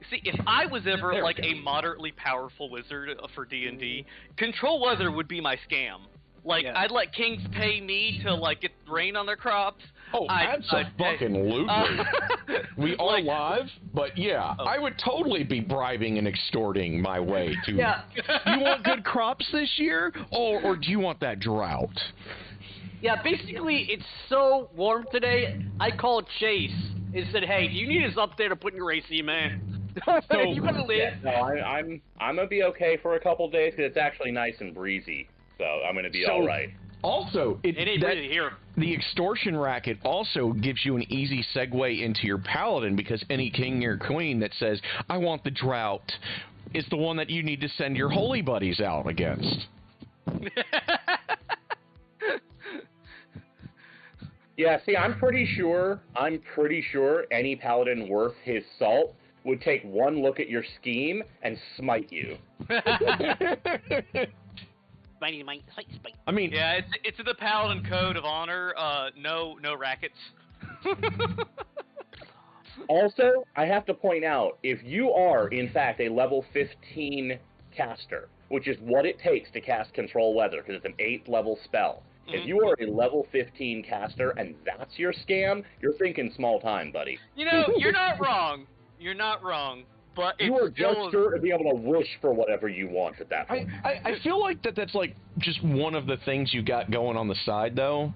See, if I was ever like a moderately powerful wizard for D&D, control weather would be my scam. Like, I'd let kings pay me to like get rain on their crops. Oh, absolutely. We are live, but yeah, I would totally be bribing and extorting my way to. Yeah. You want good crops this year, or do you want that drought? Yeah, basically, it's so warm today, I called Chase and said, hey, do you need us up there to put in your AC, man? So, you gotta live. Yeah, no, I'm gonna be okay for a couple days because it's actually nice and breezy, so I'm gonna be all right. Also, It ain't breezy here. The extortion racket also gives you an easy segue into your paladin, because any king or queen that says, I want the drought, is the one that you need to send your holy buddies out against. Yeah, see, I'm pretty sure any paladin worth his salt would take one look at your scheme and smite you. I mean, yeah, it's the Paladin Code of Honor. No rackets. Also, I have to point out, if you are in fact a level 15 caster, which is what it takes to cast Control Weather, because it's an 8th level spell. If you are a level 15 caster and that's your scam, you're thinking small time, buddy. You know, you're not wrong. You're not wrong. But you are just sure to be able to wish for whatever you want at that point. I feel like that's like just one of the things you got going on the side, though.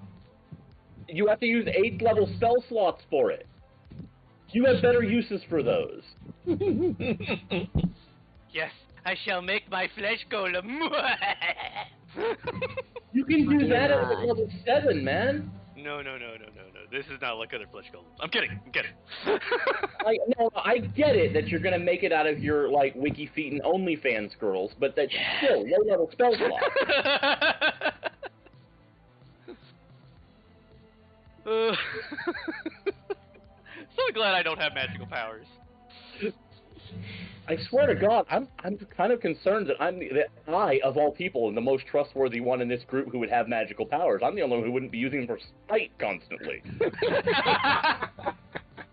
You have to use 8th level spell slots for it. You have better uses for those. Yes, I shall make my flesh golem. You can do that at level 7, man. No. This is not like other flesh golems. I'm kidding. I get it that you're gonna make it out of your like wiki feet and OnlyFans girls, but that's still low level spell slot. So glad I don't have magical powers. I swear to God, I'm kind of concerned that I, of all people, am the most trustworthy one in this group who would have magical powers. I'm the only one who wouldn't be using them for spite constantly.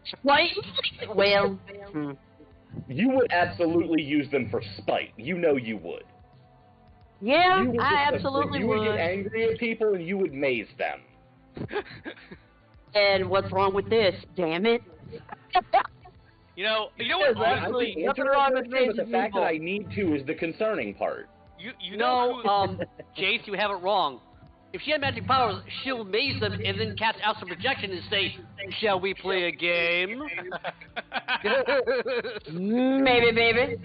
Spite? Well... You would absolutely use them for spite. You know you would. Yeah, I absolutely you would. You would get angry at people and you would maze them. And what's wrong with this? Damn it. You know what? Honestly, nothing wrong with but the fact that I need to is the concerning part. You know, Jace, you have it wrong. If she had magic powers, she'll maze them and then cast Astral Projection and say, shall we play a game? Maybe, baby.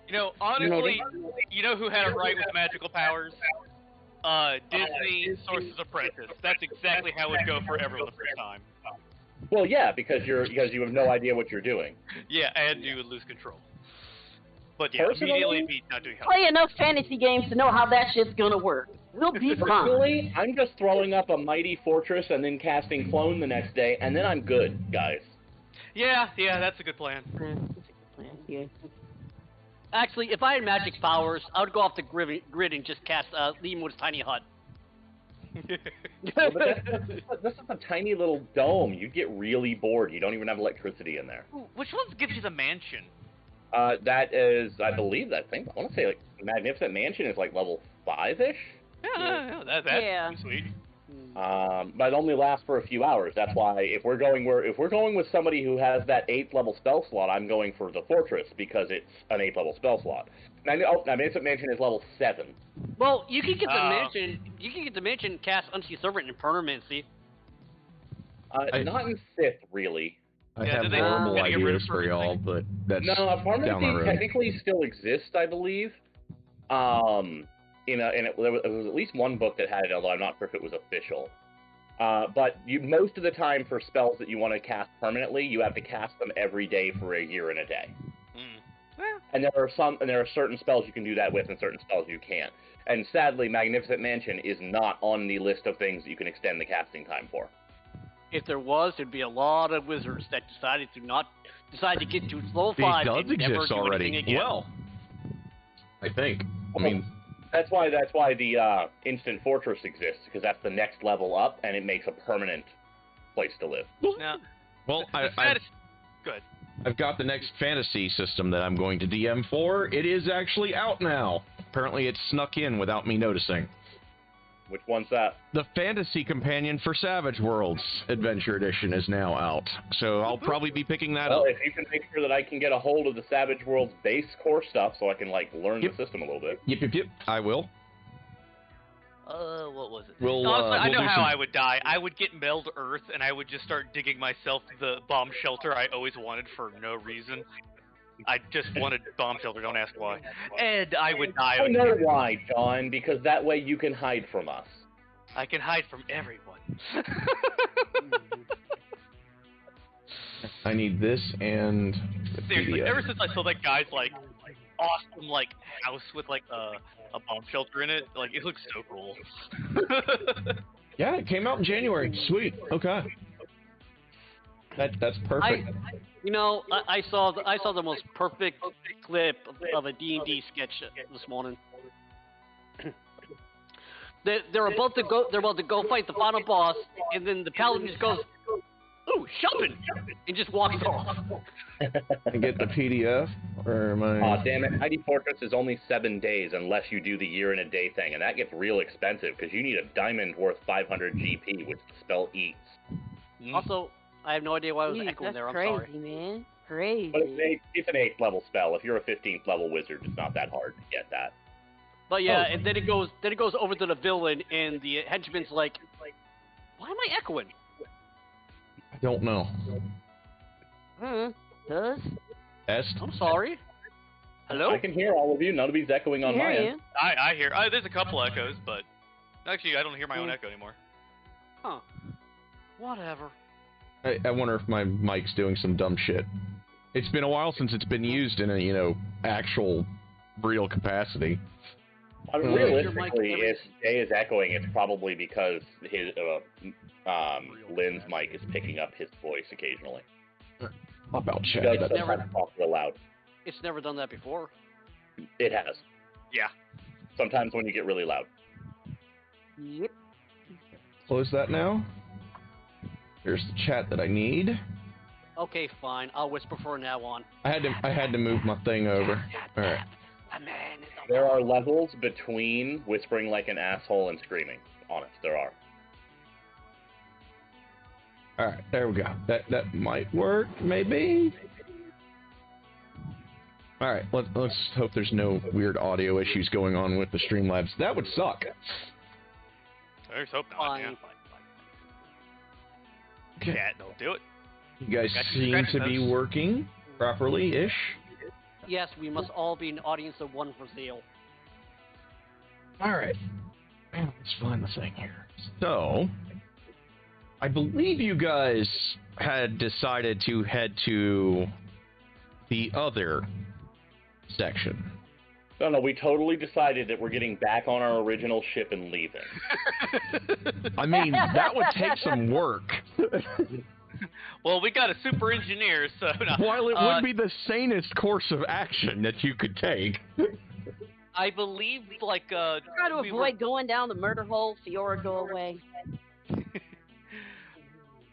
You know, honestly, you know who had it right with magical powers? Disney Sorcerer's Apprentice. That's exactly how it would go for everyone the first time. Well, yeah, because you have no idea what you're doing. Yeah, and you would lose control. But yeah, immediately be not doing help. Play enough fantasy games to know how that shit's gonna work. We'll be fine. Personally, I'm just throwing up a mighty fortress and then casting clone the next day, and then I'm good, guys. Yeah, that's a good plan. Yeah. Actually, if I had magic powers, I would go off the grid and just cast Leemo's Tiny Hut. But that's just a tiny little dome. You'd get really bored. You don't even have electricity in there. Ooh, which one gives you the mansion? That is, I believe, I want to say, like, Magnificent Mansion is, like, level 5-ish? Yeah, that's sweet. But it only lasts for a few hours. That's why, if we're going with somebody who has that 8th level spell slot, I'm going for the Fortress, because it's an 8th level spell slot. Magnificent Mansion is level 7. Well, you can get the mansion. You can get the mansion, cast Unseen Servant, and permanency. Not in 5th, really. I have normal ideas for y'all, but that's down the road. Technically still exists, I believe. There was at least one book that had it, although I'm not sure if it was official. But most of the time for spells that you want to cast permanently, you have to cast them every day for a year and a day. And there are certain spells you can do that with, and certain spells you can't. And sadly, Magnificent Mansion is not on the list of things that you can extend the casting time for. If there was, there'd be a lot of wizards that decided to get to level 5 and never do anything again. Well, I think. I mean, that's why the Instant Fortress exists, because that's the next level up, and it makes a permanent place to live. Now, well, good. I've got the next fantasy system that I'm going to DM for. It is actually out now. Apparently it snuck in without me noticing. Which one's that? The Fantasy Companion for Savage Worlds Adventure Edition is now out, so I'll probably be picking that up. If you can make sure that I can get a hold of the Savage Worlds base core stuff so I can, like, learn the system a little bit. Yep, I will. What was it? Honestly, I know how I would die. I would get mailed to Earth, and I would just start digging myself the bomb shelter I always wanted for no reason. I just wanted bomb shelter, don't ask why. And I would die. I know why, John, because that way you can hide from us. I can hide from everyone. I need this and the Seriously, PDF. ever since I saw that guy's, like, awesome, like, house with, like, a bomb shelter in it, like, it looks so cool. Yeah, it came out in January. Sweet. Okay. That's perfect. I saw the most perfect clip of a D&D sketch this morning. They're about to go fight the final boss, and then the paladin just goes, "Ooh, shopping," and just walks off. I get the PDF or my. Aw, damn it! ID Fortress is only 7 days unless you do the year and a day thing, and that gets real expensive because you need a diamond worth 500 GP, which the spell eats. Also, I have no idea why I was Jeez, echoing there. I'm crazy, sorry. man. Crazy. But it's an 8th level spell. If you're a 15th level wizard, it's not that hard to get that. But yeah, and then it goes over to the villain, and the henchman's like, "Why am I echoing?" I don't know. Does? Est? I'm sorry. Hello? I can hear all of you. None of you's echoing on my end. I hear. There's a couple echoes, but actually, I don't hear my own echo anymore. Huh. Whatever. I wonder if my mic's doing some dumb shit. It's been a while since it's been used in a, actual real capacity. I mean, realistically, if Jay is echoing, it's probably because his Lynn's mic is picking up his voice occasionally. I'll about check He does that. sometimes talk real loud. It's never done that before. It has. Yeah. Sometimes when you get really loud. Yep. Close that now. Here's the chat that I need. Okay, fine. I'll whisper from now on. I had to move my thing over. All right. There are levels between whispering like an asshole and screaming. Honest, there are. All right, there we go. That might work, maybe. All right, let's hope there's no weird audio issues going on with the Streamlabs. That would suck. I just hope not. Yeah. Okay. Chat, don't do it. You guys seem to be working properly-ish. Yes, we must all be an audience of one for zeal. All right. Let's find the thing here. So, I believe you guys had decided to head to the other section. No, we totally decided that we're getting back on our original ship and leaving. I mean, that would take some work. Well, we got a super engineer, so... No. While it would be the sanest course of action that you could take. I believe, like, Try to avoid going down the murder hole. Fiora, go away.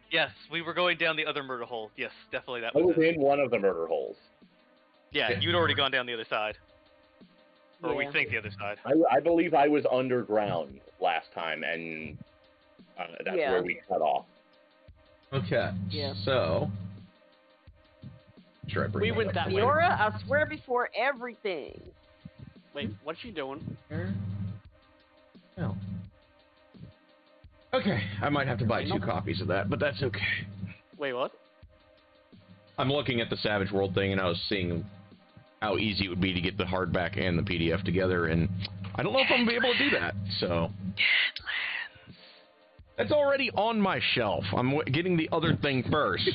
Yes, we were going down the other murder hole. Yes, definitely that I was was it. in one of the murder holes. Yeah, you'd already gone down the other side. Or we Yeah. think the other side. I believe I was underground last time, and that's Yeah. where we cut off. Okay. Yeah. So. Sure, I bring We that went up that way. later. Fiora, I swear before everything. Wait, what's she doing? Oh. Okay, I might have to buy 2 copies of that, but that's okay. Wait, what? I'm looking at the Savage World thing, and I was seeing how easy it would be to get the hardback and the PDF together, and I don't know if I'm going to be able to do that, so... That's already on my shelf. I'm getting the other thing first.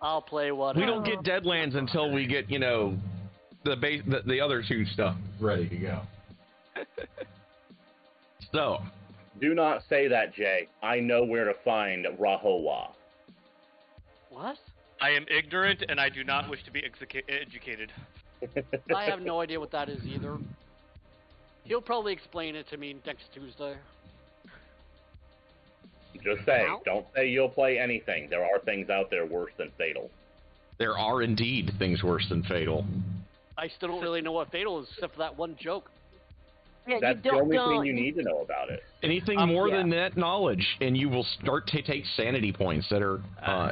I'll play what. We don't get Deadlands until we get, the other 2 stuff ready to go. So. Do not say that, Jay. I know where to find Rahowa. What? I am ignorant, and I do not wish to be educated. I have no idea what that is either. He'll probably explain it to me next Tuesday. Just say, Now? don't say you'll play anything. There are things out there worse than Fatal. There are indeed things worse than Fatal. I still don't really know what Fatal is, except for that one joke. Yeah, That's you the don't only know. thing you need to know about it. Anything more than that knowledge, and you will start to take sanity points that are,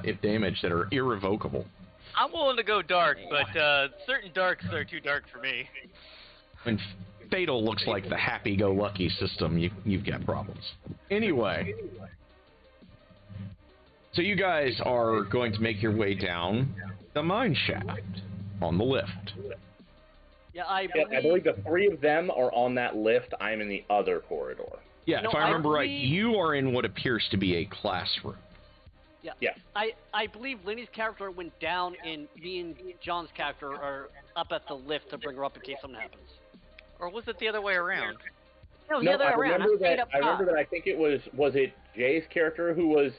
if damaged, that are irrevocable. I'm willing to go dark, but certain darks are too dark for me. When Fatal looks like the happy-go-lucky system, you've got problems. Anyway, so you guys are going to make your way down the mine shaft on the lift. Yeah, I believe the three of them are on that lift. I'm in the other corridor. Yeah, No, if I remember right, believe- you are in what appears to be a classroom. Yeah. Yes. I believe Lenny's character went down, and me and John's character are up at the lift to bring her up in case something happens. Or was it the other way around? No, the No, other I way around. remember stayed that. up I remember top. that. I think it was it Jay's character who was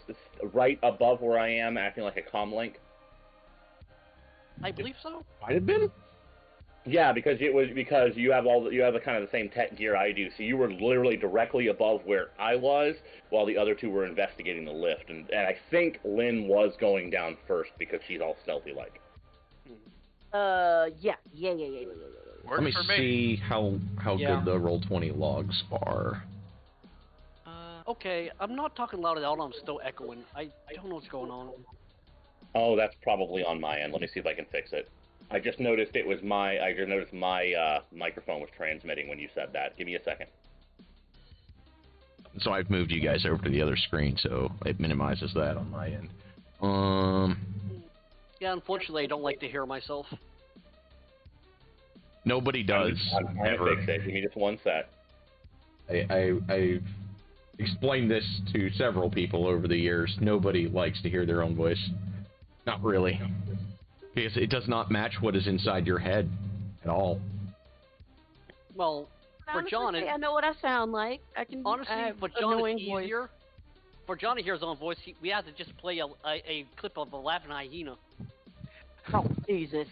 right above where I am, acting like a comlink. I believe so. Might have been. Yeah, because you have the kind of the same tech gear I do, so you were literally directly above where I was, while the other two were investigating the lift, and I think Lynn was going down first because she's all stealthy like. Yeah. Let Works me for me. see how Yeah. good the Roll20 logs are. Okay, I'm not talking loud at all. I'm still echoing. I don't know what's going on. Oh, that's probably on my end. Let me see if I can fix it. I just noticed my microphone was transmitting when you said that. Give me a second. So I've moved you guys over to the other screen, so it minimizes that on my end. Yeah, unfortunately, I don't like to hear myself. Nobody does. I'm trying ever. to fix it. Give me just one sec. I've explained this to several people over the years. Nobody likes to hear their own voice. Not really. Because it does not match what is inside your head at all. Well, for Honestly, John, I know what I sound like. I can. honestly, I have for John, annoying it's voice. easier. For John to hear his own voice, we have to just play a clip of a laughing hyena. Oh Jesus!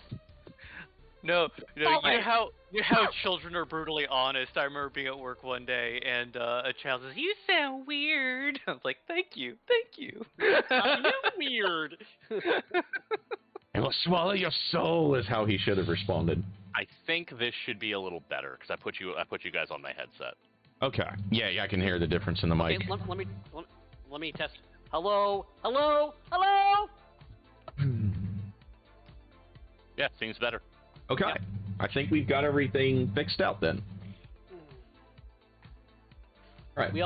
No, you know Oh, how children are brutally honest. I remember being at work one day, and a child says, "You sound weird." I was like, "Thank you." I am weird. I will swallow your soul is how he should have responded. I think this should be a little better because I put you guys on my headset. Okay. Yeah, I can hear the difference in the mic. Okay, let me test. Hello. Yeah, seems better. Okay. Yeah. I think we've got everything fixed out then. Right. We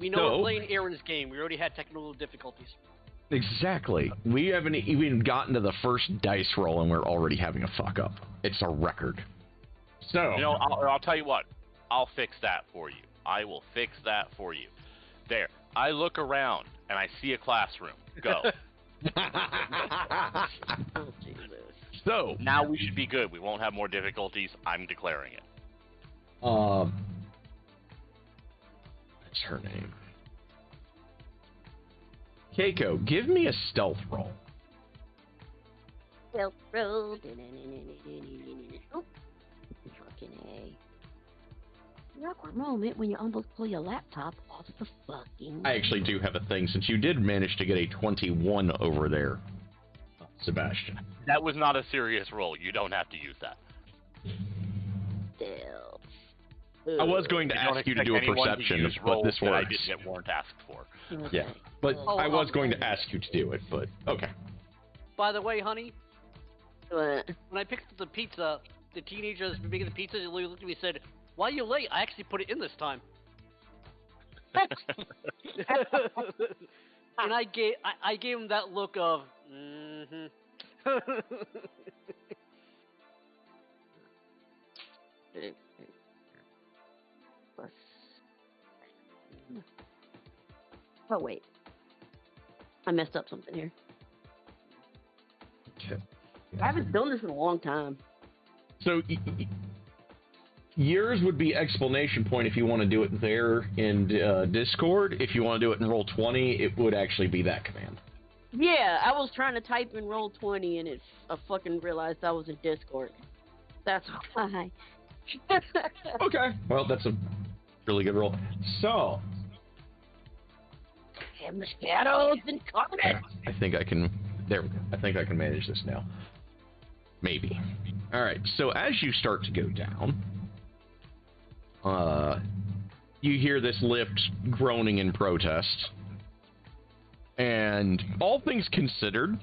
know So- we're playing Aaron's game. We already had technical difficulties. Exactly. We haven't even gotten to the first dice roll and we're already having a fuck up. It's a record. So, You know, I'll tell you what. I'll fix that for you. I will fix that for you. There. I look around and I see a classroom. Go. Oh Jesus! so Now we should be good. We won't have more difficulties. I'm declaring it. what's her name? Keiko, give me a stealth roll. Stealth roll. Oh, fucking A. An awkward moment when you almost pull your laptop off the fucking. I actually do have a thing since you did manage to get a 21 over there, Sebastian. That was not a serious roll. You don't have to use that. Stealth. I was going to I don't ask you to do a expect anyone to perception, use but rolls this that I works. didn't get warrant asked for. Yeah, but Oh, I was going to ask you to do it, but okay. By the way, honey, What? when I picked up the pizza, the teenagers making the pizza looked at me and said, "Why are you late? I actually put it in this time." And I gave him that look of, mm-hmm. Oh wait, I messed up something here. Okay. I haven't done this in a long time. So yours would be explanation point if you want to do it there in Discord. If you want to do it in Roll20, it would actually be that command. Yeah, I was trying to type in Roll20 and I fucking realized I was in Discord. That's why. Okay. Well, that's a really good roll. So, Damn the shadows incarnate! I think I can. There we go. I think I can manage this now. Maybe. All right. So as you start to go down, you hear this lift groaning in protest, and all things considered,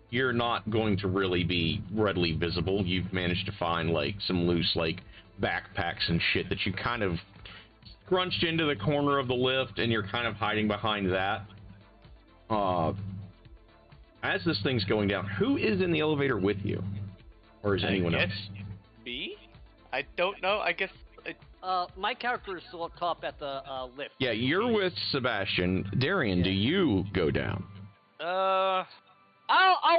you're not going to really be readily visible. You've managed to find like some loose like backpacks and shit that you kind of scrunched into the corner of the lift, and you're kind of hiding behind that. As this thing's going down, who is in the elevator with you? Or is anyone else? Me? I don't know. I guess... My character is still up top at the lift. Yeah, you're with Sebastian. Darian, do you go down? I'll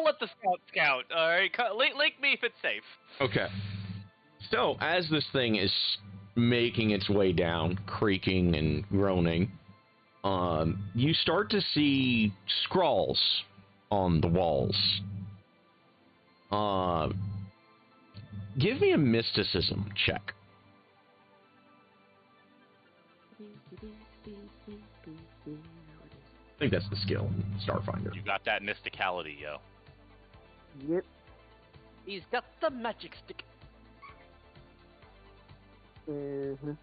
let the scout. All right, link me if it's safe. Okay. So, as this thing is making its way down, creaking and groaning, you start to see scrawls on the walls. Give me a mysticism check. I think that's the skill in Starfinder. You got that mysticality, yo. Yep. He's got the magic stick. Mm-hmm. If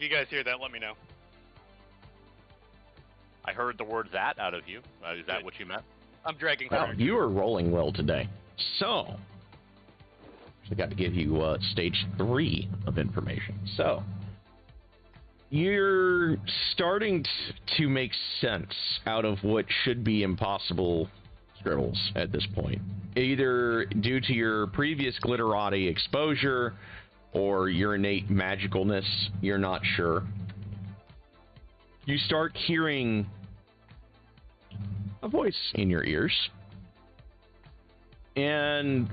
you guys hear that, let me know. I heard the word "that" out of you. Is that what you meant? I'm dragging Well, her. you are rolling well today. So, I got to give you stage 3 of information. So, you're starting to make sense out of what should be impossible scribbles at this point. Either due to your previous glitterati exposure or your innate magicalness, you're not sure. You start hearing a voice in your ears, and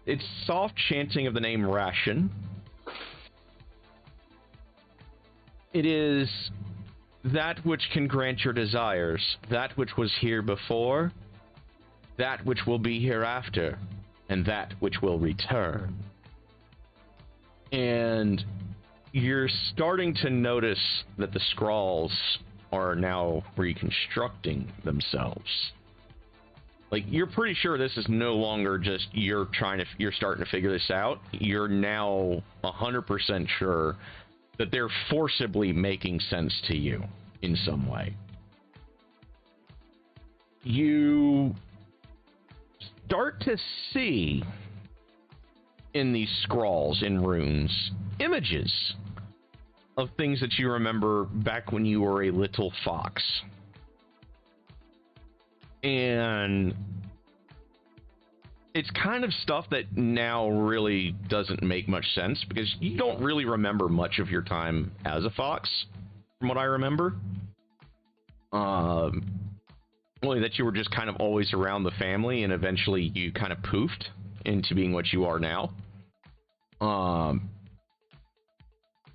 it's soft chanting of the name Ration. It is that which can grant your desires, that which was here before, that which will be hereafter, and that which will return. And you're starting to notice that the scrawls are now reconstructing themselves. Like, you're pretty sure this is no longer just you're starting to figure this out. You're now 100% sure that they're forcibly making sense to you in some way. You start to see in these scrawls, in runes, images of things that you remember back when you were a little fox. And it's kind of stuff that now really doesn't make much sense, because you don't really remember much of your time as a fox, from what I remember. Only that you were just kind of always around the family, and eventually you kind of poofed into being what you are now.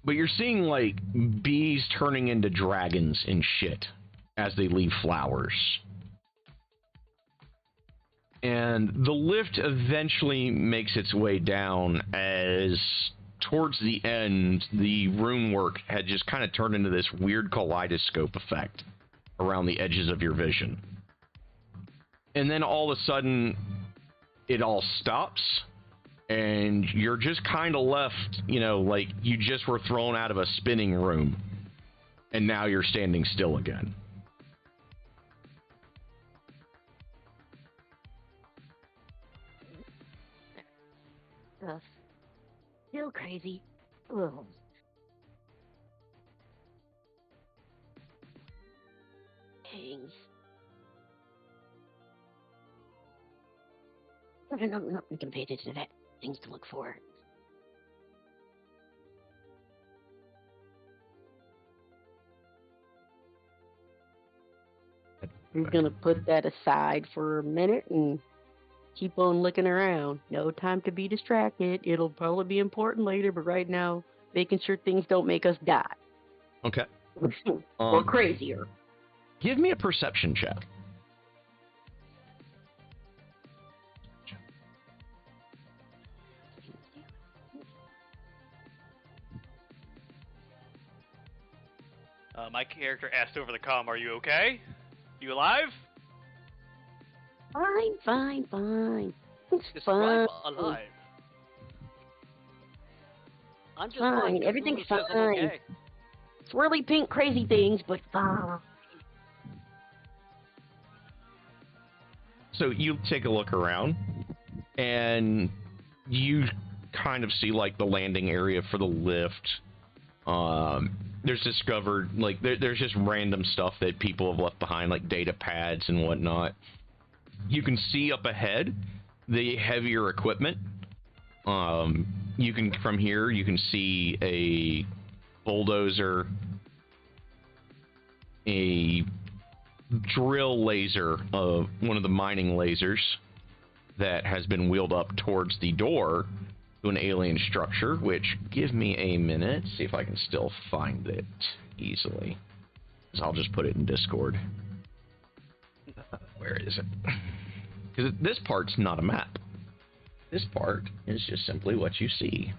But you're seeing, like, bees turning into dragons and shit as they leave flowers. And the lift eventually makes its way down as, towards the end, the rune work had just kind of turned into this weird kaleidoscope effect around the edges of your vision. And then all of a sudden, it all stops, and you're just kind of left, you know, like you just were thrown out of a spinning room, and now you're standing still again. Stuff. Still crazy. Ugh. Hangs. I'm not going to pay attention to that. Things to look for. I'm going to put that aside for a minute and keep on looking around. No time to be distracted. It'll probably be important later, but right now, making sure things don't make us die. Okay. Or crazier. Give me a perception check. My character asked over the comm, "Are you okay? You alive?" Fine. It's Describe fine. alive. I'm just Fine, fine. 'Cause everything's Lulu says I'm fine. okay. Swirly pink crazy things, but fine. So you take a look around, and you kind of see like the landing area for the lift. There's discovered like there's just random stuff that people have left behind, like data pads and whatnot. You can see up ahead the heavier equipment. You can from here you can see a bulldozer, a drill laser of one of the mining lasers that has been wheeled up towards the door to an alien structure, which, give me a minute, see if I can still find it easily. So I'll just put it in Discord. Where is it? Because this part's not a map. This part is just simply what you see.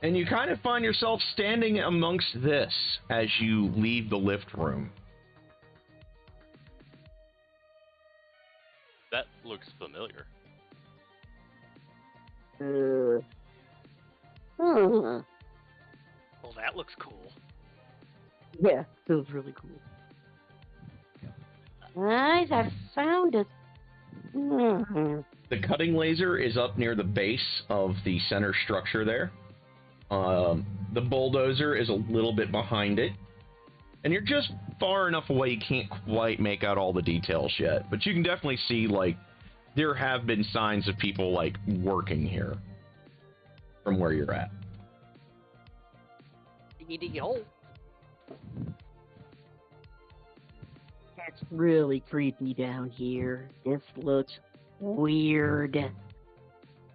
And you kind of find yourself standing amongst this as you leave the lift room. That looks familiar. Well, that looks cool. Yeah, feels really cool. Guys, I found it. The cutting laser is up near the base of the center structure there. The bulldozer is a little bit behind it. And you're just far enough away you can't quite make out all the details yet. But you can definitely see, like, there have been signs of people, like, working here from where you're at. Diggy diggy hole. That's really creepy down here. This looks weird.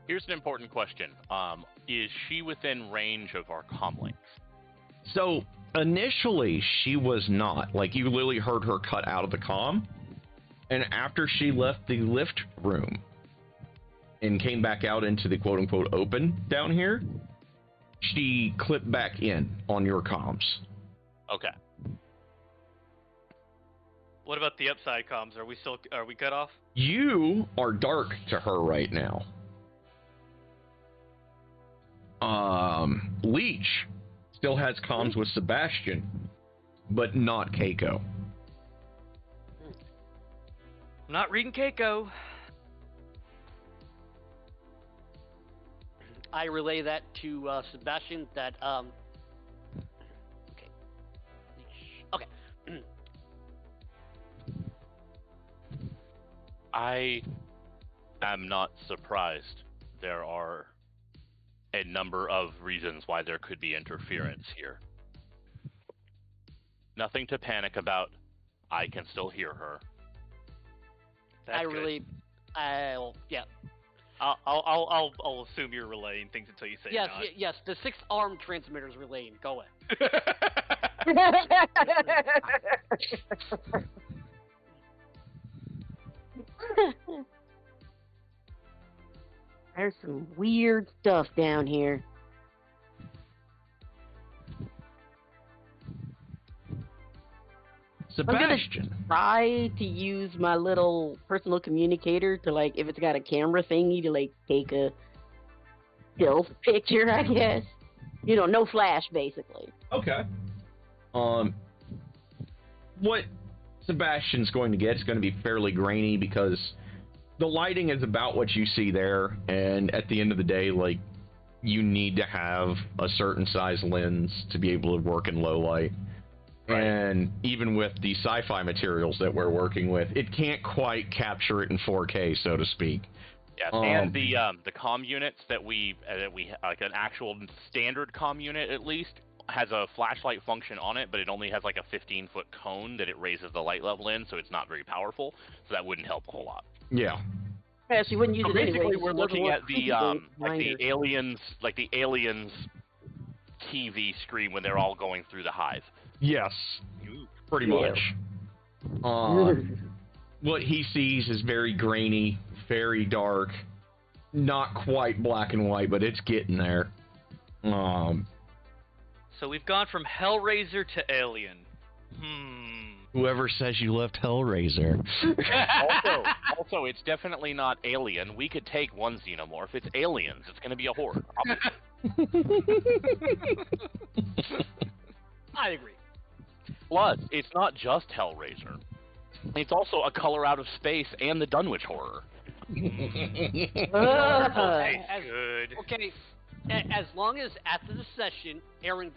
Here's an important question. Is she within range of our comlinks? So, initially, she was not. Like, you literally heard her cut out of the comm. And after she left the lift room and came back out into the quote-unquote open down here, she clipped back in on your comms. Okay. What about the upside comms? Are we cut off? You are dark to her right now. Leech still has comms with Sebastian, but not Keiko. I'm not reading Keiko. I relay that to Sebastian that okay. I am not surprised. There are a number of reasons why there could be interference here. Nothing to panic about. I can still hear her. That's good. Yeah. I'll assume you're relaying things until you say Yes, not. yes. The 6-arm transmitter's relaying. Go away. There's some weird stuff down here. Sebastian. Try to use my little personal communicator to, like, if it's got a camera thingy, to, like, take a still picture, I guess. You know, no flash, basically. Okay. What Sebastian's going to get is going to be fairly grainy because the lighting is about what you see there, and at the end of the day, like, you need to have a certain size lens to be able to work in low light. Right. And even with the sci-fi materials that we're working with, it can't quite capture it in 4K, so to speak. Yes, and the comm units that we like an actual standard comm unit at least has a flashlight function on it, but it only has like a 15-foot cone that it raises the light level in, so it's not very powerful. So that wouldn't help a whole lot. Yeah. Yeah, so you wouldn't use So it anyway. basically, we're looking at the minor. like the aliens TV screen when they're all going through the hive. Yes. Pretty much. What he sees is very grainy, very dark, not quite black and white, but it's getting there. So we've gone from Hellraiser to Alien. Whoever says you left Hellraiser. Also, it's definitely not Alien. We could take one xenomorph. It's Aliens. It's going to be a horror. I agree. Plus, it's not just Hellraiser. It's also A Color Out of Space and the Dunwich Horror. Tastes good. Okay, as long as after the session, Aaron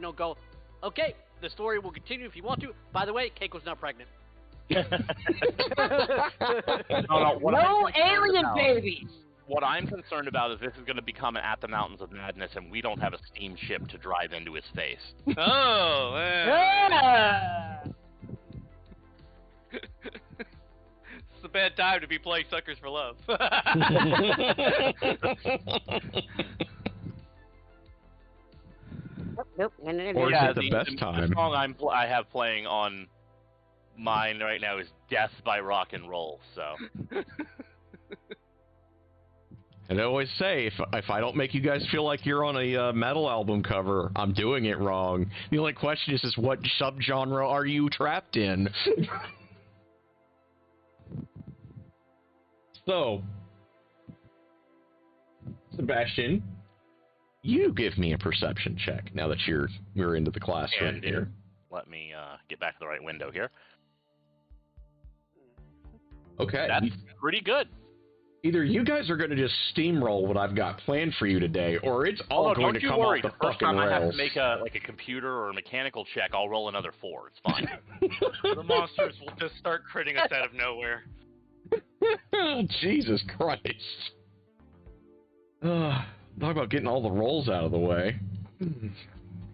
will go, okay, the story will continue if you want to. By the way, Keiko's not pregnant. No alien babies! What I'm concerned about is this is going to become an At the Mountains of Madness, and we don't have a steamship to drive into his face. Oh, it's a bad time to be playing Suckers for Love. Nope. Or is it the best time? The song I have playing on mine right now is Death by Rock and Roll, so... And I always say, if I don't make you guys feel like you're on a metal album cover, I'm doing it wrong. The only question is what subgenre are you trapped in? So, Sebastian, you give me a perception check now that we're into the classroom And here. let me get back to the right window here. Okay. That's pretty good. Either you guys are going to just steamroll what I've got planned for you today, or it's all going to come off the first fucking time I have rails. to make a computer or a mechanical check, I'll roll another 4. It's fine. The monsters will just start critting us out of nowhere. Jesus Christ. Talk about getting all the rolls out of the way.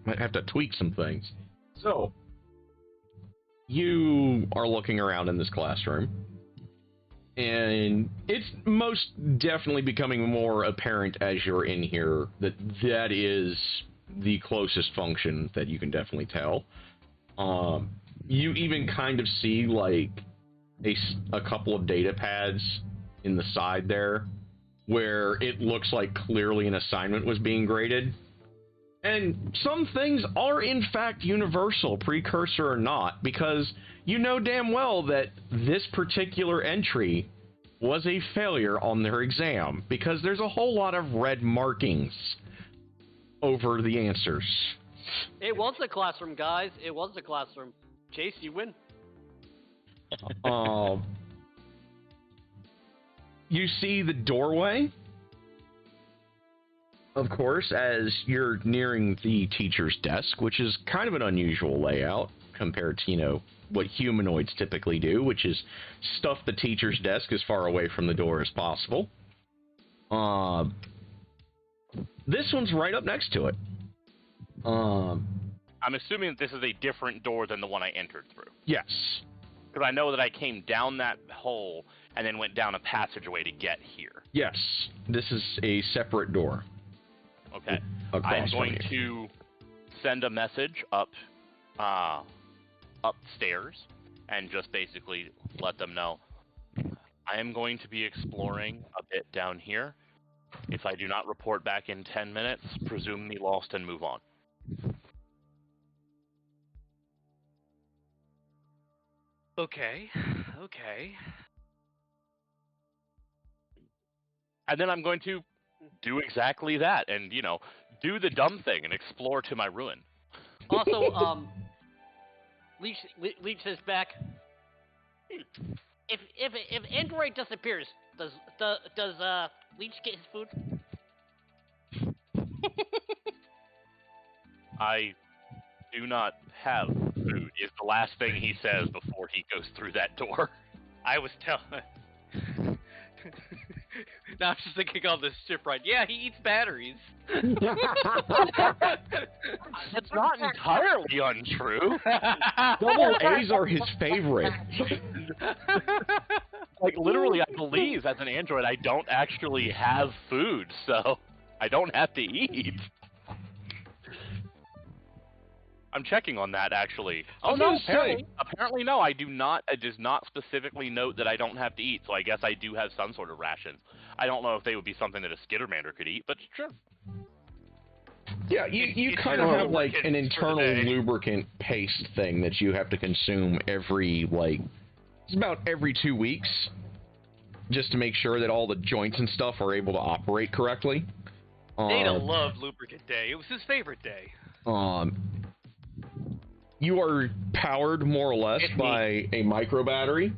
Might have to tweak some things. So, you are looking around in this classroom, and it's most definitely becoming more apparent as you're in here that is the closest function that you can definitely tell. You even kind of see, like, a couple of data pads in the side there where it looks like clearly an assignment was being graded. And some things are in fact universal, precursor or not, because you know damn well that this particular entry was a failure on their exam, because there's a whole lot of red markings over the answers. It was a classroom, guys. It was a classroom. Chase, you win. You see the doorway, of course, as you're nearing the teacher's desk, which is kind of an unusual layout compared to, what humanoids typically do, which is stuff the teacher's desk as far away from the door as possible. This one's right up next to it. I'm assuming that this is a different door than the one I entered through. Yes. Because I know that I came down that hole and then went down a passageway to get here. Yes. This is a separate door. Okay. Across I'm going from you. to send a message upstairs and just basically let them know I am going to be exploring a bit down here. If I do not report back in 10 minutes, presume me lost and move on. Okay. And then I'm going to do exactly that and, do the dumb thing and explore to my ruin. Also, Leech says back. If Android disappears, does Leech get his food? I do not have food is the last thing he says before he goes through that door. I was telling... Now I'm just thinking on this ship ride. Yeah, he eats batteries. That's not entirely untrue. Double A's are his favorite. Like, literally, I believe as an android I don't actually have food, so I don't have to eat. I'm checking on that, actually. Oh, no, apparently no, I do not. It does not specifically note that I don't have to eat, so I guess I do have some sort of rations. I don't know if they would be something that a Skittermander could eat, but sure. Yeah, you It's kind of your have like an lubricant for the internal day. lubricant paste thing that you have to consume every, like, it's about every 2 weeks, just to make sure that all the joints and stuff are able to operate correctly. Data loved lubricant day. It was his favorite day. You are powered more or less It's by a micro battery.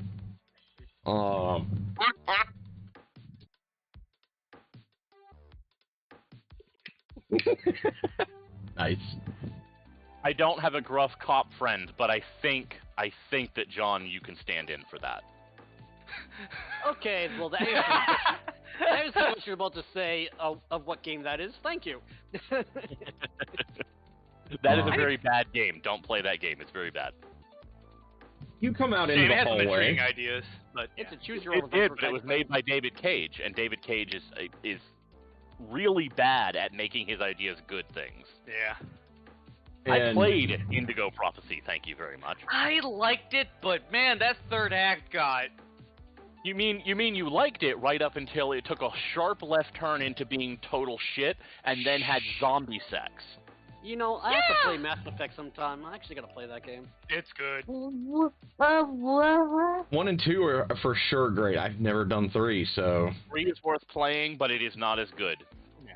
Nice. I don't have a gruff cop friend, but I think that John, you can stand in for that. Okay, well, that is what you're about to say of what game that is. Thank you. That is a very bad game. Don't play that game. It's very bad. You come out into Shane the has some hallway. intriguing ideas, but It's a choose your It own did, adventure but it kind was of thing. made by David Cage, and David Cage is really bad at making his ideas good things. yeah. I And- played Indigo Prophecy. Thank you very much. I liked it, but man, that third act got. You mean you liked it right up until it took a sharp left turn into being total shit, and then had zombie sex. You know, I have to play Mass Effect sometime. I actually gotta play that game. It's good. 1 and 2 are for sure great. I've never done 3, so 3 is worth playing, but it is not as good. Yeah.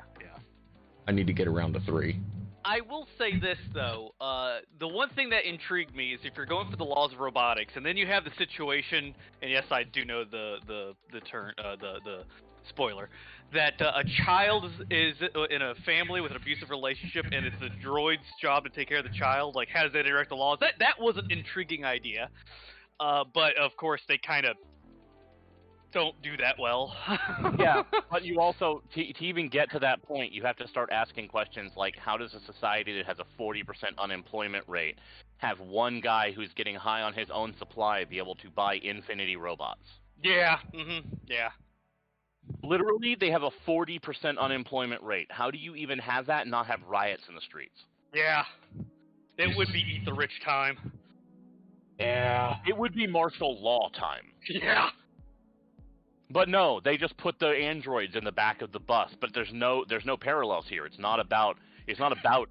I need to get around to 3. I will say this though, the one thing that intrigued me is if you're going for the laws of robotics, and then you have the situation, and yes, I do know the spoiler, that a child is in a family with an abusive relationship, and it's the droid's job to take care of the child. Like, how does that interact with the laws? That was an intriguing idea, but of course they kind of don't do that well. Yeah, but you also, to even get to that point, you have to start asking questions like, how does a society that has a 40% unemployment rate have one guy who's getting high on his own supply be able to buy infinity robots? Yeah. Yeah. Literally, they have a 40% unemployment rate. How do you even have that and not have riots in the streets? Yeah. It would be eat the rich time. Yeah. It would be martial law time. Yeah. But no, they just put the androids in the back of the bus. But there's no parallels here. It's not about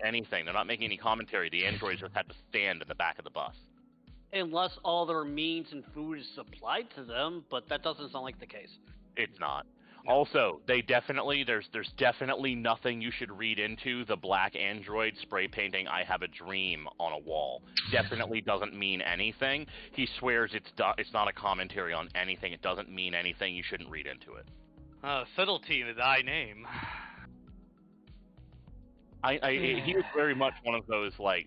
anything. They're not making any commentary. The androids just have to stand in the back of the bus. Unless all their means and food is supplied to them, but that doesn't sound like the case. It's not. Also, there's definitely nothing you should read into the black android spray painting "I have a dream" on a wall. Definitely doesn't mean anything. He swears it's not a commentary on anything. It doesn't mean anything. You shouldn't read into it. Subtlety in thy name. He is very much one of those, like,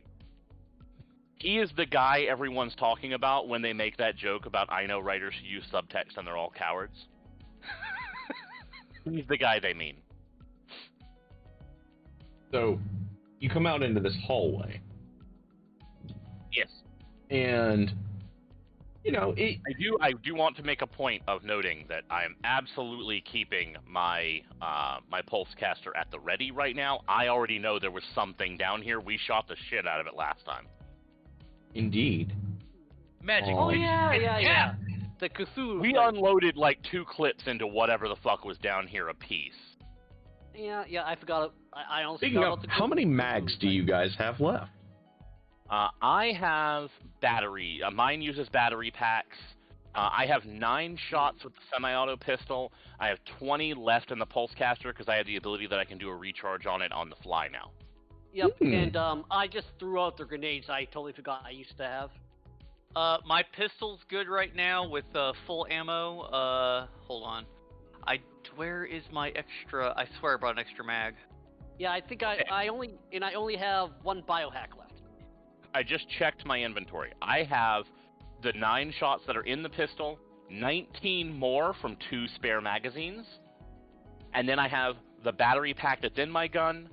he is the guy everyone's talking about when they make that joke about I know writers who use subtext and they're all cowards. He's the guy they mean. So, you come out into this hallway, Yes. and I do want to make a point of noting that I am absolutely keeping my my pulsecaster at the ready right now. I already know there was something down here. We shot the shit out of it last time. Indeed. Magic. Oh, Yeah. The Cthulhu. We thing. unloaded like 2 clips into whatever the fuck was down here apiece. Yeah, I forgot. I honestly Speaking forgot of, about the how many Cthulhu mags do thing. you guys have left? I have battery. Mine uses battery packs. I have 9 shots with the semi-auto pistol. I have 20 left in the pulsecaster because I have the ability that I can do a recharge on it on the fly now. Yep, and I just threw out the grenades I totally forgot I used to have. My pistol's good right now with full ammo. Hold on. Where is my extra? I swear I brought an extra mag. Yeah, I think I only have 1 biohack left. I just checked my inventory. I have the 9 shots that are in the pistol, 19 more from 2 spare magazines, and then I have the battery pack that's in my gun,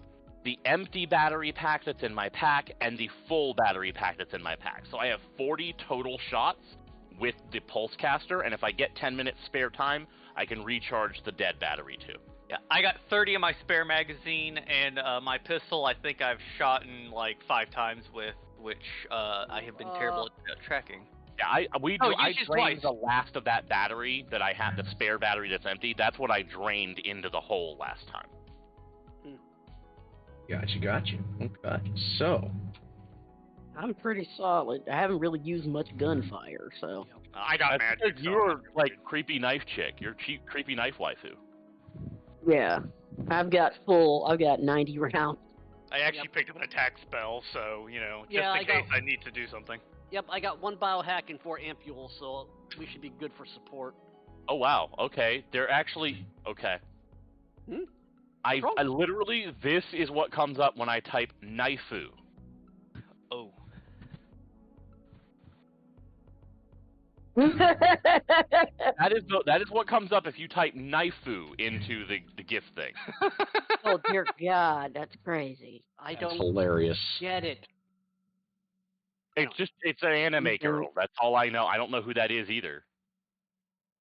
the empty battery pack that's in my pack, and the full battery pack that's in my pack. So I have 40 total shots with the pulsecaster, and if I get 10 minutes spare time, I can recharge the dead battery too. Yeah, I got 30 in my spare magazine, and my pistol I think I've shot in like 5 times with, which I have been terrible at tracking. Yeah, I just drained twice. the last of that battery that I had, the spare battery that's empty. That's what I drained into the hole last time. Gotcha. Okay. So, I'm pretty solid. I haven't really used much gunfire, so. I got That's magic. because you're like creepy knife chick. You're cheap creepy knife waifu. Yeah. I've got 90 rounds. I actually picked up an attack spell, so, just Yeah, in case I need to do something. Yep, I got 1 biohack and 4 ampule, so we should be good for support. Oh wow. Okay. They're actually okay. Hmm? I literally, this is what comes up when I type knifeu. Oh. That is what comes up if you type knifeu into the gift thing. Oh, dear God. That's crazy. I that's don't hilarious. get it. It's an anime girl. That's all I know. I don't know who that is either.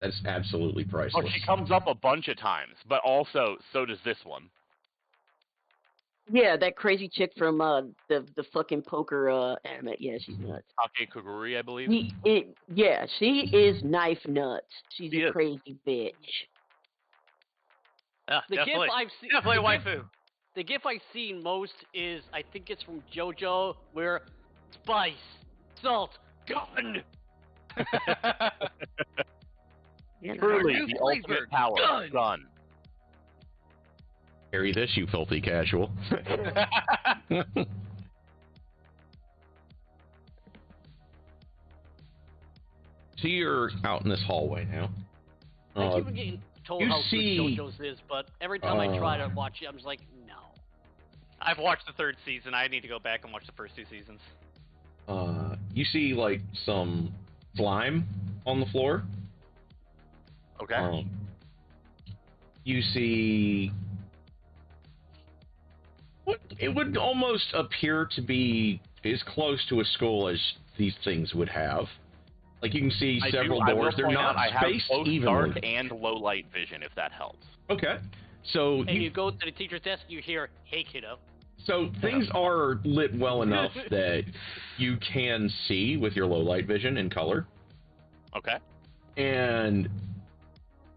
That's absolutely Oh, priceless. she comes up a bunch of times, but also so does this one. Yeah, that crazy chick from the fucking poker anime. Yeah, she's nuts. Take Koguri, I believe. Yeah, she is knife nuts. She's She a is. crazy bitch. Yeah, The definitely. gif I've seen, Definitely a the gif- waifu. The gif I've seen most is, I think it's from JoJo, where spice, salt, gun. You know? Truly, New the flavor, ultimate power. Gun. Carry this, you filthy casual. So you're out in this hallway now. I keep on getting told you how see- good JoJo's is, but every time I try to watch it, I'm just like, no. I've watched the 3rd season. I need to go back and watch the first 2 seasons. You see like some slime on the floor. Okay. You see what it would almost appear to be as close to a skull as these things would have. Like you can see several I will doors. They're point not out I have spaced both evenly. dark and low light vision, if that helps. Okay. So And you go to the teacher's desk, you hear, hey, kiddo. So things are lit well enough that you can see with your low light vision in color. Okay. And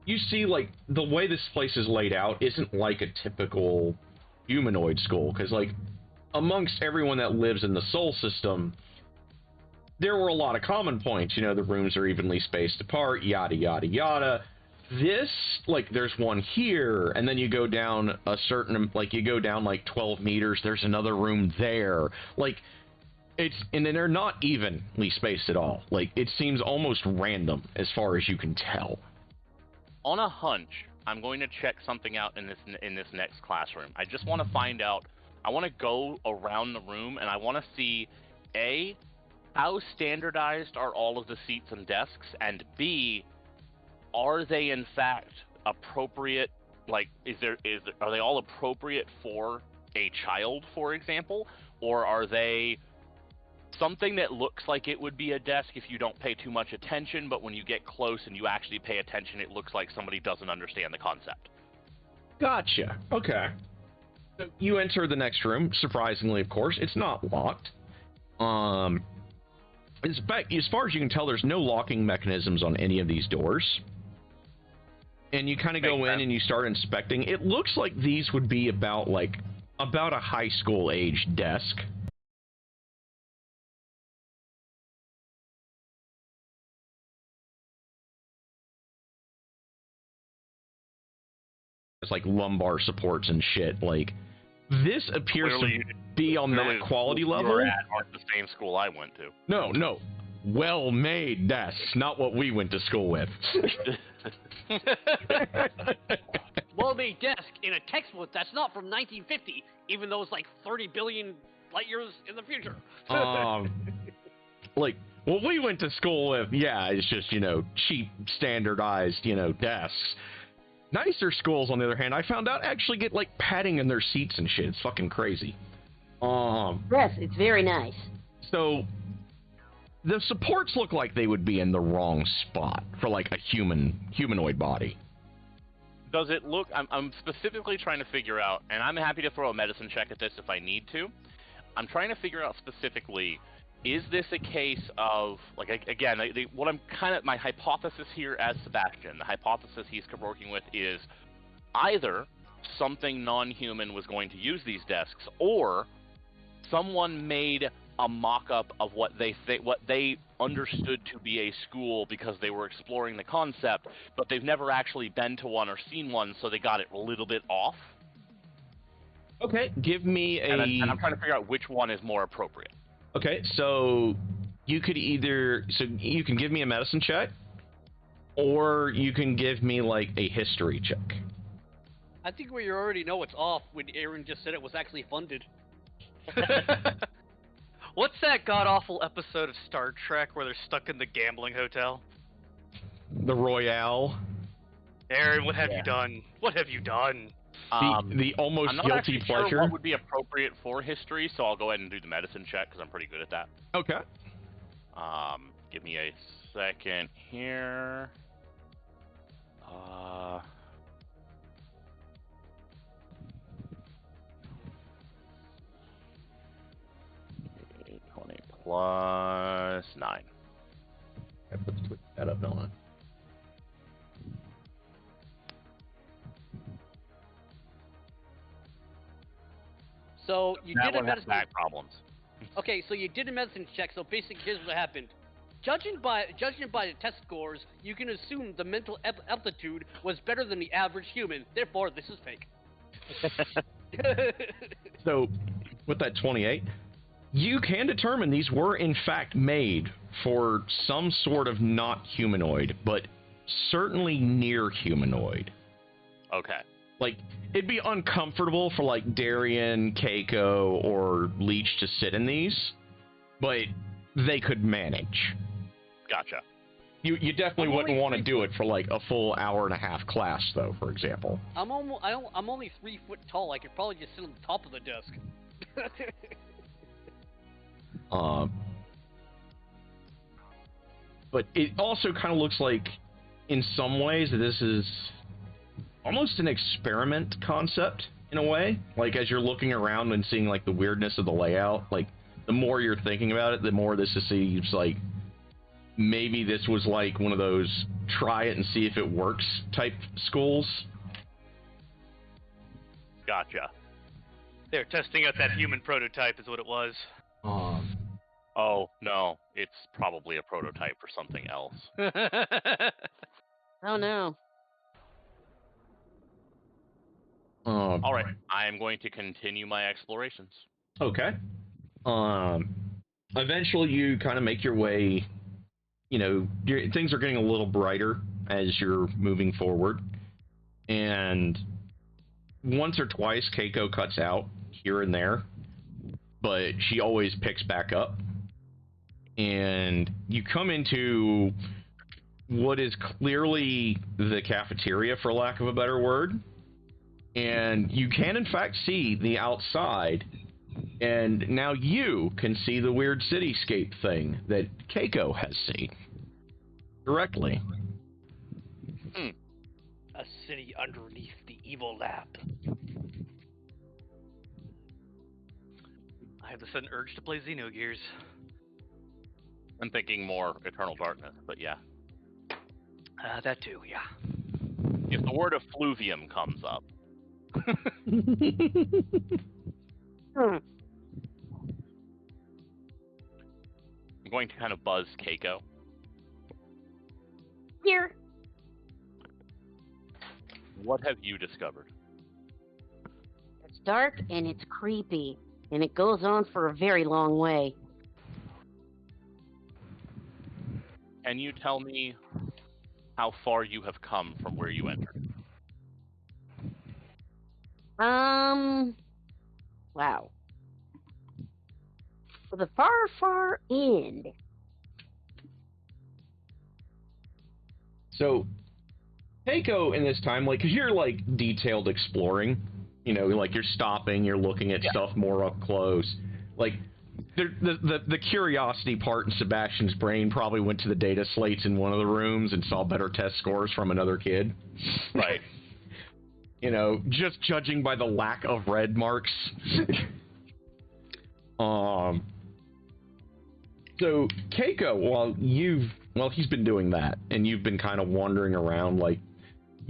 you see, like, the way this place is laid out isn't like a typical humanoid skull. Because, like, amongst everyone that lives in the Sol system, there were a lot of common points. You know, the rooms are evenly spaced apart, yada, yada, yada. This, like, there's one here, and then you go down a certain, like, you go down, like, 12 meters, there's another room there. Like, and then they're not evenly spaced at all. Like, it seems almost random as far as you can tell. On a hunch, I'm going to check something out in this next classroom. I just want to find out, I want to go around the room, and I want to see, A, how standardized are all of the seats and desks, and B, are they in fact appropriate? Like, are they all appropriate for a child, for example, or are they something that looks like it would be a desk if you don't pay too much attention, but when you get close and you actually pay attention, it looks like somebody doesn't understand the concept? Gotcha. Okay. So you enter the next room. Surprisingly, of course, it's not locked. As far as you can tell, there's no locking mechanisms on any of these doors. And you kind of go in and you start inspecting. It looks like these would be about a high school age desk. It's like lumbar supports and shit. Like, this appears to be on that quality level. Aren't the same school I went to. No. Well-made desks, not what we went to school with. Well-made desk in a textbook that's not from 1950, even though it's like 30 billion light years in the future. Like, what we went to school with, yeah, it's just, cheap, standardized, desks. Nicer schools, on the other hand, I found out actually get, like, padding in their seats and shit. It's fucking crazy. Yes, it's very nice. So, the supports look like they would be in the wrong spot for, like, a humanoid body. Does it look... I'm specifically trying to figure out, and I'm happy to throw a medicine check at this if I need to. I'm trying to figure out specifically, is this a case of, like, again, what I'm kind of... My hypothesis here as Sebastian, the hypothesis he's working with is either something non-human was going to use these desks, or someone made a mock-up of what they understood to be a school because they were exploring the concept, but they've never actually been to one or seen one, so they got it a little bit off. Okay, give me a... And I'm trying to figure out which one is more appropriate. Okay, so you could either... So you can give me a medicine check, or you can give me, like, a history check. I think we already know it's off when Aaron just said it was actually funded. What's that god-awful episode of Star Trek where they're stuck in the gambling hotel? The Royale. Aaron, what have you done? What have you done? The almost I'm not guilty actually pleasure. sure what would be appropriate for history, so I'll go ahead and do the medicine check because I'm pretty good at that. Okay. Give me a second here. 20 plus 9. Let's switch that up, don't I? So you That did a one has medicine. back problems. Okay, so you did a medicine check. So basically, here's what happened. Judging by the test scores, you can assume the mental aptitude was better than the average human. Therefore, this is fake. So, with that 28, you can determine these were in fact made for some sort of not humanoid, but certainly near humanoid. Okay. Like, it'd be uncomfortable for, like, Darien, Keiko, or Leech to sit in these, but they could manage. Gotcha. You definitely wouldn't want to do it for, like, a full hour-and-a-half class, though, for example. I'm only 3 foot tall. I could probably just sit on the top of the desk. But it also kind of looks like, in some ways, that this is almost an experiment concept, in a way. Like, as you're looking around and seeing, like, the weirdness of the layout, like, the more you're thinking about it, the more this seems like maybe this was, like, one of those try it and see if it works type schools. Gotcha. They're testing out that human prototype is what it was. Oh, no. It's probably a prototype for something else. Oh no. All right. I am going to continue my explorations. Okay. Eventually you kind of make your way, you know, things are getting a little brighter as you're moving forward. And once or twice Keiko cuts out here and there, but she always picks back up. And you come into what is clearly the cafeteria, for lack of a better word. And you can, in fact, see the outside. And now you can see the weird cityscape thing that Keiko has seen directly. A city underneath the evil lab. I have the sudden urge to play Xenogears. I'm thinking more Eternal Darkness, but yeah. That too, yeah. If the word effluvium comes up. I'm going to kind of buzz Keiko. Here. What have you discovered? It's dark and it's creepy, and it goes on for a very long way. Can you tell me how far you have come from where you entered? Wow. For the far, far end. So, Keiko in this time, like, because you're, like, detailed exploring, you know, like, you're stopping, you're looking at stuff more up close. Like, the curiosity part in Sebastian's brain probably went to the data slates in one of the rooms and saw better test scores from another kid. Right. You know, just judging by the lack of red marks. So, Keiko, while he's been doing that, and you've been kind of wandering around, like,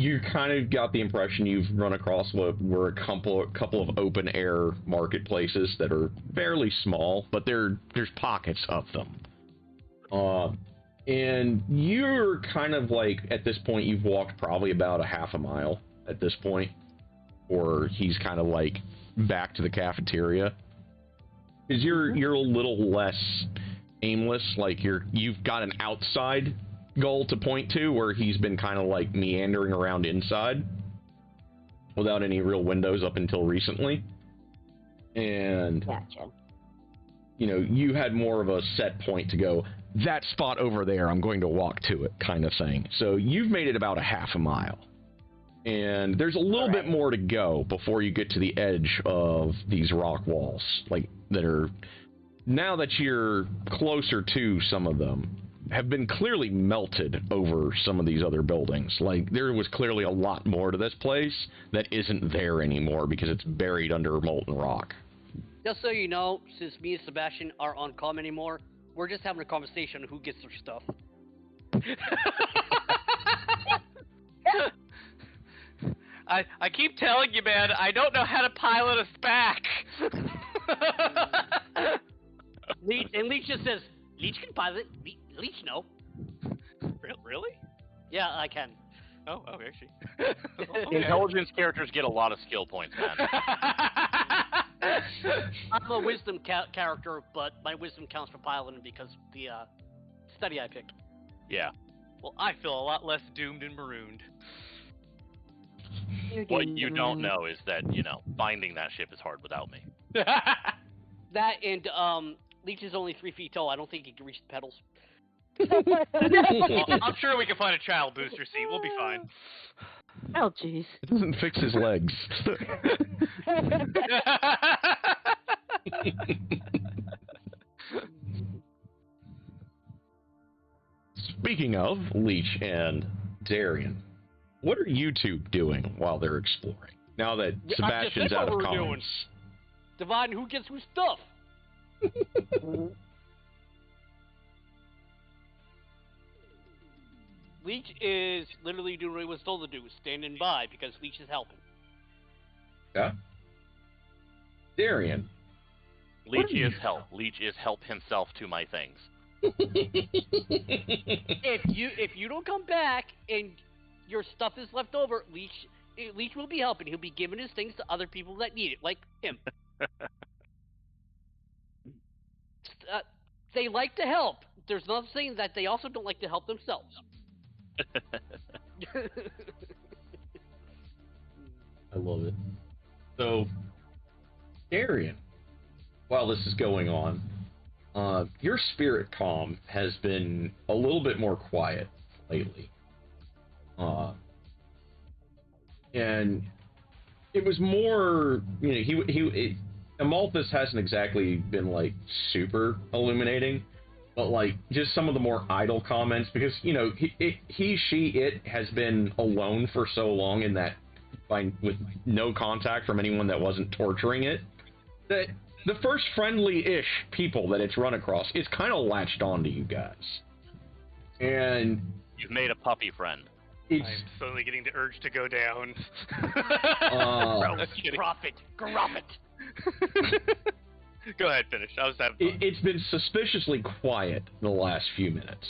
you kind of got the impression you've run across what were a couple of open air marketplaces that are fairly small, but there's pockets of them. And you're kind of like, at this point, you've walked probably about a half a mile at this point, or he's kind of like back to the cafeteria. Because you're a little less aimless, like you've got an outside goal to point to, where he's been kind of like meandering around inside without any real windows up until recently. And Gotcha. you know, you had more of a set point to go, that spot over there, I'm going to walk to it, kind of thing. So you've made it about a half a mile. And there's a little bit more to go before you get to the edge of these rock walls, like that are, now that you're closer to some of them, have been clearly melted over some of these other buildings. Like, there was clearly a lot more to this place that isn't there anymore because it's buried under molten rock. Just so you know, since me and Sebastian aren't on comm anymore, we're just having a conversation on who gets their stuff. I keep telling you, man, I don't know how to pilot a SPAC. Leech just says, Leech can pilot. Leech, no. Really? Yeah, I can. Oh, actually. Intelligence characters get a lot of skill points, man. I'm a wisdom character, but my wisdom counts for piloting because the study I picked. Yeah. Well, I feel a lot less doomed and marooned. What you don't know is that, you know, finding that ship is hard without me. That and Leech is only 3 feet tall. I don't think he can reach the pedals. Well, I'm sure we can find a child booster seat. We'll be fine. Oh, jeez. It doesn't fix his legs. Speaking of Leech and Darian, what are you two doing while they're exploring? Now that Sebastian's out of comms. Dividing who gets whose stuff. Leech is literally doing what he was told to do, standing by because Leech is helping. Yeah. Darian. Leech is help. Leech is help himself to my things. If you don't come back and your stuff is left over, Leech will be helping. He'll be giving his things to other people that need it, like him. They like to help. There's nothing saying that they also don't like to help themselves. I love it. So, Darian, while this is going on, your spirit comm has been a little bit more quiet lately. And it was more, you know, Amalthus hasn't exactly been, like, super illuminating, but, like, just some of the more idle comments, because, you know, it has been alone for so long in that, with no contact from anyone that wasn't torturing it, that the first friendly-ish people that it's run across, it's kind of latched on to you guys. And You've made a puppy friend. I'm slowly getting the urge to go down. Drop it. Go ahead, finish. I was having fun. It's been suspiciously quiet in the last few minutes.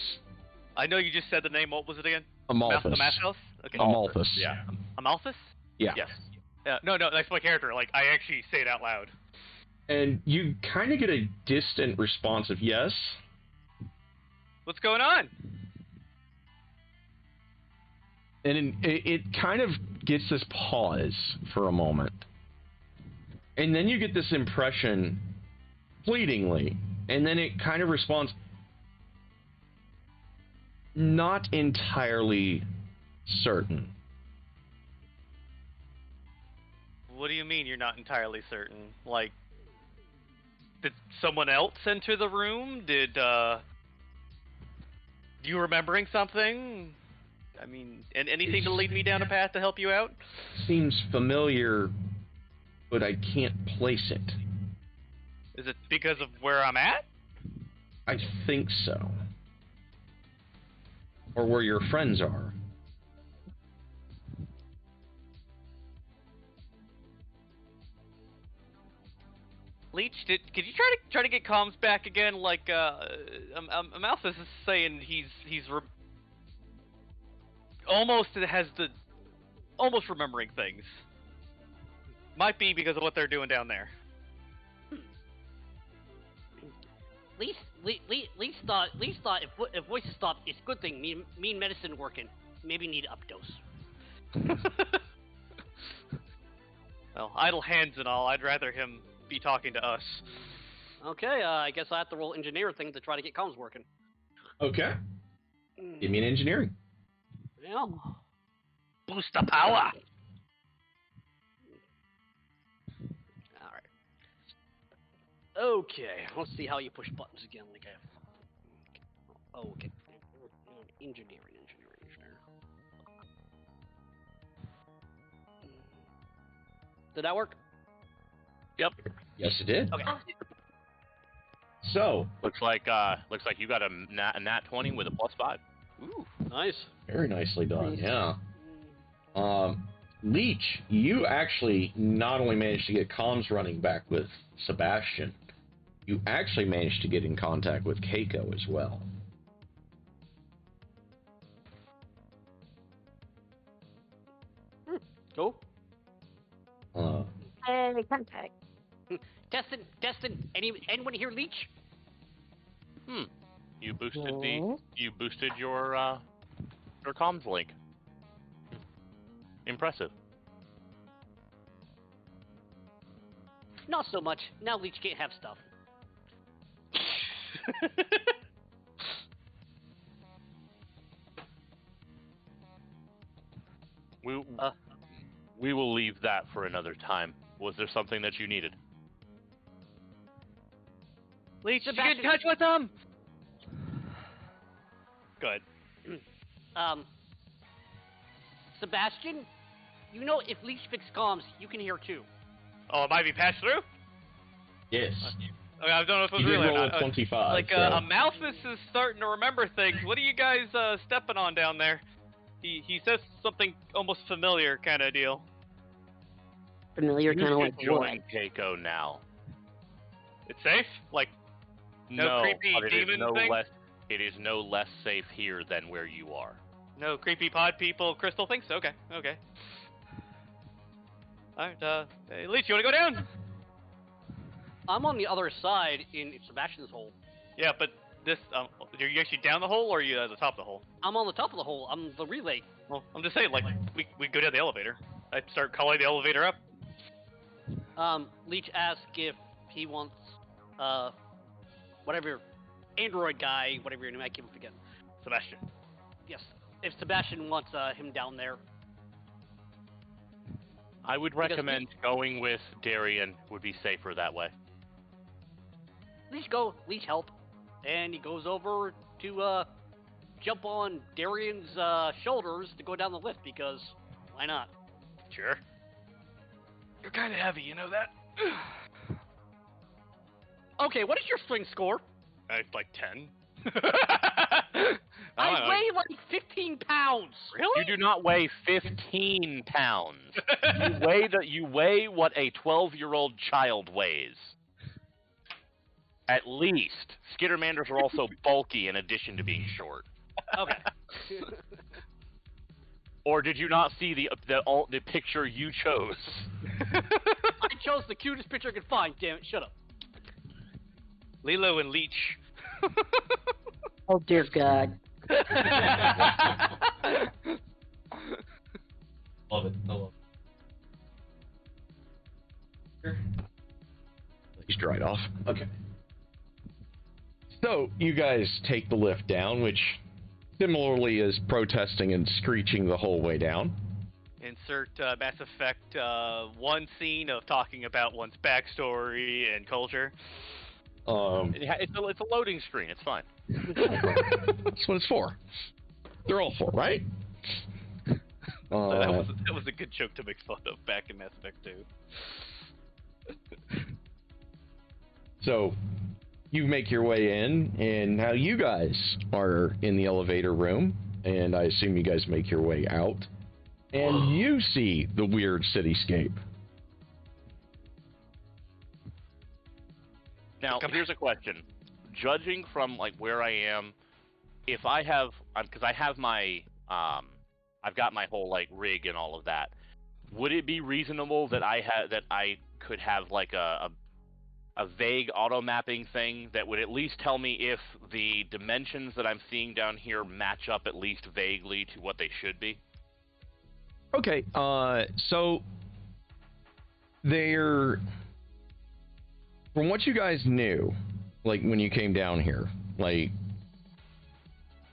I know you just said the name. What was it again? Amalthus. Amalthus? Okay. Amalthus. Yeah. Amalthus? Yeah. Yes. No, that's my character. Like, I actually say it out loud. And you kind of get a distant response of yes. What's going on? And it kind of gets this pause for a moment. And then you get this impression, fleetingly, and then it kind of responds, not entirely certain. What do you mean you're not entirely certain? Like, did someone else enter the room? Did, you remembering something? I mean, and anything to lead me down a path to help you out? Seems familiar, but I can't place it. Is it because of where I'm at? I think so. Or where your friends are. Leech, could you try to get comms back again? Like, Amalthus is saying he's almost remembering things. Might be because of what they're doing down there. Leech thought if voices stopped, it's a good thing. Me and medicine working. Maybe need updose. Well, idle hands and all. I'd rather him be talking to us. Okay, I guess I have to roll engineer thing to try to get comms working. Okay. Give me an engineering. Yeah. Boost the power. Alright. Okay, let's see how you push buttons again. Like I. Oh, okay. Engineering. Did that work? Yep. Yes, it did. Okay. So Looks like you got a nat 20 with a +5. Ooh, nice. very nicely done. Nice. Yeah. Leech, you actually not only managed to get comms running back with Sebastian, you actually managed to get in contact with Keiko as well. Cool. Hey, contact. Destin. Anyone here, Leech? You boosted No. your comms link. Impressive. Not so much. Now Leech can't have stuff. We will leave that for another time. Was there something that you needed? Leech, get in Sebastian. touch with them. Good. Sebastian, you know if Leech fixed comms, you can hear too. Oh, it might be passed through? Yes. Okay, I don't know if it was You did really or roll not. a 25. Like, so. Amalthus is starting to remember things. What are you guys stepping on down there? He says something almost familiar kind of deal. Familiar, You kind of should like join what? Keiko now. It's safe? Like, No creepy but it is demon no thing? less. It is no less safe here than where you are. no creepy pod people, crystal things? Okay. Alright, hey, Leech, you wanna go down? I'm on the other side in Sebastian's hole. Yeah, but this, are you actually down the hole or are you at the top of the hole? I'm on the top of the hole. I'm the relay. Well, I'm just saying, like, we go down the elevator. I start calling the elevator up. Leech asked if he wants, whatever, android guy, whatever your name, I keep forgetting. Sebastian. Yes. If Sebastian wants him down there. I would Because recommend going with Darian. Would be safer that way. Leech help. And he goes over to, jump on Darian's, shoulders to go down the lift because why not? Sure. You're kind of heavy, you know that? Okay, what is your strength score? It's like 10. I weigh like 15 pounds. Really? You do not weigh 15 pounds. You weigh what a 12-year-old child weighs. At least. Skittermanders are also bulky in addition to being short. Okay. Or did you not see the picture you chose? I chose the cutest picture I could find. Damn it! Shut up. Lilo and Leech. Oh dear God. Love it. I love it. He's dried off. Okay. So, you guys take the lift down, which similarly is protesting and screeching the whole way down. Insert Mass Effect 1 scene of talking about one's backstory and culture. It's a loading screen. It's fine. That's what it's for. They're all for, right? That was a good joke to make fun of back in Mass Effect 2. So, you make your way in, and now you guys are in the elevator room, and I assume you guys make your way out, and you see the weird cityscape. Now, here's a question. Judging from like where I am, if I have, because I have my, I've got my whole like rig and all of that. Would it be reasonable that I could have like a vague auto mapping thing that would at least tell me if the dimensions that I'm seeing down here match up at least vaguely to what they should be? Okay, so they're, from what you guys knew, like when you came down here, like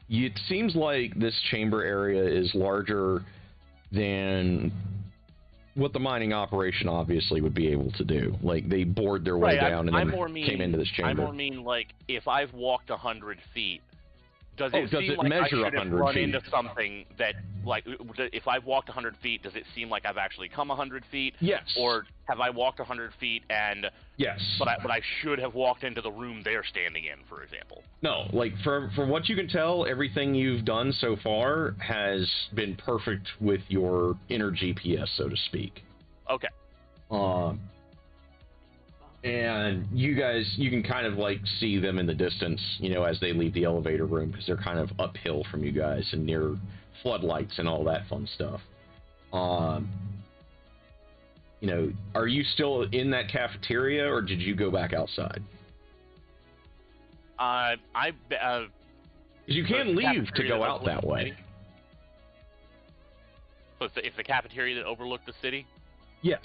it seems like this chamber area is larger than what the mining operation obviously would be able to do. Like they bored their way down and then came into this chamber. I more mean like if I've walked 100 feet, does it does seem it like I measure should have 100 run feet? into something that, like, if I've walked 100 feet, does it seem like I've actually come 100 feet? Yes. Or have I walked 100 feet and... Yes. But I should have walked into the room they're standing in, for example. No, like, from what you can tell, everything you've done so far has been perfect with your inner GPS, so to speak. Okay. And you guys, you can kind of like see them in the distance, you know, as they leave the elevator room, because they're kind of uphill from you guys and near floodlights and all that fun stuff. You know, are you still in that cafeteria, or did you go back outside? Because you can leave to go out that way. So it's the cafeteria that overlooked the city? Yes.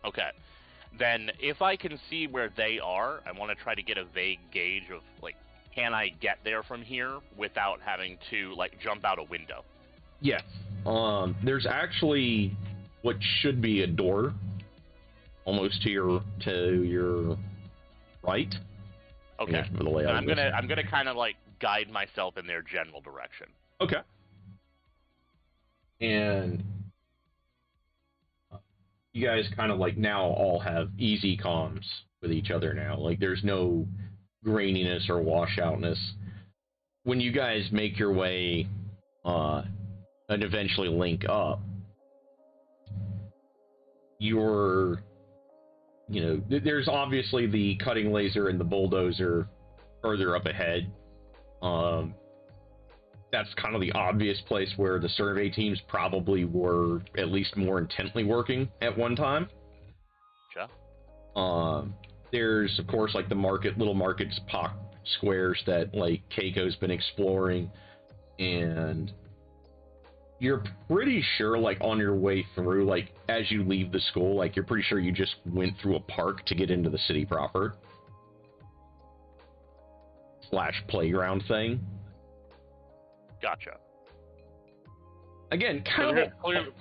Okay. Then if I can see where they are, I want to try to get a vague gauge of, like, can I get there from here without having to, like, jump out a window? Yes. There's actually what should be a door almost to your right. Okay. I'm gonna kind of like guide myself in their general direction. Okay. And you guys kind of like now all have easy comms with each other now. Like there's no graininess or washoutness. When you guys make your way and eventually link up, there's obviously the cutting laser and the bulldozer further up ahead. That's kind of the obvious place where the survey teams probably were at least more intently working at one time. Sure. There's, of course, like the little markets, squares that, like, Keiko's been exploring, and you're pretty sure, like, on your way through, like, as you leave the school, like, you're pretty sure you just went through a park to get into the city proper. / playground thing. Gotcha. Again, kind of...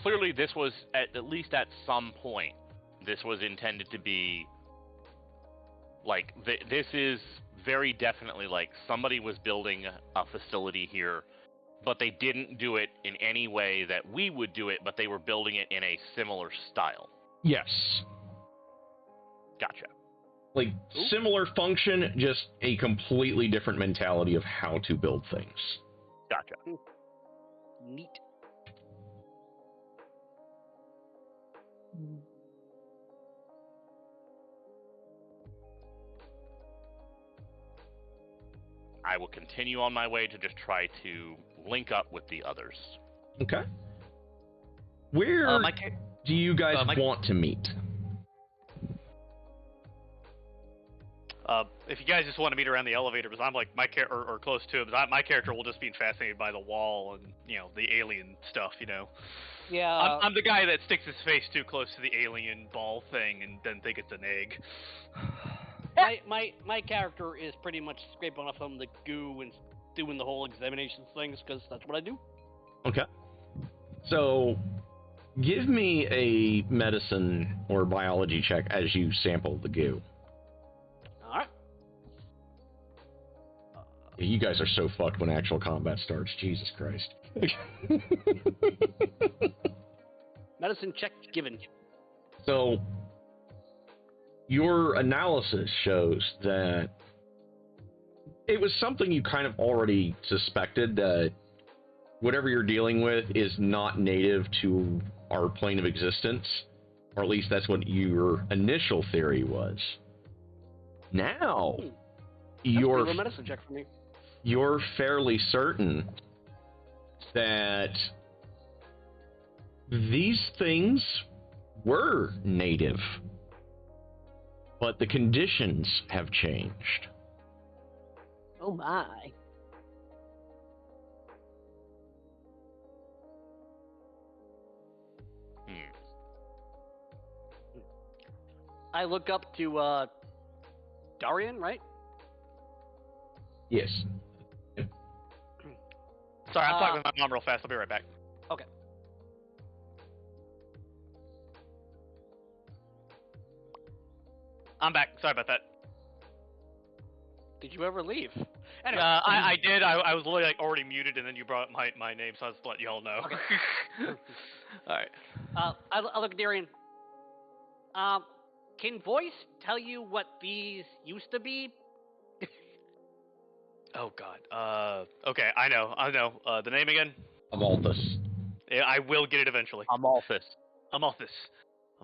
Clearly this was, at least at some point, this was intended to be, like, this is very definitely, like, somebody was building a facility here, but they didn't do it in any way that we would do it, but they were building it in a similar style. Yes. Gotcha. Like, similar function, just a completely different mentality of how to build things. Gotcha. Neat. I will continue on my way to just try to link up with the others. Okay. Where do you guys want to meet? If you guys just want to meet around the elevator, because I'm like or close to it, my character will just be fascinated by the wall and the alien stuff. Yeah. I'm the guy that sticks his face too close to the alien ball thing and then think it's an egg. My character is pretty much scraping off some of the goo and doing the whole examinations things because that's what I do. Okay. So, give me a medicine or biology check as you sample the goo. Alright. You guys are so fucked when actual combat starts. Jesus Christ. Medicine check given. So, your analysis shows that it was something you kind of already suspected, that whatever you're dealing with is not native to our plane of existence, or at least that's what your initial theory was. Now, That's a you're real medicine check for me. you're fairly certain that these things were native, but the conditions have changed. Oh my. I look up to Darian, right? Yes. Sorry, I'm talking with my mom real fast. I'll be right back. Okay. I'm back. Sorry about that. Did you ever leave? Anyway, I did. I was literally like already muted, and then you brought up my name, so I was letting y'all know. Okay. All right. I look at Darian. Can voice tell you what these used to be? Oh God. Okay, I know. The name again? Amalthus. Yeah, I will get it eventually. Amalthus. Amalthus.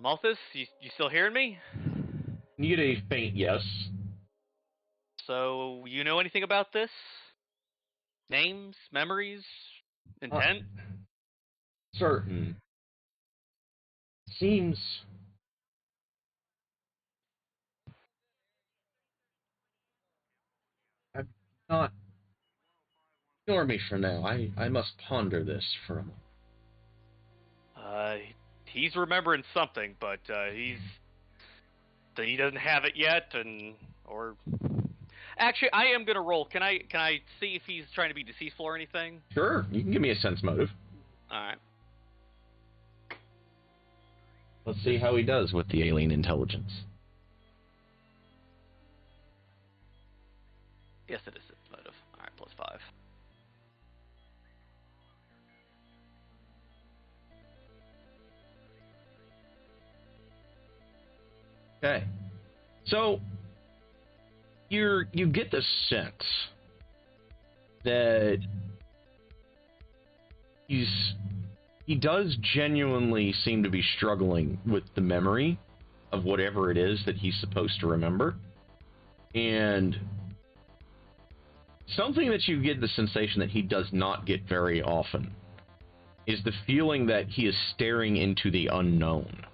Amalthus, you still hearing me? You get a faint yes. So you know anything about this? Names, memories, intent? Certain. Seems. I'm not. Ignore me for now. I must ponder this for a moment. He's remembering something, but he doesn't have it yet, or actually, I am gonna roll. Can I see if he's trying to be deceitful or anything? Sure, you can give me a sense motive. All right. Let's see how he does with the alien intelligence. Yes, it is a motive. All right, +5. Okay. So you get the sense that he does genuinely seem to be struggling with the memory of whatever it is that he's supposed to remember. And something that you get the sensation that he does not get very often is the feeling that he is staring into the unknown.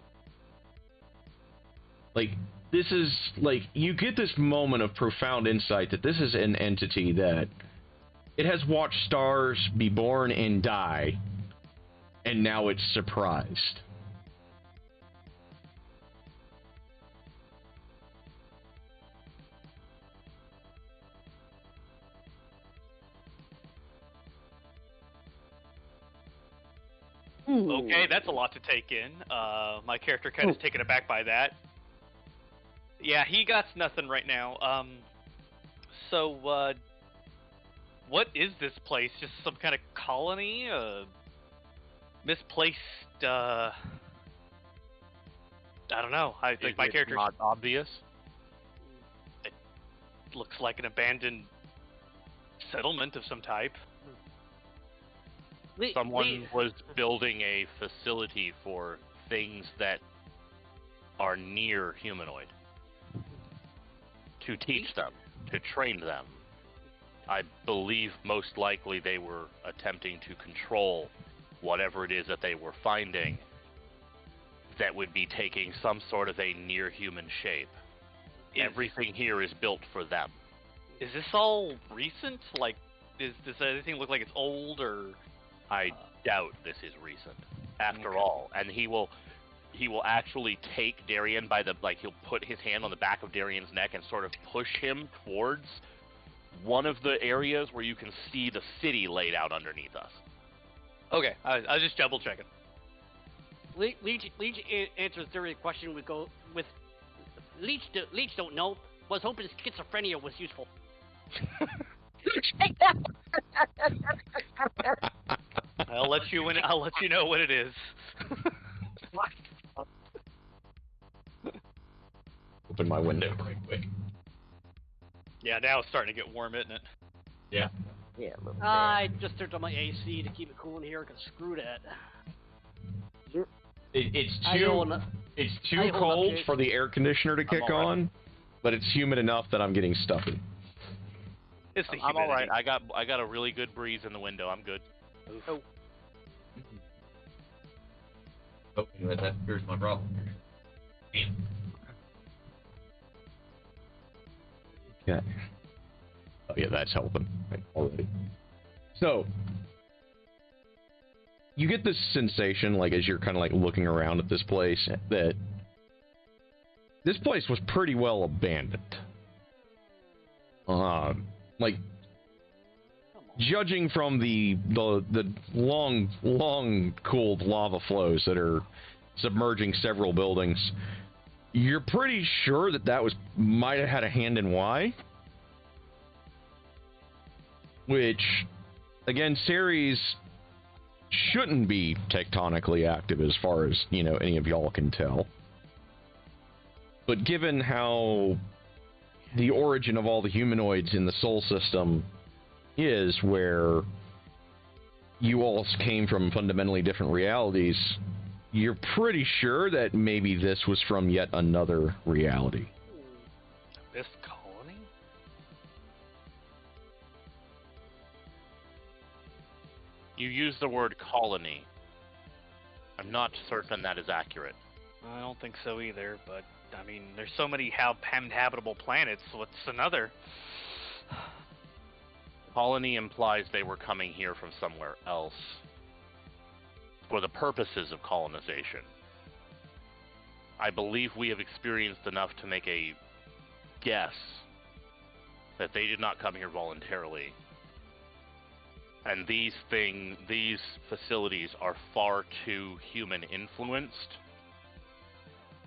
Like, this is, like, you get this moment of profound insight that this is an entity that it has watched stars be born and die, and now it's surprised. Okay, that's a lot to take in. My character kind of taken aback by that. Yeah, he got nothing right now. So, what is this place? Just some kind of colony? Misplaced, I don't know. I think my character's not obvious. It looks like an abandoned settlement of some type. Someone was building a facility for things that are near humanoid. To teach them, to train them. I believe most likely they were attempting to control whatever it is that they were finding that would be taking some sort of a near-human shape. Everything here is built for them. Is this all recent? Like, does anything look like it's old, or... I doubt this is recent. After all, and he will actually take Darian by the, like, he'll put his hand on the back of Darian's neck and sort of push him towards one of the areas where you can see the city laid out underneath us. Okay, I was just double checking. Leech answers Darian's question. We go with Leech don't know. Was hoping schizophrenia was useful. I'll let you know what it is. Open my window right quick. Yeah, now it's starting to get warm, isn't it? Yeah. Yeah, a little bit. I just turned on my AC to keep it cool in here, because screw that. It's I too hold up- it's I too hold up, cold Jake. for the air conditioner to kick all right. on, but it's humid enough that I'm getting stuffy. It's the I'm all right. humidity. I got a really good breeze in the window. I'm good. Oh, Oh, anyway, that here's my problem. Okay. Oh yeah, that's helping already. So, you get this sensation, like, as you're kind of like looking around at this place, that this place was pretty well abandoned. Like, judging from the long cooled lava flows that are submerging several buildings, you're pretty sure that might have had a hand in why. Which, again, Ceres shouldn't be tectonically active as far as, any of y'all can tell. But given how the origin of all the humanoids in the Sol system is, where you all came from fundamentally different realities, you're pretty sure that maybe this was from yet another reality. This colony? You use the word colony. I'm not certain that is accurate. I don't think so either, but, I mean, there's so many habitable planets. What's another? Colony implies they were coming here from somewhere else for the purposes of colonization. I believe we have experienced enough to make a guess that they did not come here voluntarily. And these facilities are far too human influenced.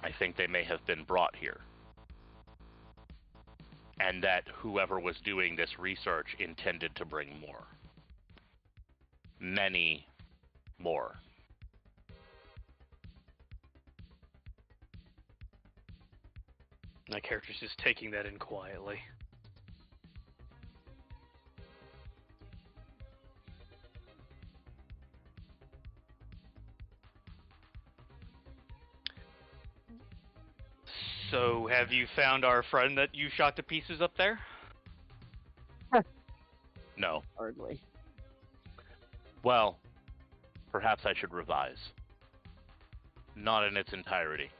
I think they may have been brought here. And that whoever was doing this research intended to bring more. Many more. My character's just taking that in quietly. So, have you found our friend that you shot to pieces up there? No. Hardly. Well, perhaps I should revise. Not in its entirety.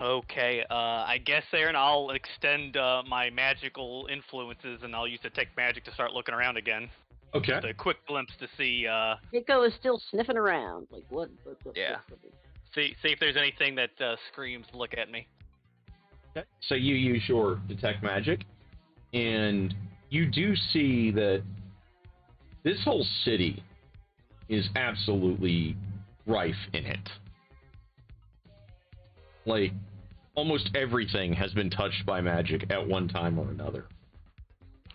Okay, I guess, Aaron, I'll extend my magical influences, and I'll use Detect Magic to start looking around again. Okay. Just a quick glimpse to see Nico is still sniffing around. Like, what? Yeah. see if there's anything that screams, look at me. Okay. So you use your Detect Magic, and you do see that this whole city is absolutely rife in it. Like, almost everything has been touched by magic at one time or another.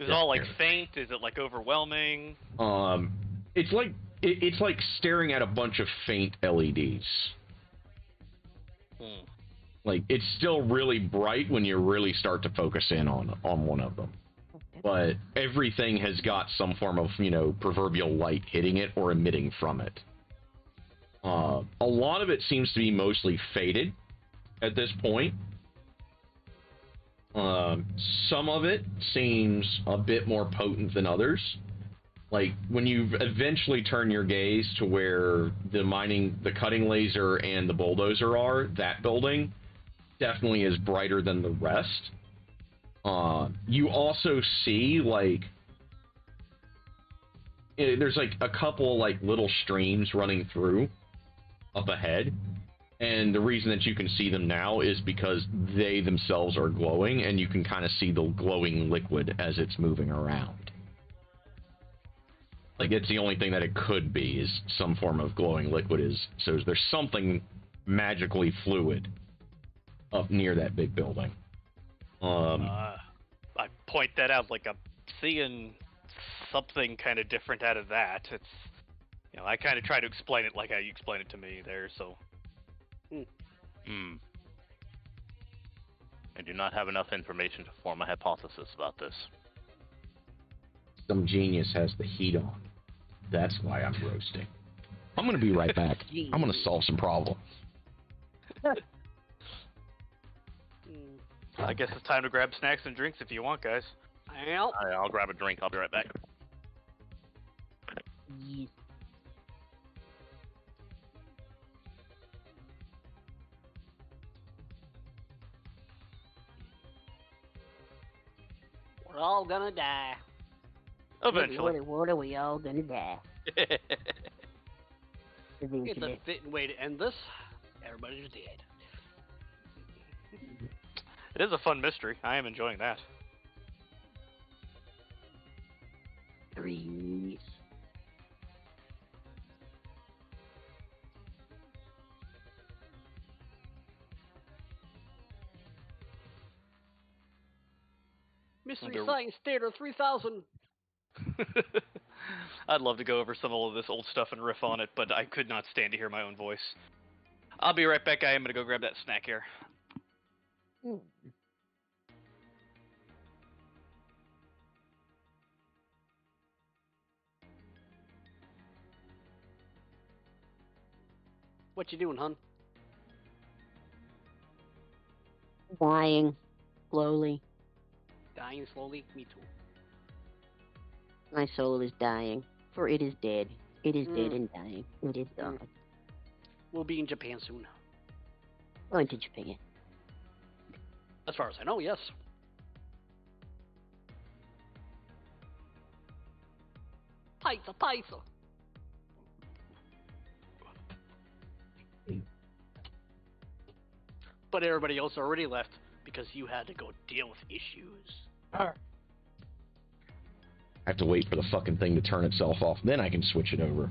Is it all like faint? Is it like overwhelming? It's like staring at a bunch of faint LEDs. Like, it's still really bright when you really start to focus in on one of them. But everything has got some form of, proverbial light hitting it or emitting from it. A lot of it seems to be mostly faded at this point. Some of it seems a bit more potent than others. Like, when you eventually turn your gaze to where the cutting laser and the bulldozer are, that building definitely is brighter than the rest. You also see, there's a couple little streams running through up ahead. And the reason that you can see them now is because they themselves are glowing, and you can kind of see the glowing liquid as it's moving around. It's the only thing that it could be, is some form of glowing liquid. So there's something magically fluid up near that big building. I point that out, I'm seeing something kind of different out of that. It's, I kind of try to explain it like how you explained it to me there, so... I do not have enough information to form a hypothesis about this. Some genius has the heat on. That's why I'm roasting. I'm gonna be right back. I'm gonna solve some problems. I guess it's time to grab snacks and drinks if you want, guys. Well, Alright, I'll grab a drink. I'll be right back. we're all gonna die. Eventually. What are we all gonna die? It's a Eventually. fitting way to end this. Everybody's dead. It is a fun mystery. I am enjoying that. Trees. Mystery Wonder- Science Theater 3000. I'd love to go over some of this old stuff and riff on it, but I could not stand to hear my own voice. I'll be right back. I am going to go grab that snack here. Hmm. What you doing, hun? Dying slowly. Dying slowly? Me too. My soul is dying, for it is dead. It is dead and dying. It is gone. We'll be in Japan soon. Going to Japan. As far as I know, yes. Paisa. But everybody else already left because you had to go deal with issues. I have to wait for the fucking thing to turn itself off. Then I can switch it over.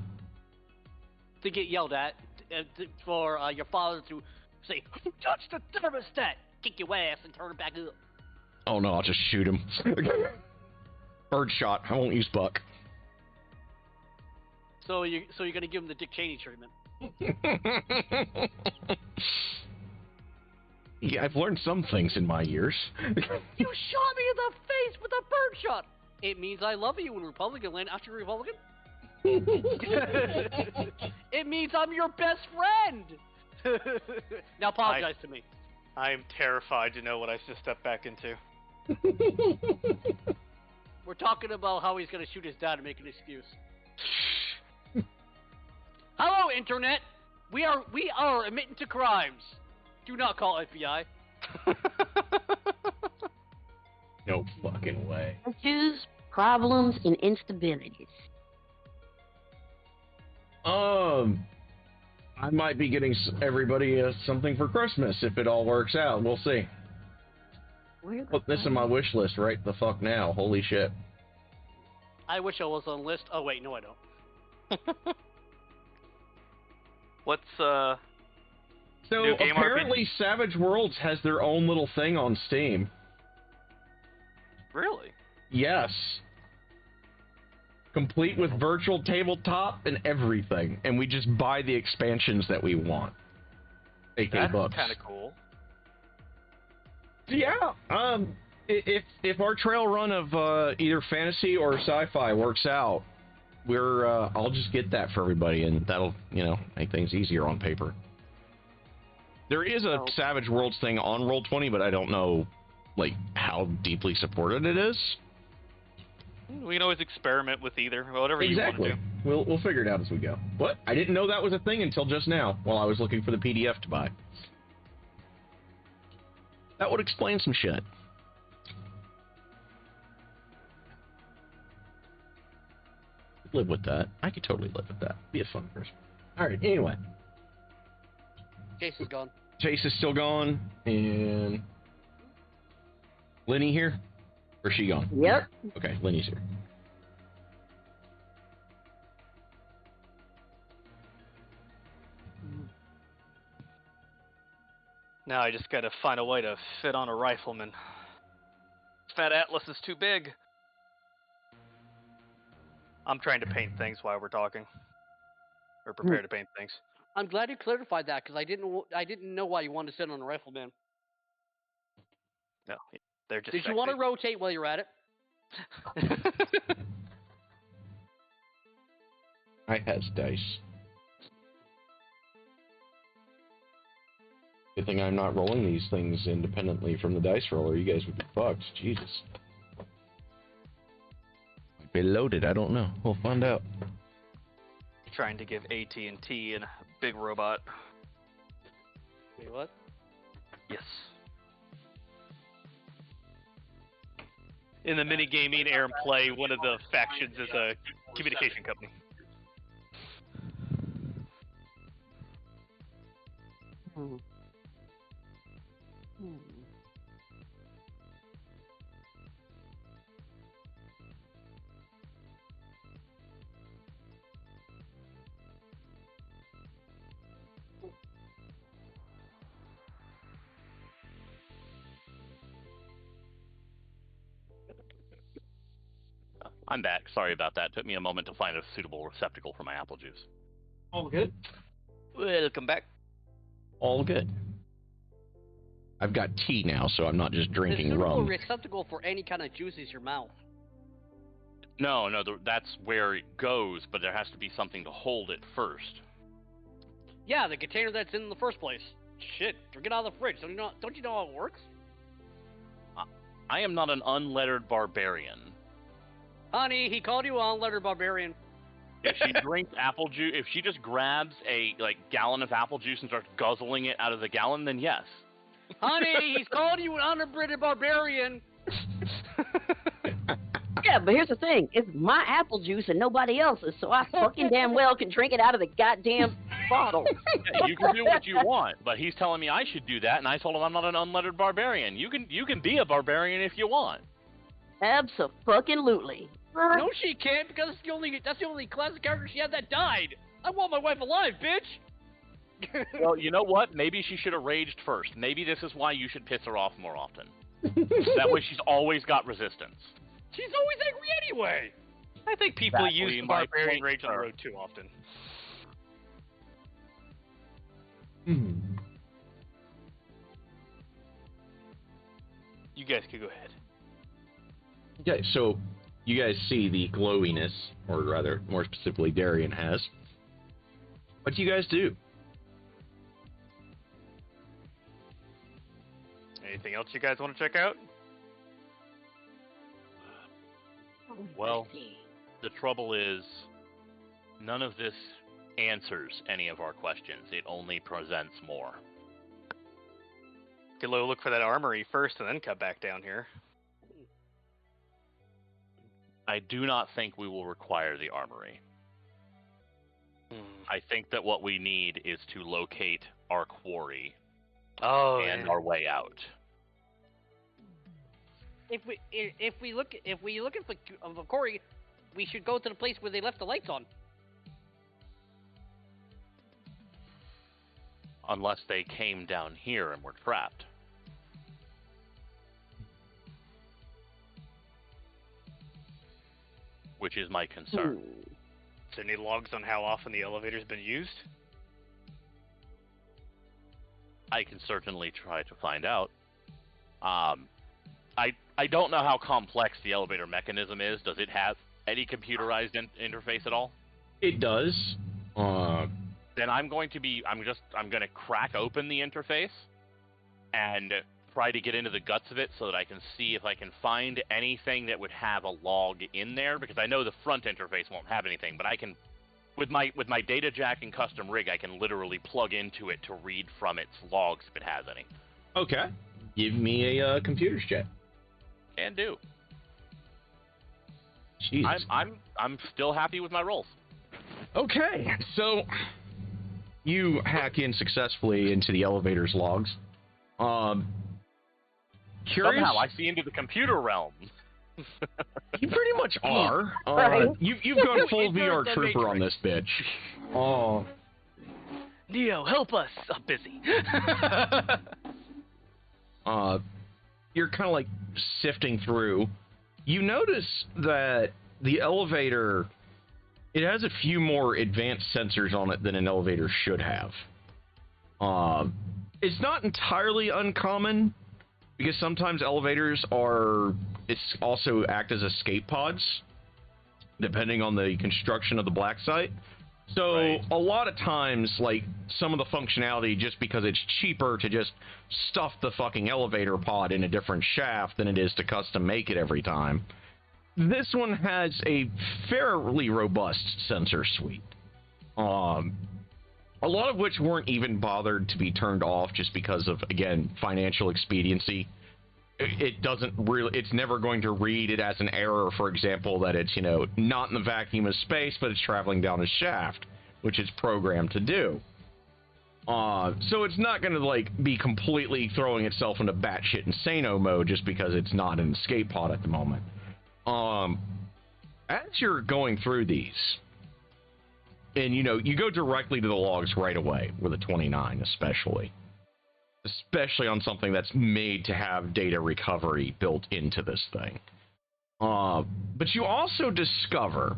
To get yelled at, for your father to say, "Who touched the thermostat?" Kick your ass and turn it back up. Oh no, I'll just shoot him. Bird shot. I won't use buck. So you're gonna give him the Dick Cheney treatment. Yeah, I've learned some things in my years. You shot me in the face with a bird shot. It means I love you in Republican land. Aren't you Republican? It means I'm your best friend. Now apologize to me. I am terrified to know what I just stepped back into. We're talking about how he's gonna shoot his dad and make an excuse. Hello, Internet. We are admitting to crimes. Do not call FBI. No fucking way. Issues, problems, and instabilities. I might be getting everybody something for Christmas if it all works out. We'll see. Put this in my wish list right the fuck now. Holy shit. I wish I was on the list. Oh wait, no I don't. What's, So New game apparently Savage Worlds has their own little thing on Steam. Really? Yes. Complete with virtual tabletop and everything. And we just buy the expansions that we want. $8 That's bucks. kind of cool. Yeah. If our trail run of either fantasy or sci-fi works out, I'll just get that for everybody, and that'll make things easier on paper. There is a Savage Worlds thing on Roll20, but I don't know how deeply supported it is. We can always experiment with either, whatever you want to do. We'll figure it out as we go. What? I didn't know that was a thing until just now, while I was looking for the PDF to buy. That would explain some shit. Live with that. I could totally live with that. Be a fun person. Alright, anyway. Case is gone. Chase is still gone, and Lenny here? Or is she gone? Yep. Okay, Lenny's here. Now I just gotta find a way to fit on a rifleman. Fat Atlas is too big. I'm trying to paint things while we're talking. Or prepare to paint things. I'm glad you clarified that because I didn't know why you wanted to sit on a rifleman. No, they're just Did sexy. you want to rotate while you're at it? I has dice. Good thing I'm not rolling these things independently from the dice roller. You guys would be fucked. Jesus. Might be loaded. I don't know. We'll find out. Trying to give AT&T and a big robot. Wait, what? Yes. In the minigame, me and Aaron play, one of the factions is a communication company. Hmm. Hmm. I'm back. Sorry about that. Took me a moment to find a suitable receptacle for my apple juice. All good. Welcome back. All good. I've got tea now, so I'm not just drinking The suitable rum. receptacle for any kind of juice is your mouth. No, that's where it goes, but there has to be something to hold it first. Yeah, the container that's in the first place. Shit, drink it out of the fridge. Don't you know how it works? I am not an unlettered barbarian. Honey, he called you an unlettered barbarian. If she drinks apple juice, if she just grabs a gallon of apple juice and starts guzzling it out of the gallon, then yes. Honey, he's called you an unabridged barbarian. Yeah, but here's the thing. It's my apple juice and nobody else's, so I fucking damn well can drink it out of the goddamn bottle. Yeah, you can do what you want, but he's telling me I should do that, and I told him I'm not an unlettered barbarian. You can be a barbarian if you want. Abso-fucking-lutely. No, she can't, because that's the only classic character she had that died. I want my wife alive, bitch. Well, you know what? Maybe she should have raged first. Maybe this is why you should piss her off more often. That way she's always got resistance. She's always angry anyway. I think people Exactly use my barbarian point, rage on the sir. road too often. You guys could go ahead. Okay, so you guys see the glowiness, or rather, more specifically, Darian has. What do you guys do? Anything else you guys want to check out? Well, the trouble is, none of this answers any of our questions. It only presents more. Could look for that armory first and then cut back down here. I do not think we will require the armory. I think that what we need is to locate our quarry and our way out. If we look for Corey, we should go to the place where they left the lights on. Unless they came down here and were trapped. Which is my concern. Is there any logs on how often the elevator's been used? I can certainly try to find out. I don't know how complex the elevator mechanism is. Does it have any computerized interface at all? It does. Then I'm going to crack open the interface and try to get into the guts of it so that I can see if I can find anything that would have a log in there, because I know the front interface won't have anything, but I can, with my data jack and custom rig, I can literally plug into it to read from its logs if it has any. Okay. Give me a computer's check. Can do. Jesus. I'm still happy with my rolls. Okay, so you hack in successfully into the elevator's logs. Curious? Somehow I see into the computer realm. You pretty much are. Right. You've gone full VR trooper on this bitch. Oh. Neo, help us! I'm busy. You're kind of like sifting through. You notice that the elevator, it has a few more advanced sensors on it than an elevator should have. It's not entirely uncommon, because sometimes elevators also act as escape pods, depending on the construction of the black site. So Right. a lot of times, like, some of the functionality, just because it's cheaper to just stuff the fucking elevator pod in a different shaft than it is to custom make it every time. This one has a fairly robust sensor suite. A lot of which weren't even bothered to be turned off just because of, again, financial expediency. It doesn't really, it's never going to read it as an error, for example, that it's, not in the vacuum of space, but it's traveling down a shaft, which it's programmed to do. So it's not going to, like, be completely throwing itself into batshit insano mode just because it's not an escape pod at the moment. As you're going through these, and, you go directly to the logs right away, with a 29 especially on something that's made to have data recovery built into this thing. But you also discover,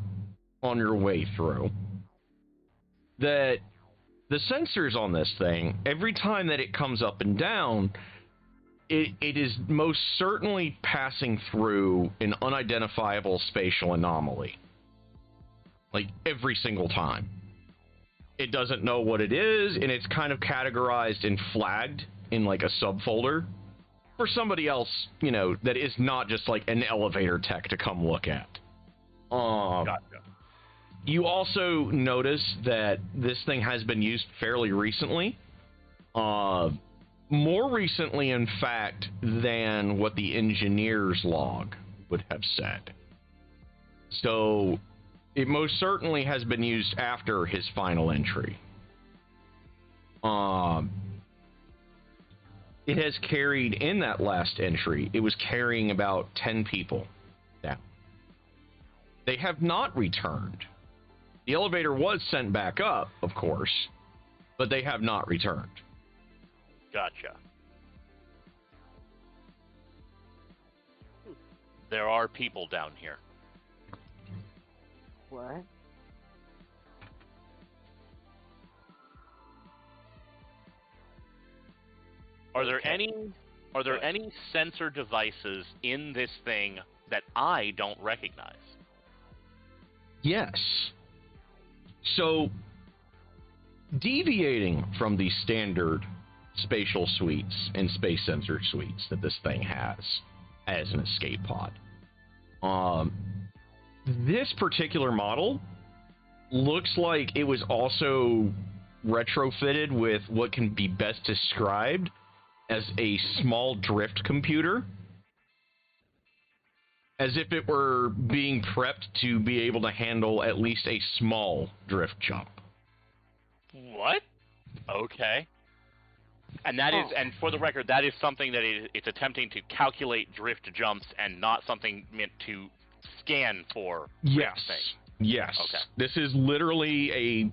on your way through, that the sensors on this thing, every time that it comes up and down, it is most certainly passing through an unidentifiable spatial anomaly. Like, every single time. It doesn't know what it is, and it's kind of categorized and flagged in, like, a subfolder for somebody else, that is not just, like, an elevator tech to come look at. Gotcha. You also notice that this thing has been used fairly recently. More recently, in fact, than what the engineer's log would have said. So it most certainly has been used after his final entry. It has carried, in that last entry, it was carrying about 10 people down. They have not returned. The elevator was sent back up, of course, but they have not returned. Gotcha. There are people down here. What? Are there any sensor devices in this thing that I don't recognize? Yes. So, deviating from the standard spatial suites and space sensor suites that this thing has as an escape pod, this particular model looks like it was also retrofitted with what can be best described as a small drift computer, as if it were being prepped to be able to handle at least a small drift jump. What? Okay. And that is, and for the record, that is something that it's attempting to calculate drift jumps and not something meant to scan for Yes. things. Yes. Okay. This is literally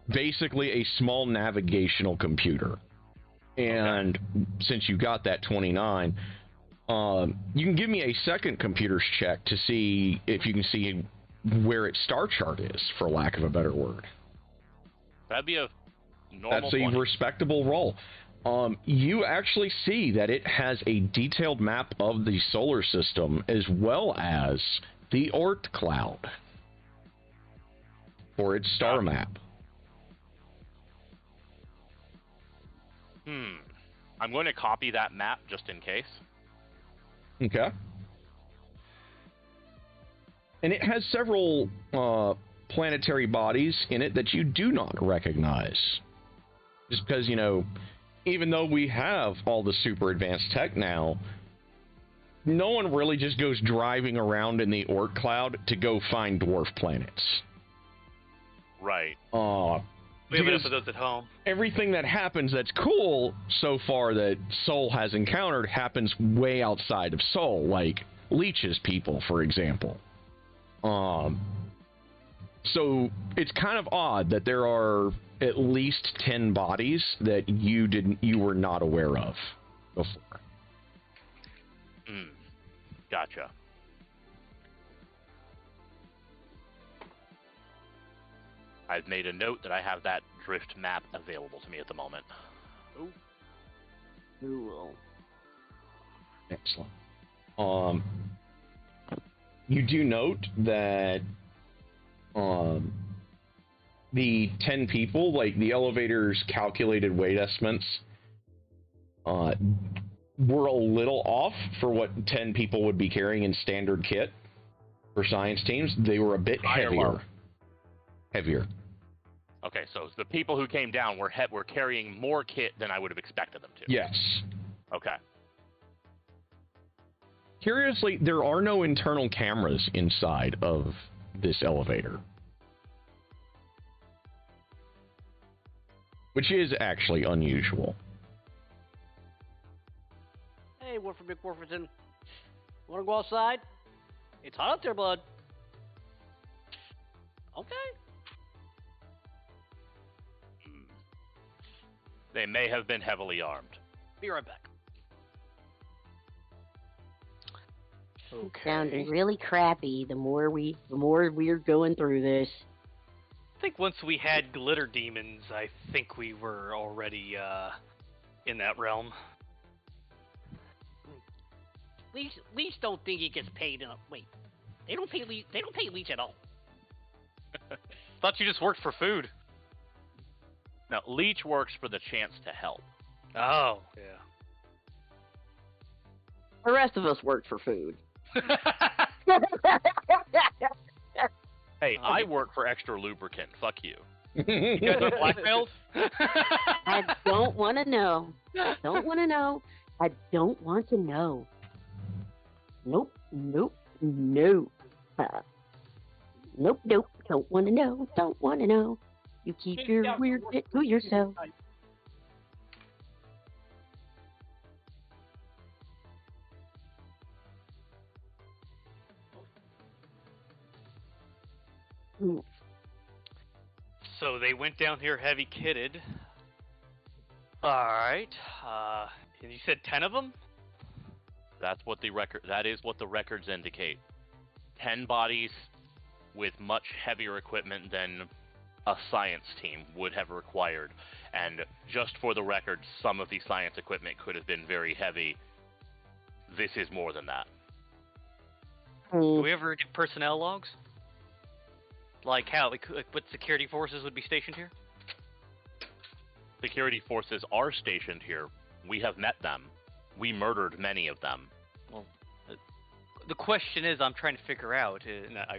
basically a small navigational computer. And since you got that 29, you can give me a second computer's check to see if you can see where its star chart is, for lack of a better word. That'd be a normal That's a 20. respectable roll. You actually see that it has a detailed map of the solar system as well as the Oort cloud for its star map. I'm going to copy that map just in case. Okay. And it has several planetary bodies in it that you do not recognize. Just because, even though we have all the super advanced tech now, no one really just goes driving around in the Oort cloud to go find dwarf planets. Right. We have enough of those at home. Everything that happens that's cool so far that Sol has encountered happens way outside of Sol, like Leech's people, for example. So it's kind of odd that there are at least 10 bodies that you were not aware of before. Gotcha. I've made a note that I have that drift map available to me at the moment. Oh. Cool. Excellent. You do note that the 10 people, like the elevator's calculated weight estimates, were a little off for what 10 people would be carrying in standard kit for science teams. They were a bit heavier. Okay, so the people who came down were carrying more kit than I would have expected them to. Yes. Okay. Curiously, there are no internal cameras inside of this elevator, which is actually unusual. Hey, Warford McWarferton. Wanna go outside? It's hot out there, bud. Okay. They may have been heavily armed. Be right back. It's sounding really crappy the more we're going through this. I think once we had glitter demons, I think we were already in that realm. Leech don't think he gets paid enough. Wait, they don't pay Leech at all. Thought you just worked for food. Now, Leech works for the chance to help. Oh, yeah. The rest of us worked for food. Hey, I work for extra lubricant. Fuck you. You guys are blackmailed? I don't want to know. Don't want to know. I don't want to know. Nope. Nope. Nope. Nope. Nope. Don't want to know. Don't want to know. You keep your weird shit to yourself. So they went down here heavy kitted. Alright. And you said 10 of them? That is what the records indicate. 10 bodies with much heavier equipment than a science team would have required. And just for the record, some of the science equipment could have been very heavy. This is more than that. Do we ever get personnel logs? Like how? Like what security forces would be stationed here? Security forces are stationed here. We have met them. We murdered many of them. Well, the question is, I'm trying to figure out.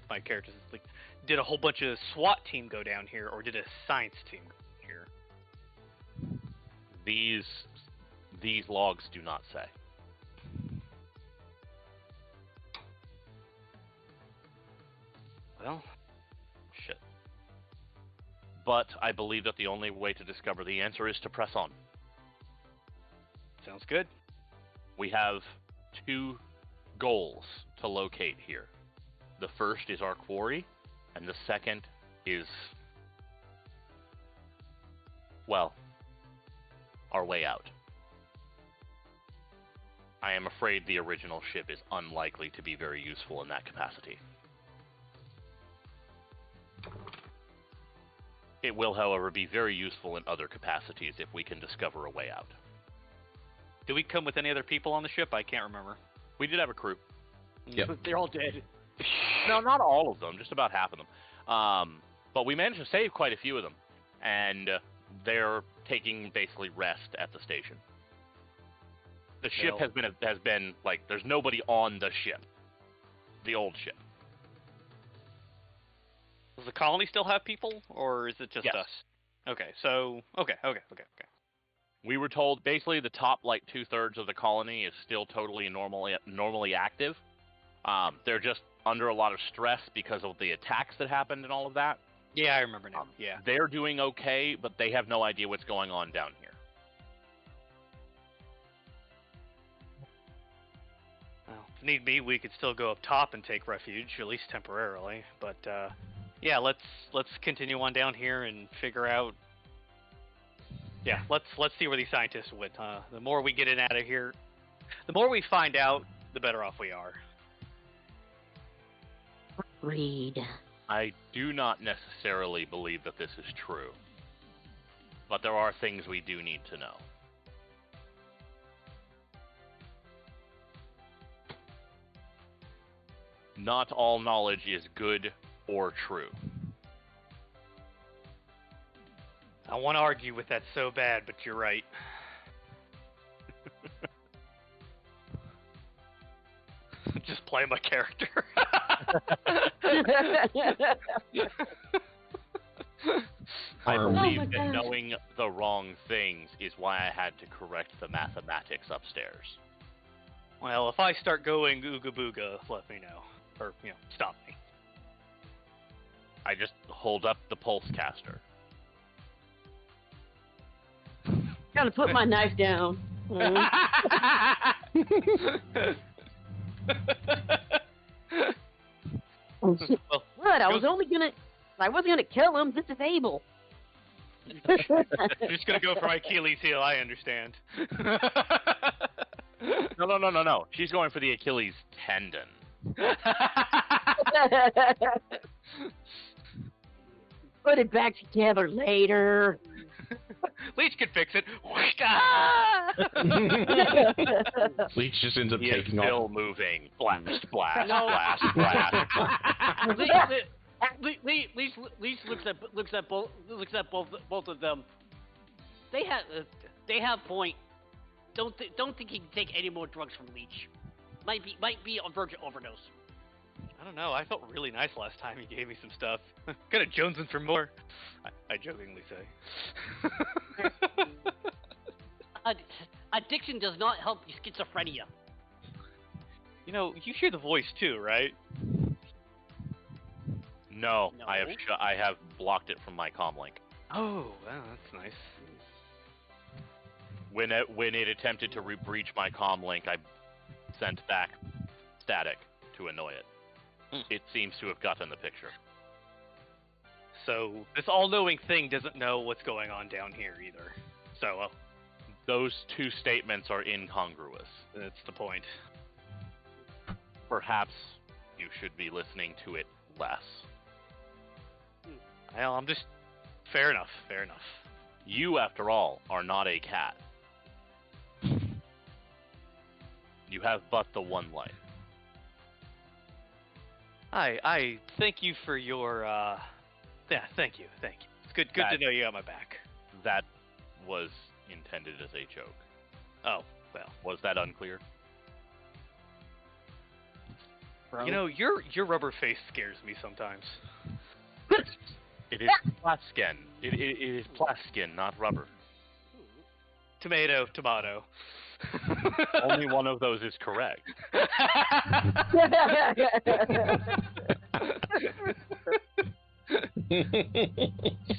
My character is like, did a whole bunch of SWAT team go down here, or did a science team go down here? These logs do not say. Well, shit. But I believe that the only way to discover the answer is to press on. Sounds good. We have 2 goals to locate here. The first is our quarry, and the second is, well, our way out. I am afraid the original ship is unlikely to be very useful in that capacity. It will, however, be very useful in other capacities if we can discover a way out. Did we come with any other people on the ship? I can't remember. We did have a crew. Yep. They're all dead. No, not all of them, just about half of them. But we managed to save quite a few of them, and they're taking basically rest at the station. The ship has been like, there's nobody on the ship, the old ship. Does the colony still have people, or is it just us? Okay, so okay. We were told basically the top like 2/3 of the colony is still totally normally active. They're just under a lot of stress because of the attacks that happened and all of that. Yeah, I remember now. Yeah, they're doing okay, but they have no idea what's going on down here. Well, if need be, we could still go up top and take refuge, at least temporarily. But yeah, let's continue on down here and figure out. Yeah, let's see where these scientists went. The more we get in out of here, the more we find out, the better off we are. Agreed. I do not necessarily believe that this is true, but there are things we do need to know. Not all knowledge is good or true. I want to argue with that so bad, but you're right. Just play my character. I Oh believe my that gosh. knowing the wrong things is why I had to correct the mathematics upstairs. Well, if I start going ooga booga, let me know. Or, stop me. I just hold up the pulse caster. Gotta put my knife down. Mhm. Well, What? I wasn't gonna kill him. This is Abel. you're just gonna go for my Achilles heel, I understand. No. She's going for the Achilles tendon. Put it back together later. Leech can fix it. Leech just ends up He is taking still off. moving. Splash, splash, No. splash, splash. Leech looks at both of them. They have point. Don't think he can take any more drugs from Leech. Might be a virgin overdose. I don't know. I felt really nice last time he gave me some stuff. Could have jonesing for more. I jokingly say. Addiction does not help schizophrenia. You hear the voice too, right? No, No. I have blocked it from my comlink. Oh, well, that's nice. When it attempted to breach my comlink, I sent back static to annoy it. It seems to have gotten the picture. So this all-knowing thing doesn't know what's going on down here either. So Those two statements are incongruous. that's the point. Perhaps you should be listening to it less. Well, I'm just... Fair enough. You, after all, are not a cat. You have but the one life. I thank you for your, yeah, thank you. It's good to know you got my back. That was intended as a joke. Oh, well. Was that unclear? Your rubber face scares me sometimes. It is plaskin. It is plaskin, not rubber. Tomato. Only one of those is correct.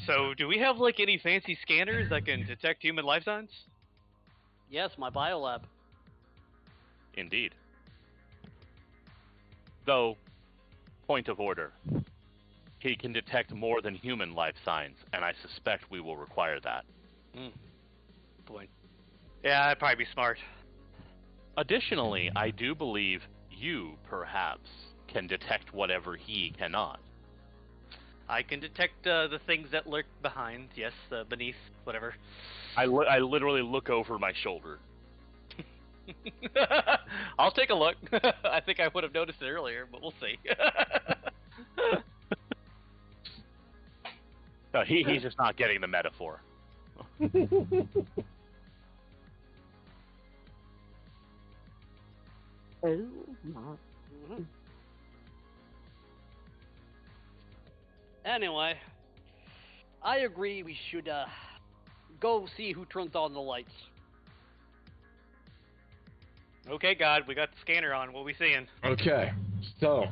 So, do we have any fancy scanners that can detect human life signs? Yes, my biolab. Indeed. Though, point of order. He can detect more than human life signs, and I suspect we will require that. Point. Yeah, that'd probably be smart. Additionally, I do believe you, perhaps, can detect whatever he cannot. I can detect the things that lurk behind, yes, beneath, whatever. I literally look over my shoulder. I'll take a look. I think I would have noticed it earlier, but we'll see. No, he's just not getting the metaphor. Oh my. Mm-hmm. Anyway, I agree we should go see who turns on the lights. Okay, God, we got the scanner on. What are we seeing? Okay, so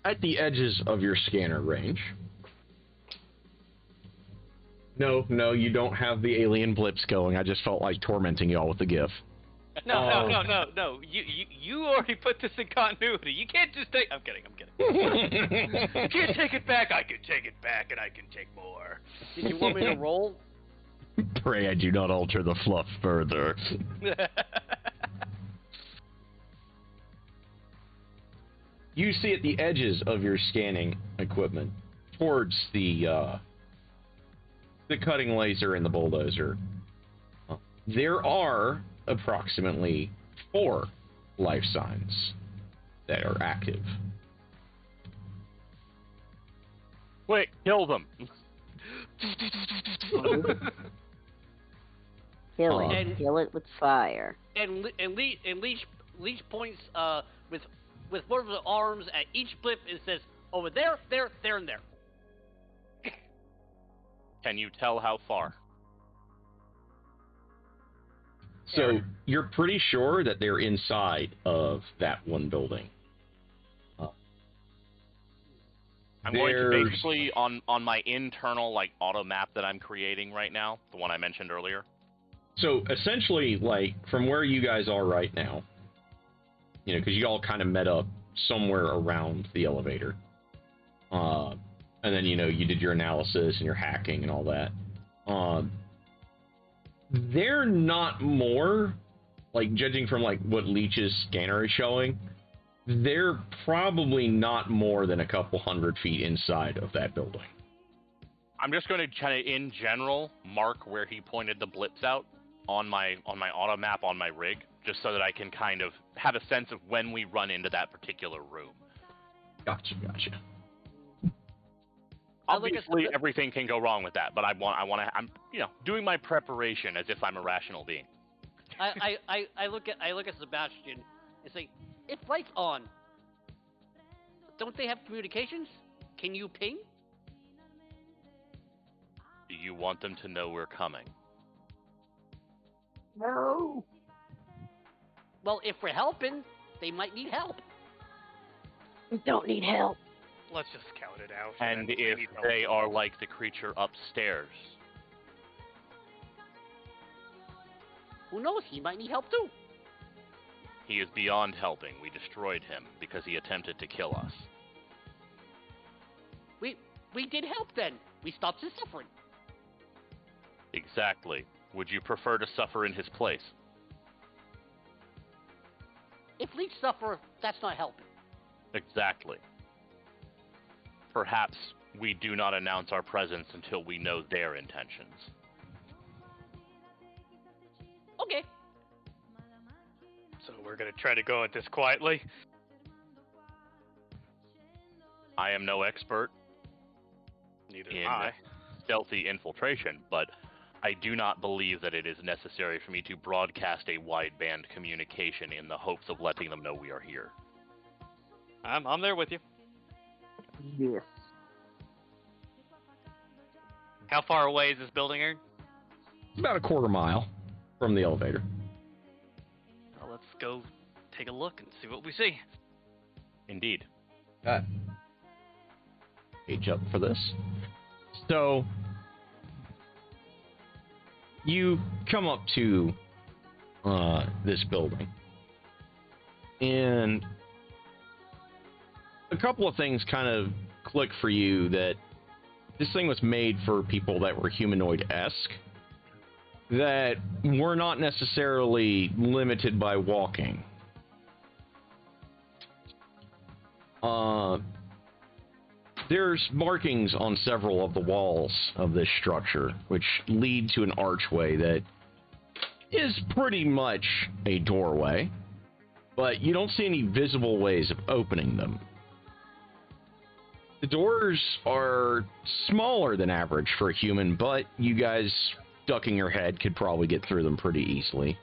at the edges of your scanner range. No, you don't have the alien blips going. I just felt like tormenting y'all with the GIF. No. You already put this in continuity. You can't just take... I'm kidding. You can't take it back. I can take it back, and I can take more. Did you want me to roll? Pray I do not alter the fluff further. You see at the edges of your scanning equipment, towards the cutting laser and the bulldozer, there are approximately 4 life signs that are active. Quick, kill them. Kill Uh, it. Kill it with fire. And Leech points with one of the arms at each blip and says, over there, there, there, and there. Can you tell how far? So you're pretty sure that they're inside of that one building. I'm going to basically, on my internal, like, auto map that I'm creating right now, the one I mentioned earlier. So essentially, like, from where you guys are right now, you know, because you all kind of met up somewhere around the elevator. And then, you know, you did your analysis and your hacking and all that. They're not more, like, judging from, like, what Leech's scanner is showing, they're probably not more than a couple 100 feet inside of that building. I'm just going to kind of, in general, mark where he pointed the blips out on my auto map on my rig, just so that I can kind of have a sense of when we run into that particular room. Gotcha. Obviously, everything can go wrong with that, but I'm doing my preparation as if I'm a rational being. I look at Sebastian and say, if lights on, don't they have communications? Can you ping? Do you want them to know we're coming? No. Well, if we're helping, they might need help. We don't need help. Let's just count it out. And we if need help. they are like the creature upstairs, Who knows? He might need help too. he is beyond helping. We destroyed him because he attempted to kill us. We did help then. We stopped his suffering. Exactly. Would you prefer to suffer in his place? If Leech suffer, that's not helping. Exactly. Perhaps we do not announce our presence until we know their intentions. Okay. So we're gonna try to go at this quietly. I am no expert Neither in am I. stealthy infiltration, but I do not believe that it is necessary for me to broadcast a wideband communication in the hopes of letting them know we are here. I'm there with you. Yes. How far away is this building, Aaron? It's about a quarter mile from the elevator. Well, let's go take a look and see what we see. Indeed. Page up for this. So you come up to this building, and a couple of things kind of click for you that this thing was made for people that were humanoid-esque, that were not necessarily limited by walking. There's markings on several of the walls of this structure, which lead to an archway that is pretty much a doorway, but you don't see any visible ways of opening them. The doors are smaller than average for a human, but you guys, ducking your head, could probably get through them pretty easily,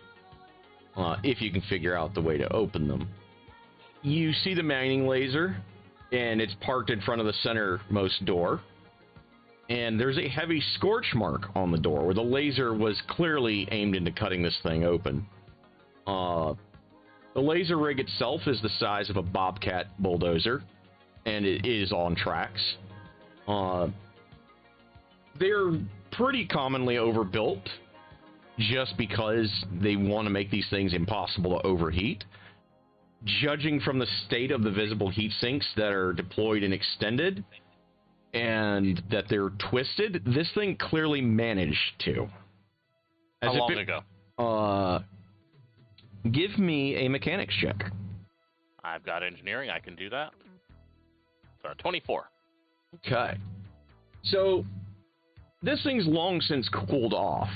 if you can figure out the way to open them. You see the mining laser, and it's parked in front of the centermost door. And there's a heavy scorch mark on the door where the laser was clearly aimed into cutting this thing open. The laser rig itself is the size of a Bobcat bulldozer, and it is on tracks. They're pretty commonly overbuilt just because they want to make these things impossible to overheat. Judging from the state of the visible heat sinks that are deployed and extended, and that they're twisted, this thing clearly managed to. How long ago? Give me a mechanics check. I've got engineering. I can do that. 24. Okay. So, this thing's long since cooled off.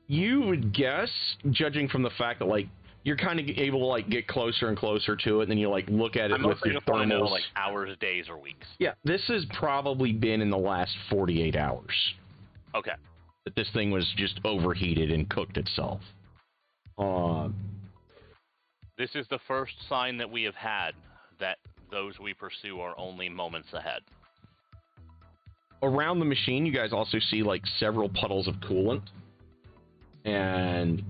You would guess, judging from the fact that, like, you're kind of able to like get closer and closer to it, and then you like look at it I'm with mostly your just want to know thermals. like hours, days, or weeks. Yeah, this has probably been in the last 48 hours Okay. that this thing was just overheated and cooked itself. This is the first sign that we have had that those we pursue are only moments ahead. Around the machine, you guys also see like several puddles of coolant, and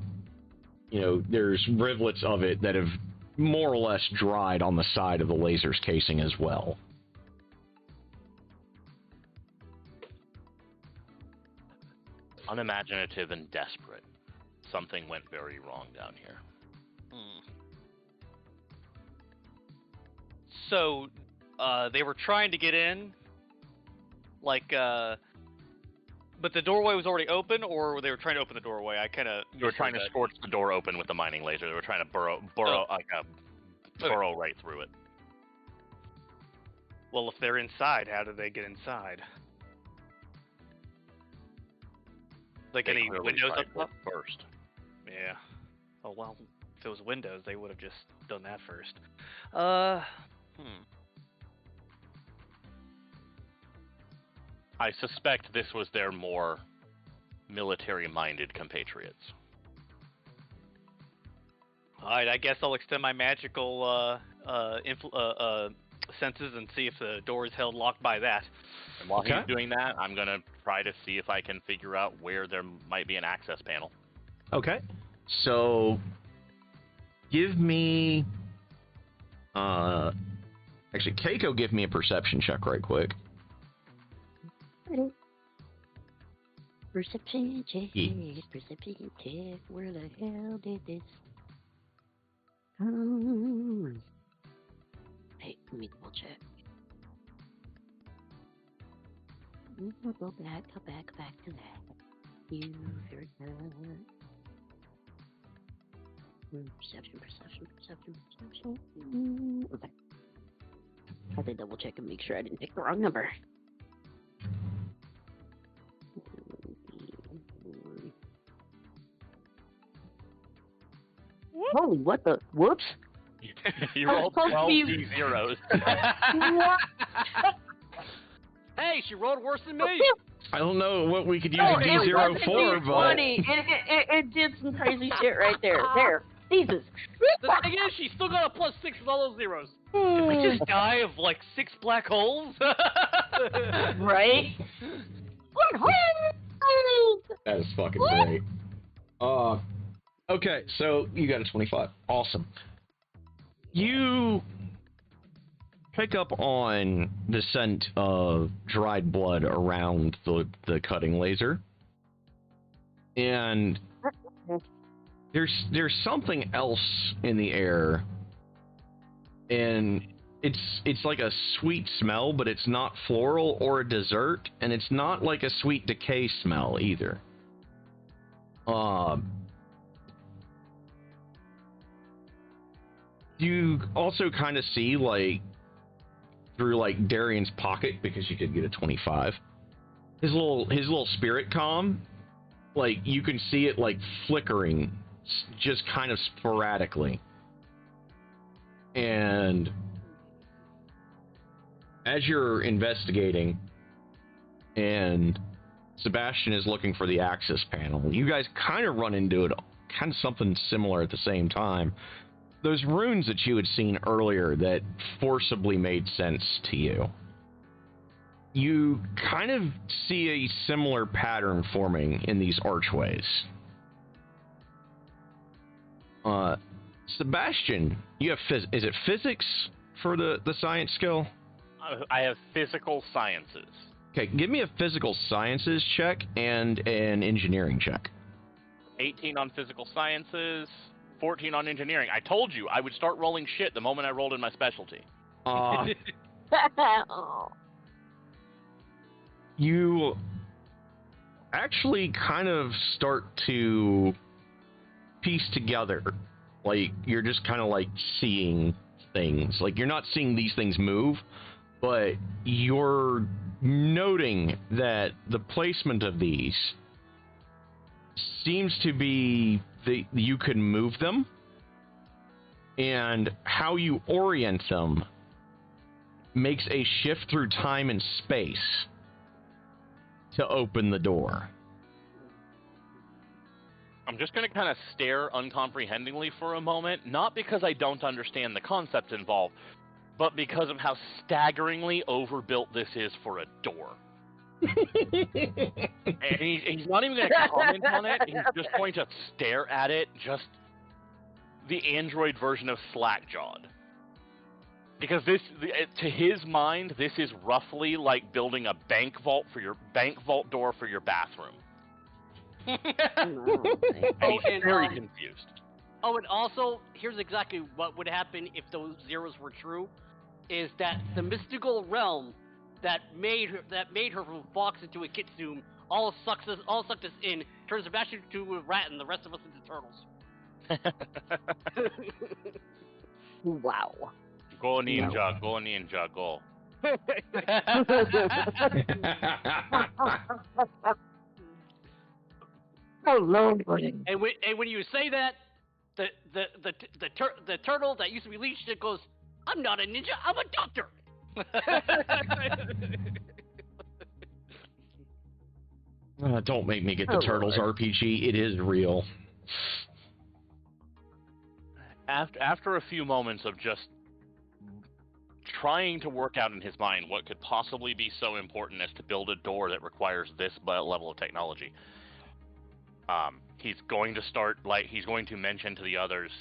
there's rivulets of it that have more or less dried on the side of the laser's casing as well. Unimaginative and desperate. Something went very wrong down here. So, they were trying to get in, but the doorway was already open, or they were trying to open the doorway? I kind of. They were trying to scorch the door open with the mining laser. They were trying to burrow right through it. Well, if they're inside, how do they get inside? Like any windows up top? First. Yeah. Oh well, if it was windows, they would have just done that first. I suspect this was their more military-minded compatriots. Alright, I guess I'll extend my magical senses and see if the door is held locked by that. And while he's doing that, I'm going to try to see if I can figure out where there might be an access panel. Okay. So, give me... actually, Keiko, give me a perception check right quick. Perception check, perception check, where the hell did this come? Hey, let me double check. Go back to that. You heard that. Perception. Okay. I had to double check and make sure I didn't pick the wrong number. Holy, what the? Whoops. You rolled 12 D0s. What? Hey, she rolled worse than me. I don't know what we could use a D0 for, but... Funny. It did some crazy shit right there. There. Jesus. The thing is, she still got a +6 with all those zeros. Did we just die of like 6 black holes? Right? That is fucking great. Okay, so you got a 25. Awesome. You pick up on the scent of dried blood around the cutting laser. And there's something else in the air. And it's like a sweet smell, but it's not floral or a dessert, and it's not like a sweet decay smell either. You also kind of see, like, through, like, Darian's pocket, because you could get a 25, his little spirit comm, like, you can see it, like, flickering just kind of sporadically. And as you're investigating and Sebastian is looking for the access panel, you guys kind of run into it, kind of something similar at the same time. Those runes that you had seen earlier that forcibly made sense to you. You kind of see a similar pattern forming in these archways. Sebastian, you have is it physics for the science skill? I have physical sciences. Okay, give me a physical sciences check and an engineering check. 18 on physical sciences, 14 on engineering. I told you I would start rolling shit the moment I rolled in my specialty. You actually kind of start to piece together. Like, you're just kind of like seeing things. Like, you're not seeing these things move, but you're noting that the placement of these seems to be that you can move them, and how you orient them makes a shift through time and space to open the door. I'm just going to kind of stare uncomprehendingly for a moment, not because I don't understand the concepts involved, but because of how staggeringly overbuilt this is for a door. And he's not even going to comment on it. He's just going to stare at it, just the android version of slack-jawed. Because to his mind, this is roughly like building a bank vault door for your bathroom. And he's very confused. Oh, and also, here's exactly what would happen if those zeros were true: is that the mystical realm that made her from a fox into a kitsune all sucked us in, turns Sebastian into a rat, and the rest of us into turtles. Wow. Go ninja, go ninja, go. Oh Lord. And when you say that, the turtle that used to be leashed, it goes, "I'm not a ninja, I'm a doctor." Don't make me get the Turtles Lord. RPG. It is real. After a few moments of just trying to work out in his mind what could possibly be so important as to build a door that requires this level of technology, he's going to mention to the others,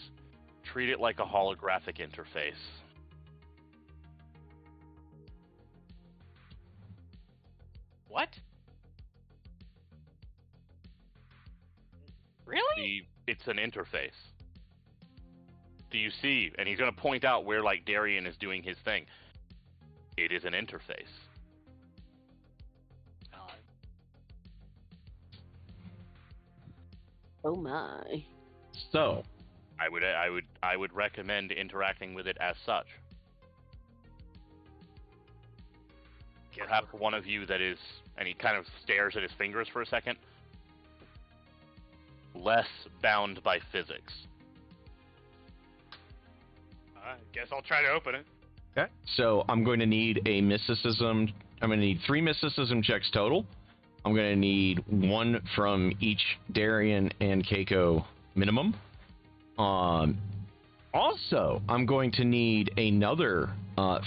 treat it like a holographic interface. What? Really? It's an interface. Do you see? And he's going to point out where, like, Darian is doing his thing. It is an interface. Oh my. So, I would recommend interacting with it as such. Perhaps one of you that is, and he kind of stares at his fingers for a second, less bound by physics. I guess I'll try to open it. okay. So I'm going to need a mysticism. I'm going to need 3 mysticism checks total. I'm going to need 1 from each Darian and Keiko minimum. Also, I'm going to need another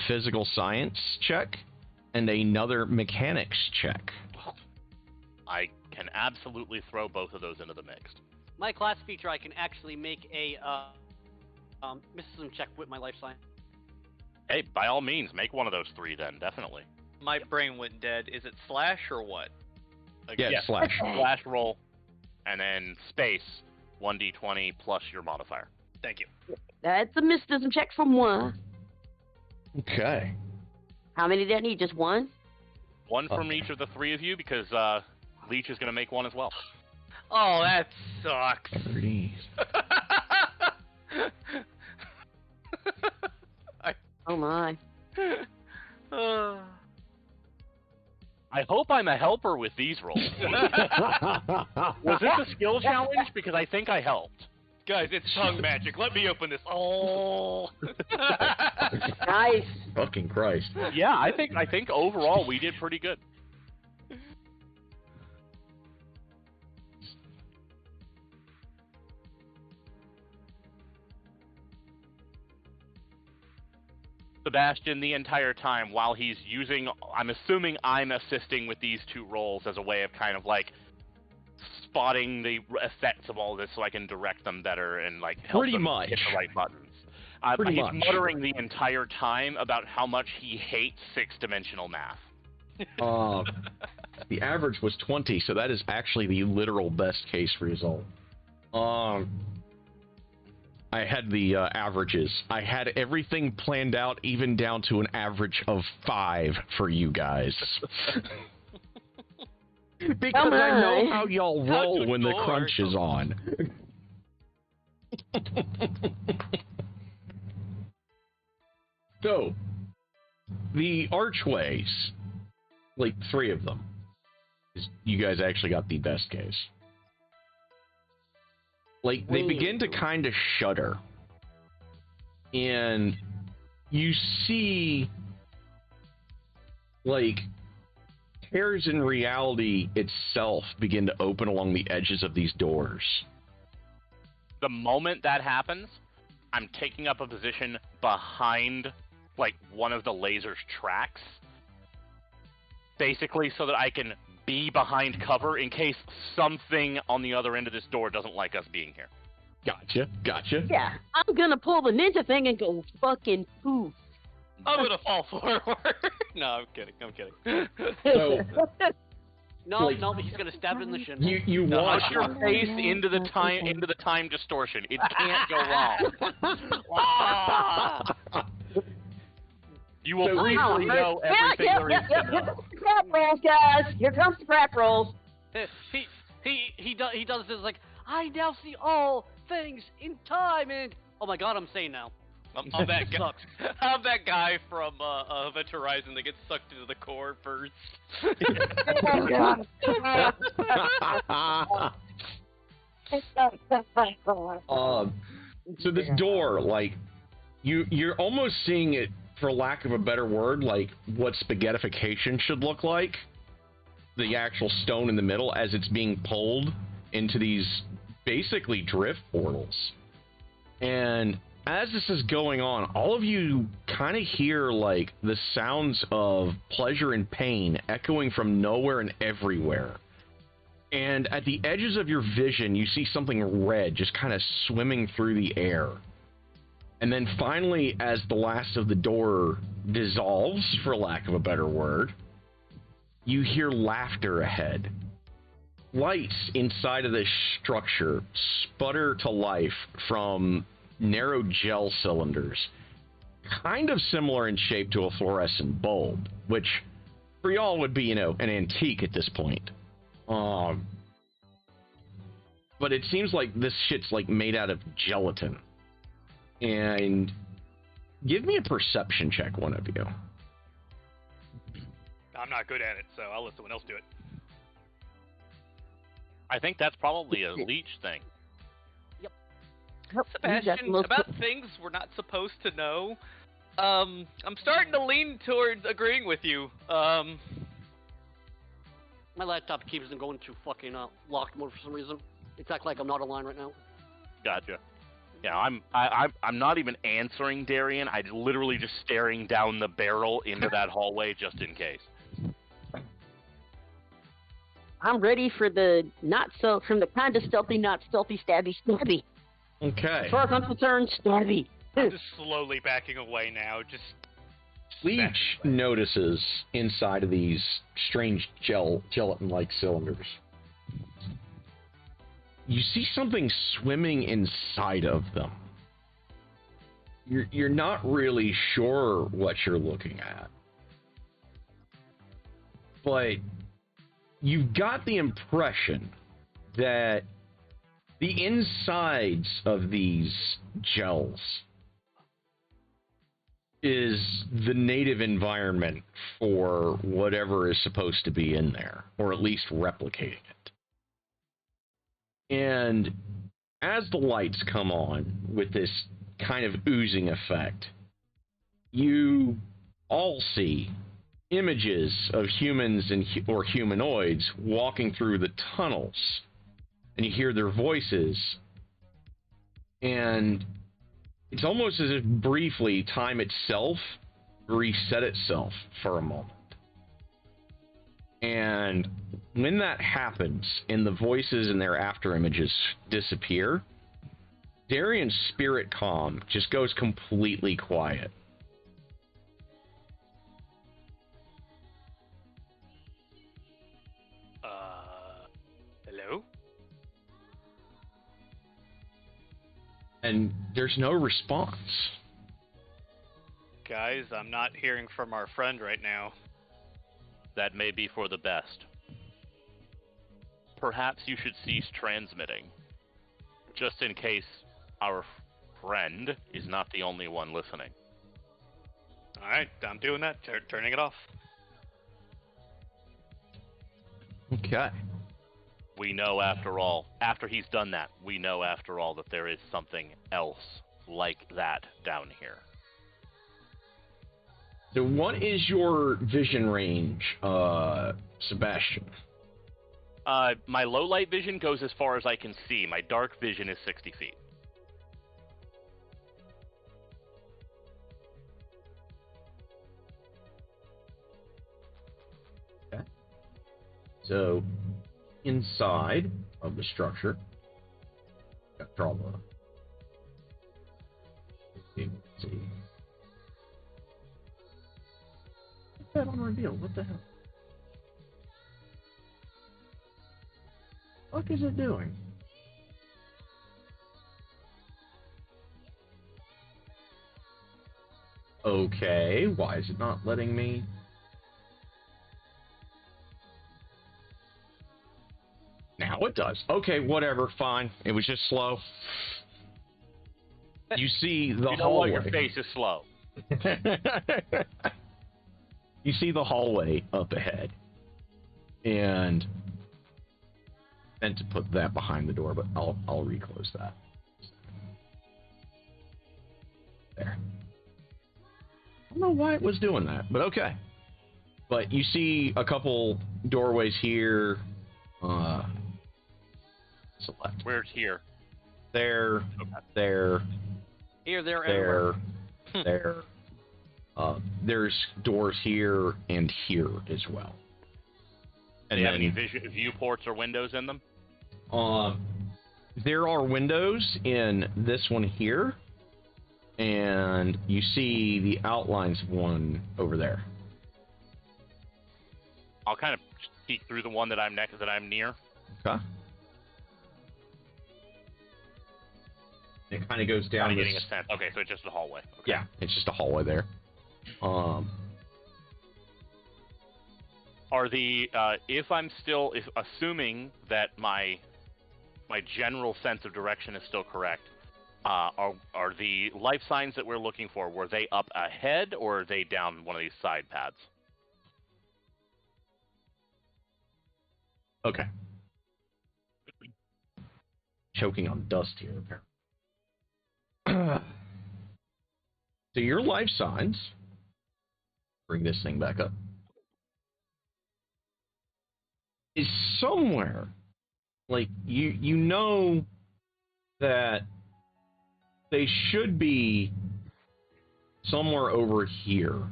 physical science check and another mechanics check. I can absolutely throw both of those into the mix. My class feature, I can actually make a mysticism check with my life science. Hey, by all means, make one of those 3 then, definitely. My brain went dead. Is it slash or what? Yeah, slash. Slash roll, and then space, 1d20 plus your modifier. Thank you. That's a mysticism check from 1. Okay. How many did I need? Just 1? 1 from each of the 3 of you, because Leech is going to make 1 as well. Oh, that sucks. 30. Oh my. I hope I'm a helper with these rolls. Was this a skill challenge? Because I think I helped. Guys, it's tongue magic. Let me open this. Oh. Nice. Fucking Christ. Yeah, I think overall we did pretty good. Sebastian, the entire time while he's using, I'm assuming I'm assisting with these 2 rolls as a way of kind of like spotting the effects of all this so I can direct them better and like help Pretty them much. hit the right buttons. Pretty He's much. muttering the entire time about how much he hates 6-dimensional math. The average was 20, so that is actually the literal best case result. I had the averages. I had everything planned out, even down to an average of 5 for you guys. Because I know how y'all roll when the crunch is on. So, the archways, like 3 of them, you guys actually got the best case. Like, they begin to kind of shudder and you see, like, tears in reality itself begin to open along the edges of these doors. The moment that happens, I'm taking up a position behind, like, one of the laser's tracks, basically so that I can be behind cover in case something on the other end of this door doesn't like us being here. Gotcha. Yeah, I'm gonna pull the ninja thing and go fucking poof. I'm gonna fall forward. No, I'm kidding. So, No, like, no, but he's gonna stab it in the shin. you Now, watch push your face into the time distortion. It can't go wrong. You will So- briefly know everything there is to know. Scrap rolls, guys. Here comes scrap rolls. He does this like, I now see all things in time, and oh my god, I'm saying now. I'm that guy. I'm that guy from Event Horizon that gets sucked into the core first. So this door, like, you're almost seeing it, for lack of a better word, like what spaghettification should look like. The actual stone in the middle as it's being pulled into these basically drift portals. And as this is going on, all of you kind of hear like the sounds of pleasure and pain echoing from nowhere and everywhere. And at the edges of your vision, you see something red just kind of swimming through the air. And then finally, as the last of the door dissolves, for lack of a better word, you hear laughter ahead. Lights inside of this structure sputter to life from narrow gel cylinders, kind of similar in shape to a fluorescent bulb, which for y'all would be, an antique at this point. But it seems like this shit's like made out of gelatin. And give me a perception check, one of you. I'm not good at it, so I'll let someone else do it. I think that's probably a leech thing. Sebastian, about things we're not supposed to know. I'm starting to lean towards agreeing with you. My laptop keeps going to fucking locked mode for some reason. It's acting like I'm not online right now. Gotcha. Yeah, I'm not even answering Darian. I'm literally just staring down the barrel into that hallway just in case. I'm ready for the from the kind of stealthy, not stealthy, stabby. Okay. As far as I'm concerned, stabby. I'm just slowly backing away now. Just Leech notices inside of these strange gelatin-like cylinders. You see something swimming inside of them. You're not really sure what you're looking at. But you've got the impression that the insides of these gels is the native environment for whatever is supposed to be in there, or at least replicating it. And as the lights come on with this kind of oozing effect, you all see images of humans or humanoids walking through the tunnels, and you hear their voices, and it's almost as if briefly time itself reset itself for a moment. And when that happens and the voices and their after images disappear, Darian's spirit comm just goes completely quiet. Hello? And there's no response. Guys, I'm not hearing from our friend right now. That may be for the best. Perhaps you should cease transmitting, just in case our friend is not the only one listening. Alright, I'm doing that. Turning it off. Okay. We know after he's done that, we know after all that there is something else like that down here. So what is your vision range, Sebastian? My low light vision goes as far as I can see. My dark vision is 60 feet. Okay. So, inside of the structure, got draw the. Let's see. What's that on reveal? What the hell? What is it doing? Okay, why is it not letting me? Now it does. Okay, whatever, fine. It was just slow. You see the You know hallway. what? Your face is slow. You see the hallway up ahead. And meant to put that behind the door, but I'll reclose that. There. I don't know why it was doing that, but okay. But you see a couple doorways here. Select. Where's here? There, there, Here, there, there, everywhere. there. There's doors here and here as well. Do And you have then, any viewports or windows in them? there are windows in this one here, and you see the outlines of one over there. I'll kind of peek through the one that I'm near. Okay. It kind of goes down. Kind of getting a sense. Okay, so it's just a hallway. Okay. Yeah, it's just a hallway there. Are the if assuming that my general sense of direction is still correct, are the life signs that we're looking for, were they up ahead or are they down one of these side paths? Okay. Choking on dust here, apparently. So your life signs. Bring this thing back up. Is somewhere, like you know that they should be somewhere over here.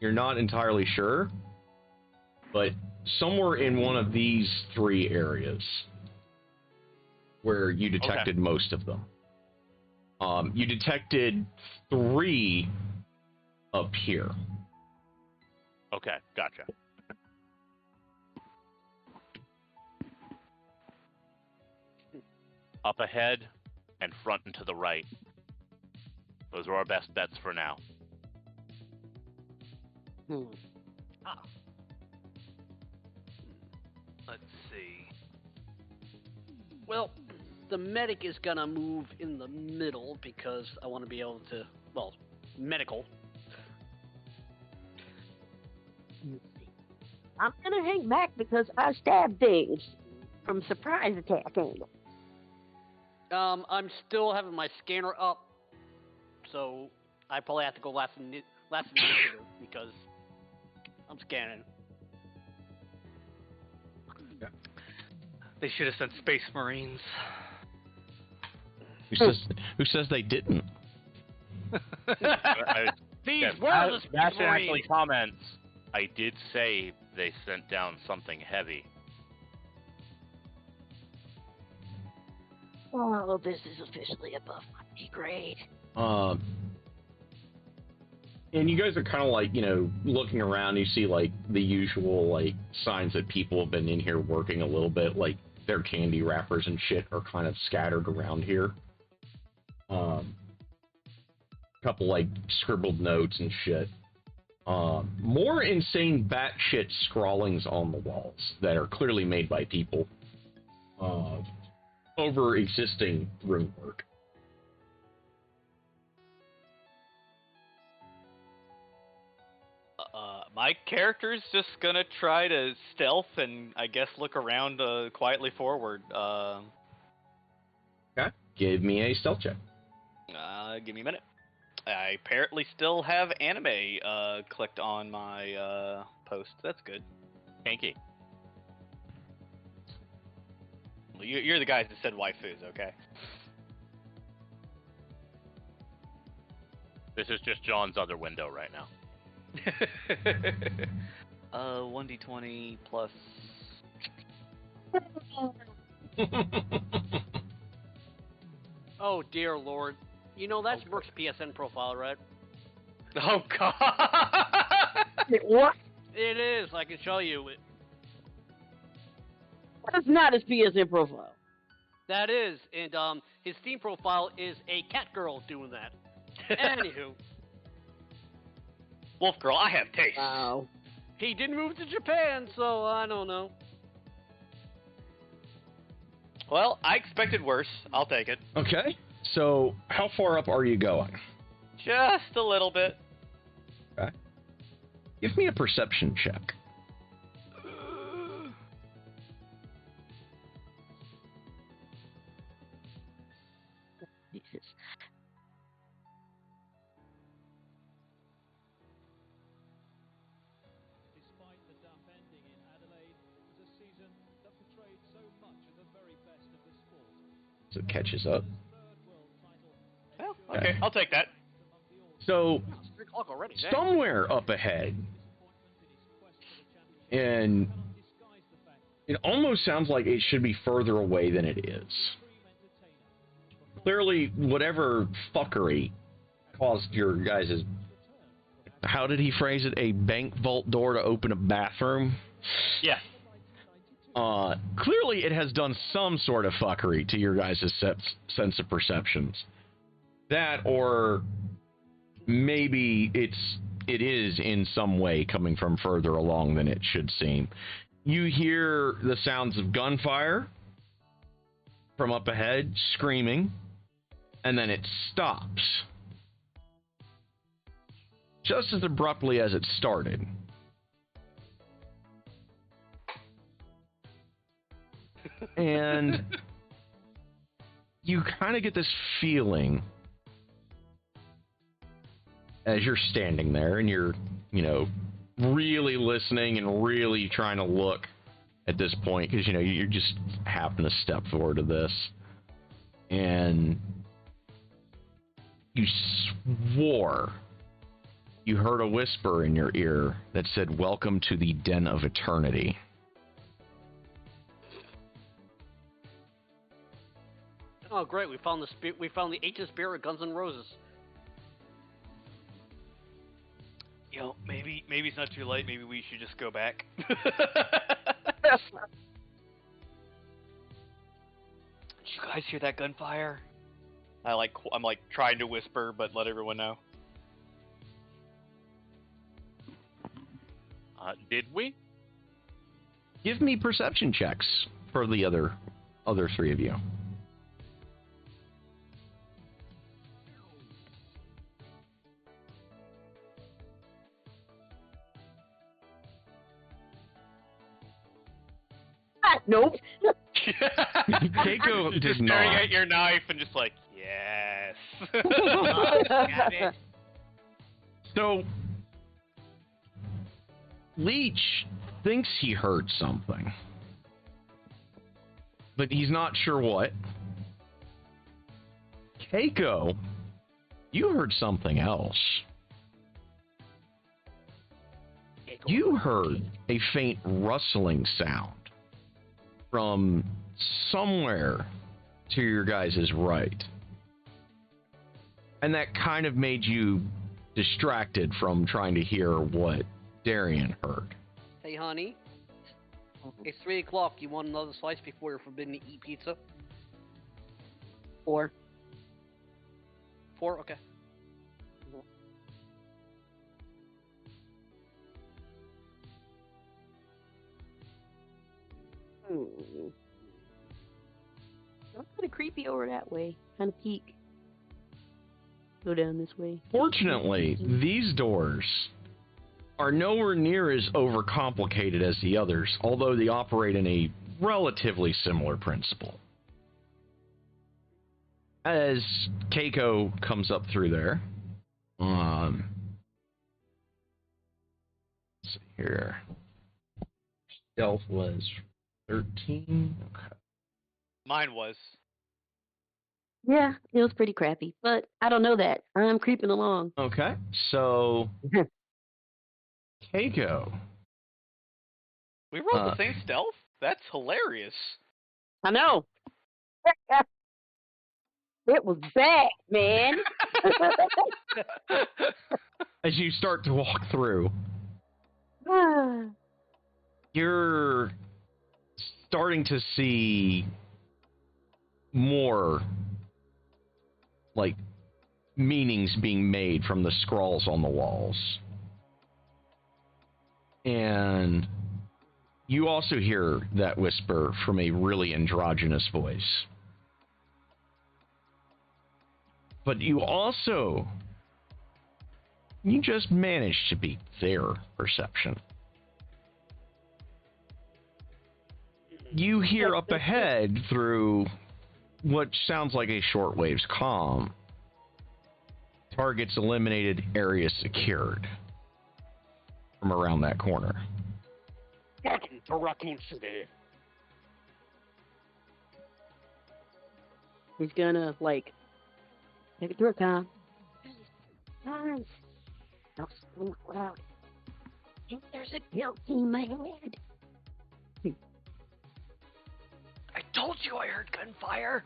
You're not entirely sure, but somewhere in one of these three areas where you detected most of them. You detected 3 up here. Okay, gotcha. Up ahead and front and to the right. Those are our best bets for now. Let's see. Well, the medic is gonna move in the middle because I want to be able to, well, medical. I'm gonna hang back because I stab things from surprise attack angle. I'm still having my scanner up, so I probably have to go last initiative because I'm scanning. They should have sent Space Marines. Who says they didn't? These were the Space Sebastian Marines. actually comments, I did say they sent down something heavy. Oh, this is officially above my pay grade. And you guys are kind of like, looking around. You see like the usual like signs that people have been in here working a little bit. Like their candy wrappers and shit are kind of scattered around here. Couple like scribbled notes and shit. More insane batshit scrawlings on the walls that are clearly made by people over existing room work. My character's just gonna try to stealth and I guess look around quietly forward. Okay. Give me a stealth check. Give me a minute. I apparently still have anime clicked on my post. That's good. Hanky. You're the guys that said waifus, okay? This is just John's other window right now. 1d20 plus. Oh dear lord. You know that's Brooks' PSN profile, right? Oh god! What? It is. I can show you. That's not his PSN profile. That is, and his Steam profile is a cat girl doing that. Anywho, Wolf girl, I have taste. Wow. he did move to Japan, so I don't know. Well, I expected worse. I'll take it. Okay. So, how far up are you going? Just a little bit. Okay. Give me a perception check. Jesus. Despite the damp ending in Adelaide, it was a season that portrayed so much of the very best of the sport. So it catches up. Third world title Well, okay, I'll take that. So, It's 3 o'clock already. Dang. somewhere up ahead, and it almost sounds like it should be further away than it is. Clearly, whatever fuckery caused your guys' how did he phrase it? A bank vault door to open a bathroom? Yeah. Clearly it has done some sort of fuckery to your guys' sense of perceptions. That, or maybe it is in some way coming from further along than it should seem. You hear the sounds of gunfire from up ahead, screaming, and then it stops. Just as abruptly as it started. And you kind of get this feeling as you're standing there and you're, really listening and really trying to look at this point because, you're just happen to step forward to this. And you swore you heard a whisper in your ear that said, "Welcome to the Den of Eternity." Oh great, we found the ancient spirit of Guns N' Roses. Maybe it's not too late. Maybe we should just go back. Did you guys hear that gunfire? I'm trying to whisper, but let everyone know. Did we? Give me perception checks for the other three of you. Nope. Keiko Just did staring not. at your knife and just like, yes. Got it. So, Leech thinks he heard something, but he's not sure what. Keiko, you heard something else. You heard a faint rustling sound from somewhere to your guys' right. And that kind of made you distracted from trying to hear what Darian heard. Hey honey, it's 3 o'clock. You want another slice before you're forbidden to eat pizza? 4. 4? Okay. That's kind of creepy over that way. Kind of peek. Go down this way. Fortunately, these doors are nowhere near as overcomplicated as the others, although they operate in a relatively similar principle. as Keiko comes up through there, let's see here. Stealth was 13. Okay. Mine was. Yeah, it was pretty crappy, but I don't know that. I'm creeping along. Okay, so Keiko. We rolled the same stealth? That's hilarious. I know. It was bad, man. As you start to walk through, you're starting to see more, like, meanings being made from the scrawls on the walls. And you also hear that whisper from a really androgynous voice. But you just managed to beat their perception. You hear up ahead through what sounds like a shortwave's comm. Targets eliminated, area secured. From around that corner. Back into Raccoon City. He's gonna, like, take it through a com. Guys, don't speak loud. I think there's a guilty in my head. I told you I heard gunfire.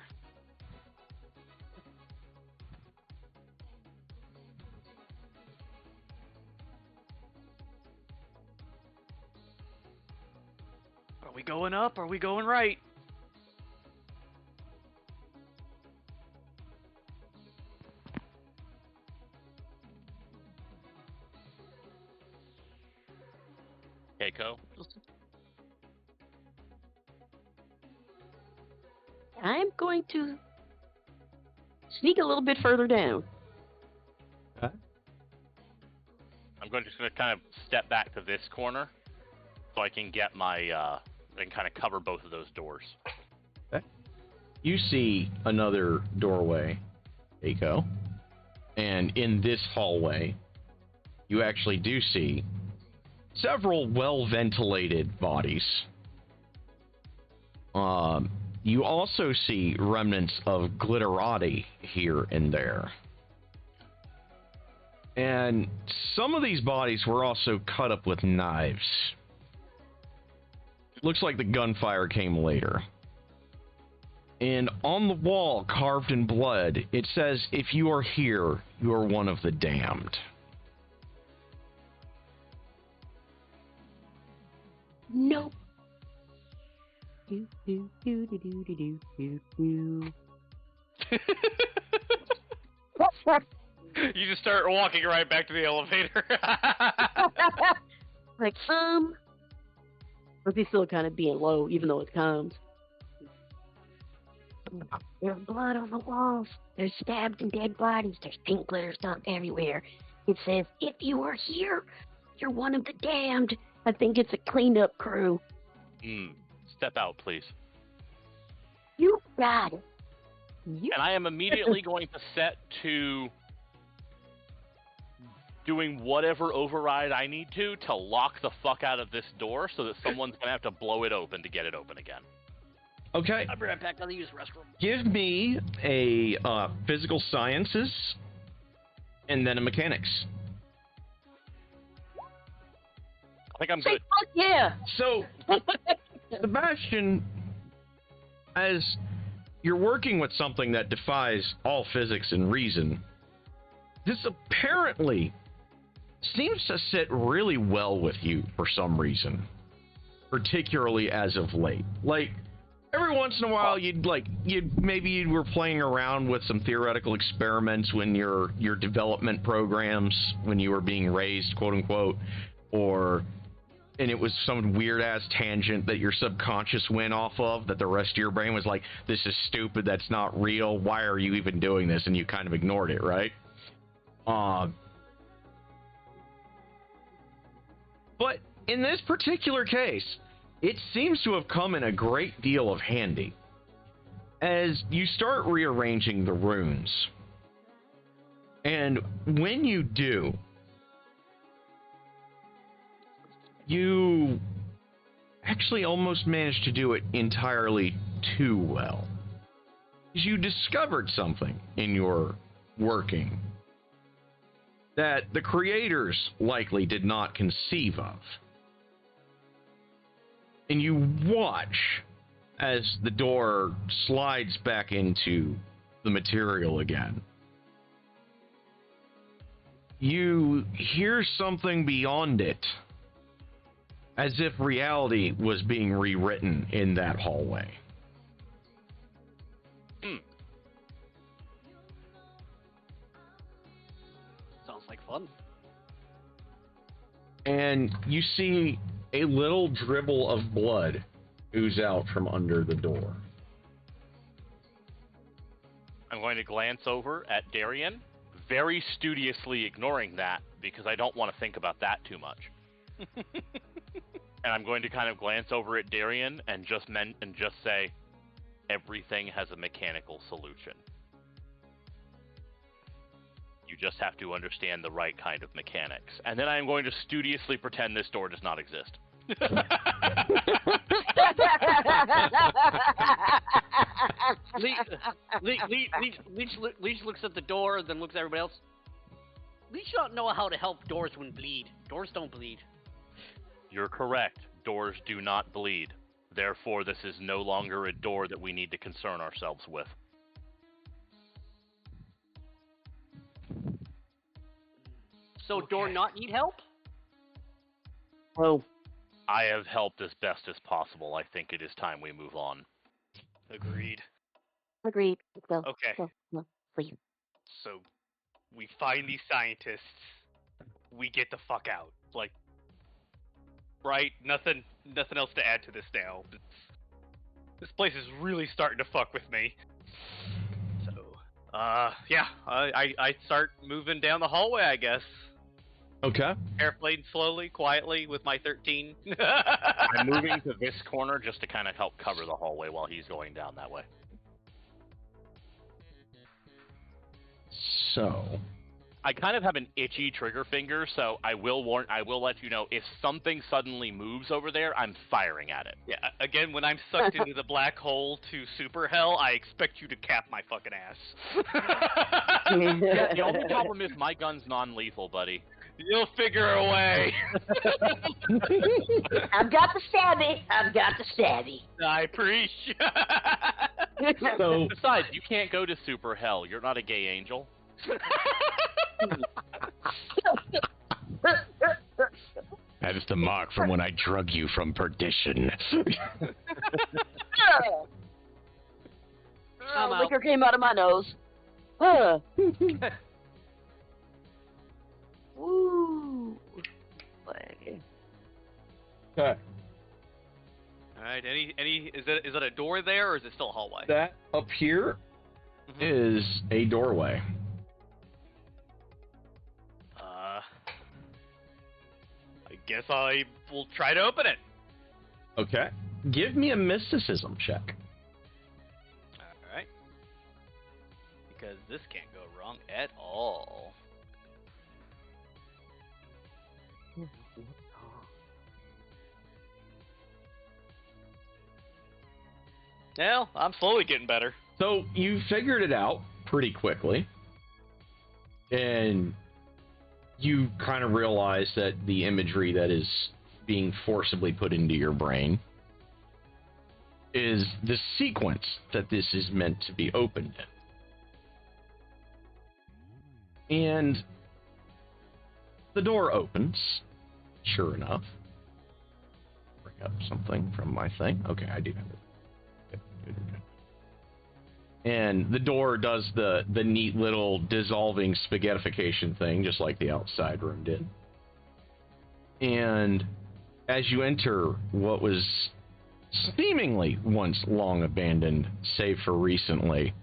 Are we going up? Are we going right? Keiko? I'm going to sneak a little bit further down. Okay. I'm just going to kind of step back to this corner so I can get my, and kind of cover both of those doors. Okay. You see another doorway, Keiko. And in this hallway, you actually do see several well-ventilated bodies. You also see remnants of glitterati here and there. And some of these bodies were also cut up with knives. Looks like the gunfire came later. And on the wall, carved in blood, it says, "If you are here, you are one of the damned." Nope. Do, do, do, do, do, do, do, do. You just start walking right back to the elevator. Like, but he's still kind of being low, even though it comes. There's blood on the walls. There's stabbed and dead bodies. There's pink glitter stuff everywhere. It says, "If you are here, you're one of the damned." I think it's a cleanup crew. Step out, please. You got it. You And I am immediately going to set to doing whatever override I need to lock the fuck out of this door so that someone's going to have to blow it open to get it open again. Okay. I'll be right back. I'll use the restroom. Give me a physical sciences and then a mechanics. I think I'm say, good. fuck yeah. So, Sebastian, as you're working with something that defies all physics and reason, this apparently seems to sit really well with you for some reason, particularly as of late. Like, every once in a while, maybe you were playing around with some theoretical experiments when your development programs, when you were being raised, quote unquote, and it was some weird-ass tangent that your subconscious went off of, that the rest of your brain was like, this is stupid, that's not real, why are you even doing this? And you kind of ignored it, right? But in this particular case, it seems to have come in a great deal of handy. as you start rearranging the runes, and when you do, you actually almost managed to do it entirely too well. You discovered something in your working that the creators likely did not conceive of. And you watch as the door slides back into the material again. You hear something beyond it, as if reality was being rewritten in that hallway. Sounds like fun. And you see a little dribble of blood ooze out from under the door. I'm going to glance over at Darian, very studiously ignoring that because I don't want to think about that too much. And I'm going to kind of glance over at Darian and just say, everything has a mechanical solution. You just have to understand the right kind of mechanics. And then I'm going to studiously pretend this door does not exist. Leech looks at the door, then looks at everybody else. Leech don't know how to help doors when bleed. Doors don't bleed. You're correct. Doors do not bleed. Therefore, this is no longer a door that we need to concern ourselves with. So door not need help? Oh, I have helped as best as possible. I think it is time we move on. Agreed. agreed. Let's go. Okay. Go, please. So, we find these scientists. We get the fuck out. Like, right? Nothing else to add to this now. This place is really starting to fuck with me. So, yeah, I start moving down the hallway, I guess. Okay. Airplane slowly, quietly, with my 13. I'm moving to this corner just to kind of help cover the hallway while he's going down that way. So, I kind of have an itchy trigger finger, so I will let you know if something suddenly moves over there, I'm firing at it. Yeah, again, when I'm sucked into the black hole to super hell, I expect you to cap my fucking ass. Yeah, the only problem is my gun's non-lethal, buddy. You'll figure a way. I've got the stabby. I've got the stabby. I appreciate. so Besides, you can't go to super hell. You're not a gay angel. that is the mark from when I drug you from perdition. Liquor came out of my nose. Woo. Okay. All right. Any is that a door there, or is it still a hallway? That up here is a doorway. I guess I will try to open it. Okay. Give me a mysticism check. All right. Because this can't go wrong at all. Well, I'm slowly getting better. So you figured it out pretty quickly, and you kind of realize that the imagery that is being forcibly put into your brain is the sequence that this is meant to be opened in. And the door opens, sure enough. Bring up something from my thing. Okay, I do have it. Good. And the door does the neat little dissolving spaghettification thing, just like the outside room did. And as you enter what was seemingly once long abandoned, save for recently,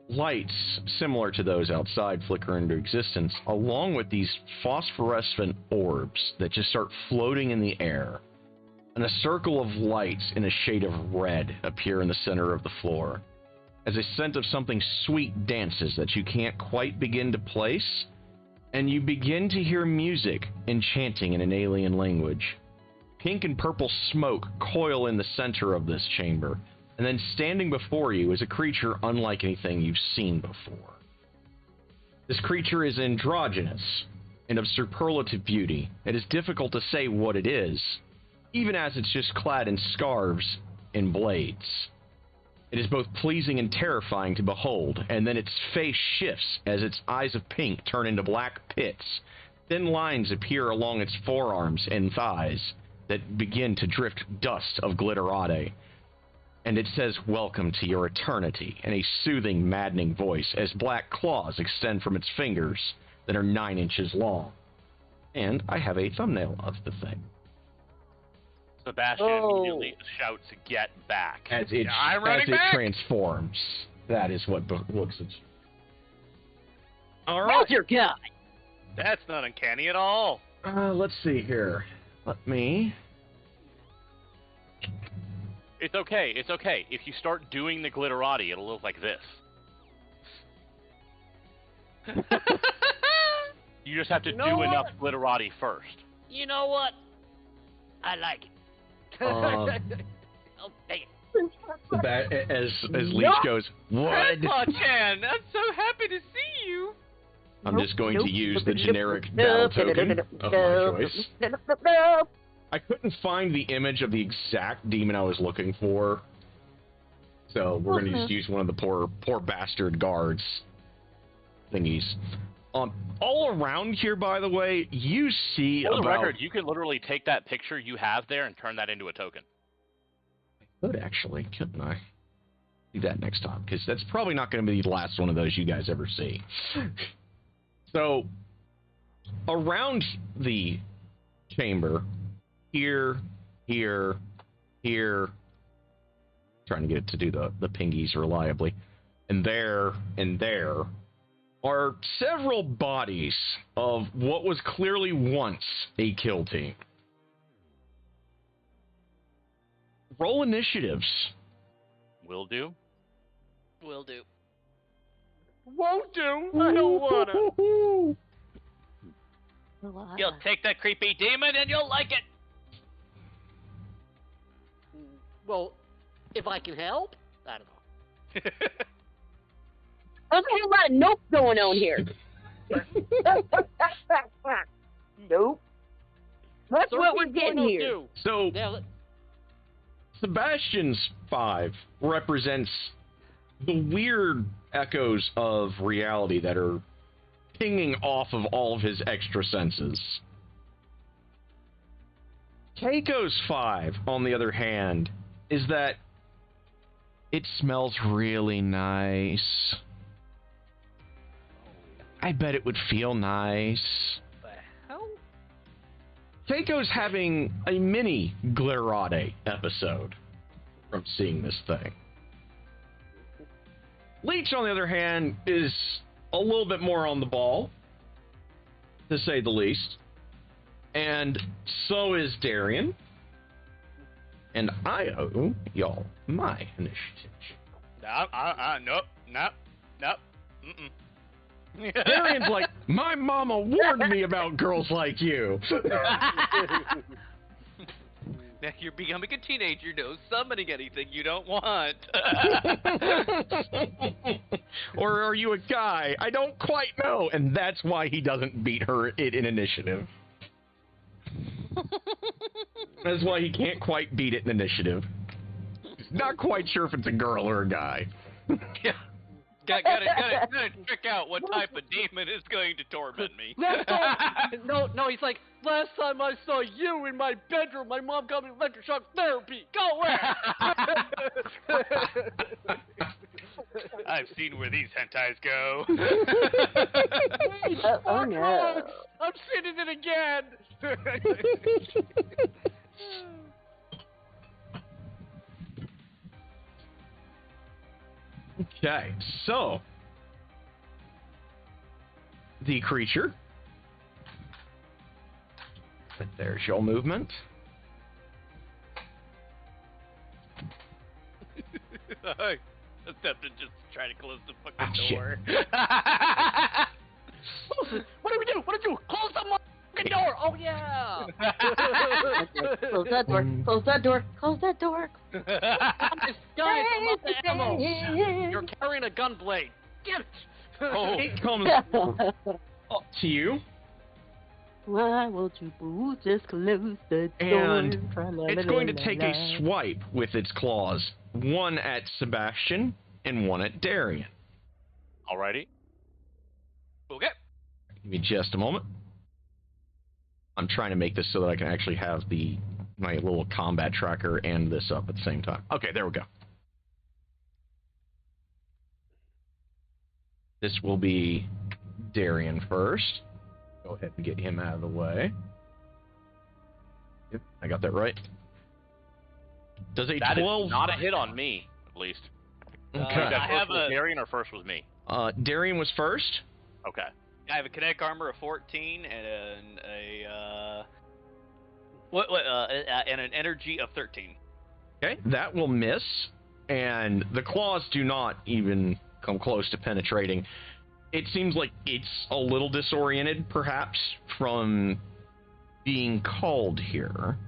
lights similar to those outside flicker into existence, along with these phosphorescent orbs that just start floating in the air and a circle of lights in a shade of red appear in the center of the floor. As a scent of something sweet dances that you can't quite begin to place, and you begin to hear music and chanting in an alien language. Pink and purple smoke coil in the center of this chamber, and then standing before you is a creature unlike anything you've seen before. This creature is androgynous and of superlative beauty. It is difficult to say what it is, even as it's just clad in scarves and blades. It is both pleasing and terrifying to behold, and then its face shifts as its eyes of pink turn into black pits. Thin lines appear along its forearms and thighs that begin to drift dust of glitterati. And it says, "Welcome to your eternity," in a soothing, maddening voice, as black claws extend from its fingers that are 9 inches long. And I have a thumbnail of the thing. Sebastian immediately shouts, "Get back!" As it transforms. That is what looks at you. All right. How's your guy? That's not uncanny at all. Let's see here. Let me... It's okay. It's okay. If you start doing the glitterati, it'll look like this. You just have to do enough glitterati first. You know what? I like it. Oh, dang it. As Leech goes, "What?" Grandpa-chan, I'm so happy to see you. I'm just going to use the generic battle token of my choice. I couldn't find the image of the exact demon I was looking for, so we're going to just use one of the poor bastard guards thingies. All around here, by the way, you see For the record, you can literally take that picture you have there and turn that into a token. I could actually, couldn't I? Do that next time, because that's probably not going to be the last one of those you guys ever see. So, around the chamber, here, trying to get it to do the pingies reliably, and there, are several bodies of what was clearly once a kill team. Roll initiatives. Will do. Will do. Won't do. I don't wanna. You'll take that creepy demon and you'll like it. Well, if I can help, I don't know. There's a whole lot of nope going on here. Nope. That's what we're getting here. So, Now, Sebastian's 5 represents the weird echoes of reality that are pinging off of all of his extra senses. Keiko's 5, on the other hand, is that it smells really nice. I bet it would feel nice. the hell? Keiko's having a mini Glirade episode from seeing this thing. Leech, on the other hand, is a little bit more on the ball, to say the least. And so is Darian. And I owe y'all my initiative. Nope. Mm-mm. Darian's like, my mama warned me about girls like you. Now you're becoming a teenager, no summoning anything you don't want. Or are you a guy? I don't quite know. And that's why he doesn't beat her in initiative. That's why he can't quite beat it in initiative. He's not quite sure if it's a girl or a guy. Yeah. Gotta trick out what type of demon is going to torment me. No, he's like, last time I saw you in my bedroom, my mom got me electroshock therapy. Go where? I've seen where these hentais go. Oh no. I'm seeing it again. Okay, so the creature. There's your movement. tempted just to try to close the Ah, fucking shit. door. What do we do? What do we do? Close the fucking door! Oh yeah! Close that door. Close that door. Close that door. Guys, I'm out the ammo. You're carrying a gun blade. Get it! It comes up to you, Why won't you boo just close the door? and it's going to take a swipe with its claws. One at Sebastian and one at Darian. Alrighty. Okay. Give me just a moment. I'm trying to make this so that I can actually have my little combat tracker and this up at the same time. Okay, there we go. This will be Darian first. Go ahead and get him out of the way. Yep, I got that right. Does a That 12... is not a hit on me, at least. Okay. That I first have was a- Darian or first was me? Darian was first. Okay. I have a kinetic armor of 14 and and an energy of 13. Okay, that will miss, and the claws do not even come close to penetrating. It seems like it's a little disoriented, perhaps, from being called here.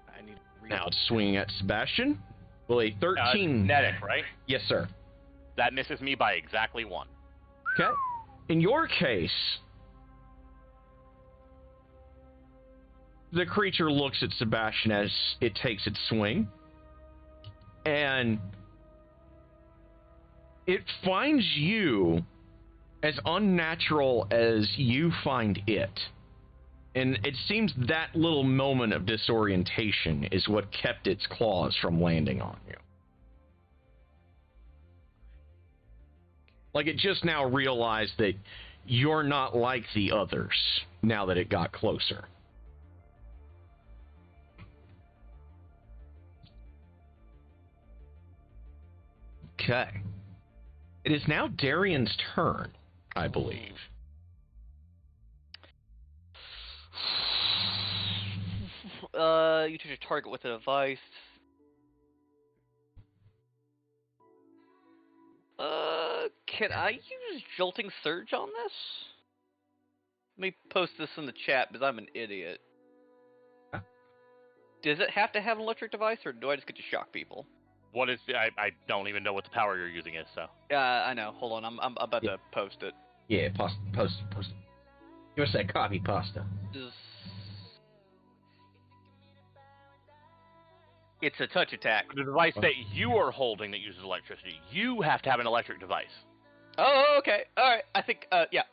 I need to read Now it's swinging at Sebastian. Will a 13... Kinetic, right? Yes, sir. That misses me by exactly 1. Okay. In your case, the creature looks at Sebastian as it takes its swing, and it finds you as unnatural as you find it. And it seems that little moment of disorientation is what kept its claws from landing on you. Like it just now realized that you're not like the others now that it got closer. Okay. It is now Darian's turn, I believe. You touch a target with a device. Can I use Jolting Surge on this? Let me post this in the chat because I'm an idiot. Huh? Does it have to have an electric device, or do I just get to shock people? What is... I don't even know what the power you're using is, so... I know. Hold on, I'm about to post it. Yeah, post it. Give us that copy pasta. It's a touch attack. The device that you are holding that uses electricity, you have to have an electric device. Oh, okay. All right. I think. Yeah.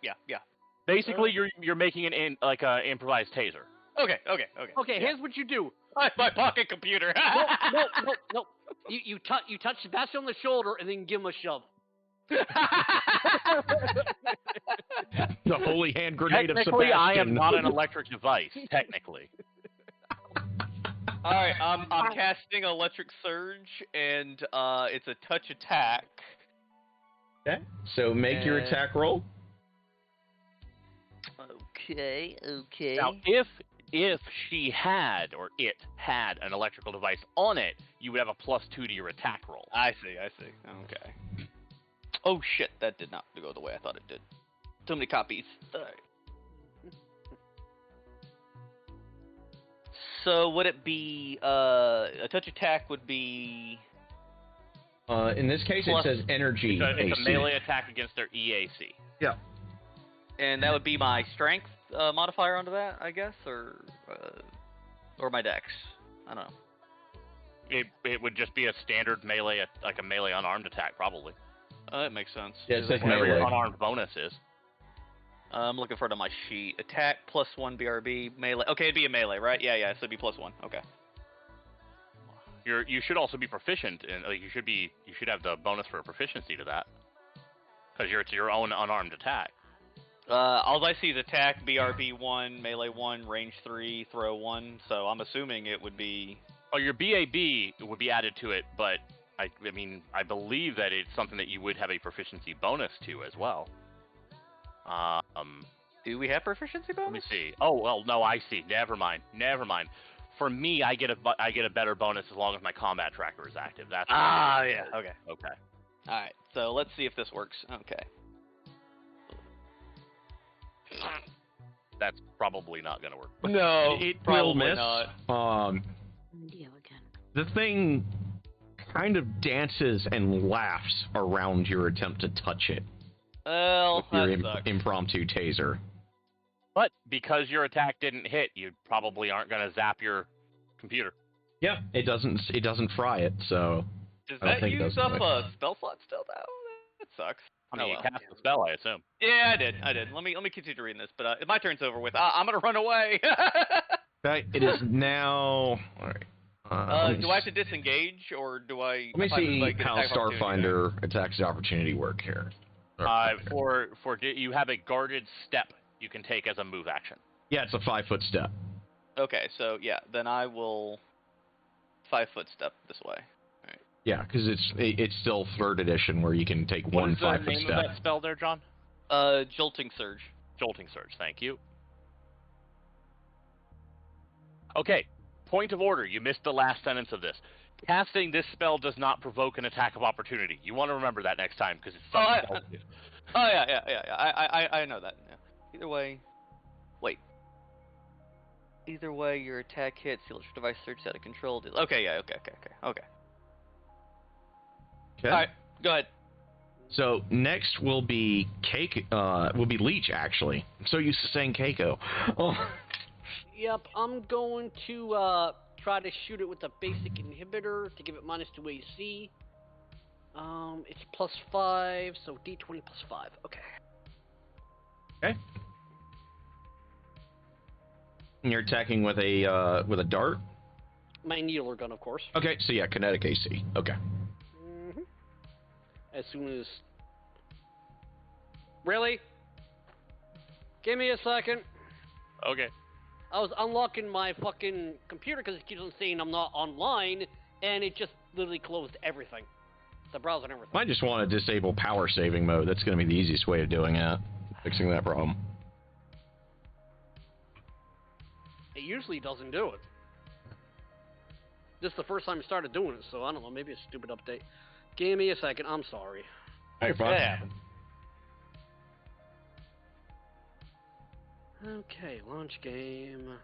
Basically, you're making an improvised taser. Okay. Okay, here's what you do. My pocket computer. No. You touch Sebastian on the shoulder and then give him a shove. The holy hand grenade of Technically, Sebastian. I am not an electric device. Technically. All right. I'm casting Electric Surge, and it's a touch attack. Okay, so make your attack roll. Okay. Now, if she had or it had an electrical device on it, you would have a +2 to your attack roll. I see. Okay. Oh shit! That did not go the way I thought it did. Too many copies. All right. So would it be a touch attack? Would be In this case, Plus- it says energy It's a AC. melee attack against their EAC. Yeah. and that would be my strength modifier onto that, I guess, or my dex. I don't know. It would just be a standard melee, like a melee unarmed attack, probably. That makes sense. Yeah, it says Whatever your melee. unarmed bonus is. I'm looking for it on my sheet. Attack +1 BRB melee. Okay, it'd be a melee, right? Yeah. So it'd be +1. Okay. You should also be proficient, and you should have the bonus for proficiency to that, because it's your own unarmed attack. All I see is attack BRB 1, melee 1, range 3, throw 1. So I'm assuming it would be. Oh, your BAB would be added to it, but I believe that it's something that you would have a proficiency bonus to as well. Do we have proficiency Let me bonus? see. Oh, well, no, I see. Never mind. for me, I get a better bonus as long as my combat tracker is active. That's yeah. Okay. okay. All right. So let's see if this works. Okay. That's probably not going to work. No, It will probably miss. not. Deal again. The thing kind of dances and laughs around your attempt to touch it Well, with your that sucks. impromptu taser. But because your attack didn't hit, you probably aren't going to zap your computer. Yeah, it doesn't fry it, so Does I don't that think it use does up it. a spell slot still, though? That sucks. I mean, Oh, you well. cast the spell, I assume. Yeah, I did. Let me continue reading this, but my turn's over with. I'm gonna run away. Okay, it is now. All right. Do I have to disengage, or do I? Let me if I move, see like, get how attack of opportunity back? Starfinder attacks the opportunity work here. You have a guarded step you can take as a move action. Yeah, it's a 5-foot step. Okay, so yeah, then I will 5-foot step this way. Yeah, because it's still 3rd edition where you can take What one is the 5-foot name step. of that spell there, John? Jolting surge. Jolting Surge, thank you. Okay, point of order. You missed the last sentence of this. Casting this spell does not provoke an attack of opportunity. You want to remember that next time, because it's something else. Oh yeah. I know that. Yeah. Either way, wait. Either way, your attack hits. The electric device surges out of control. Okay, yeah, okay. Okay. All right, go ahead. So next will be Leech, actually. I'm so used to saying Keiko. Oh. Yep, I'm going to try to shoot it with a basic inhibitor to give it -2 AC. It's +5, so D20 +5. Okay. Okay. And you're attacking with a dart? My needler gun, of course. Okay, so yeah, kinetic AC. Okay. As soon as... Really? Give me a second. Okay. I was unlocking my fucking computer because it keeps on saying I'm not online, and it just literally closed everything. The browser and everything. I just want to disable power saving mode. That's going to be the easiest way of doing it. Fixing that problem. It usually doesn't do it. This is the first time I started doing it, so I don't know, maybe a stupid update. Give me a second, I'm sorry. Hey, fun. Yeah. Okay, launch game.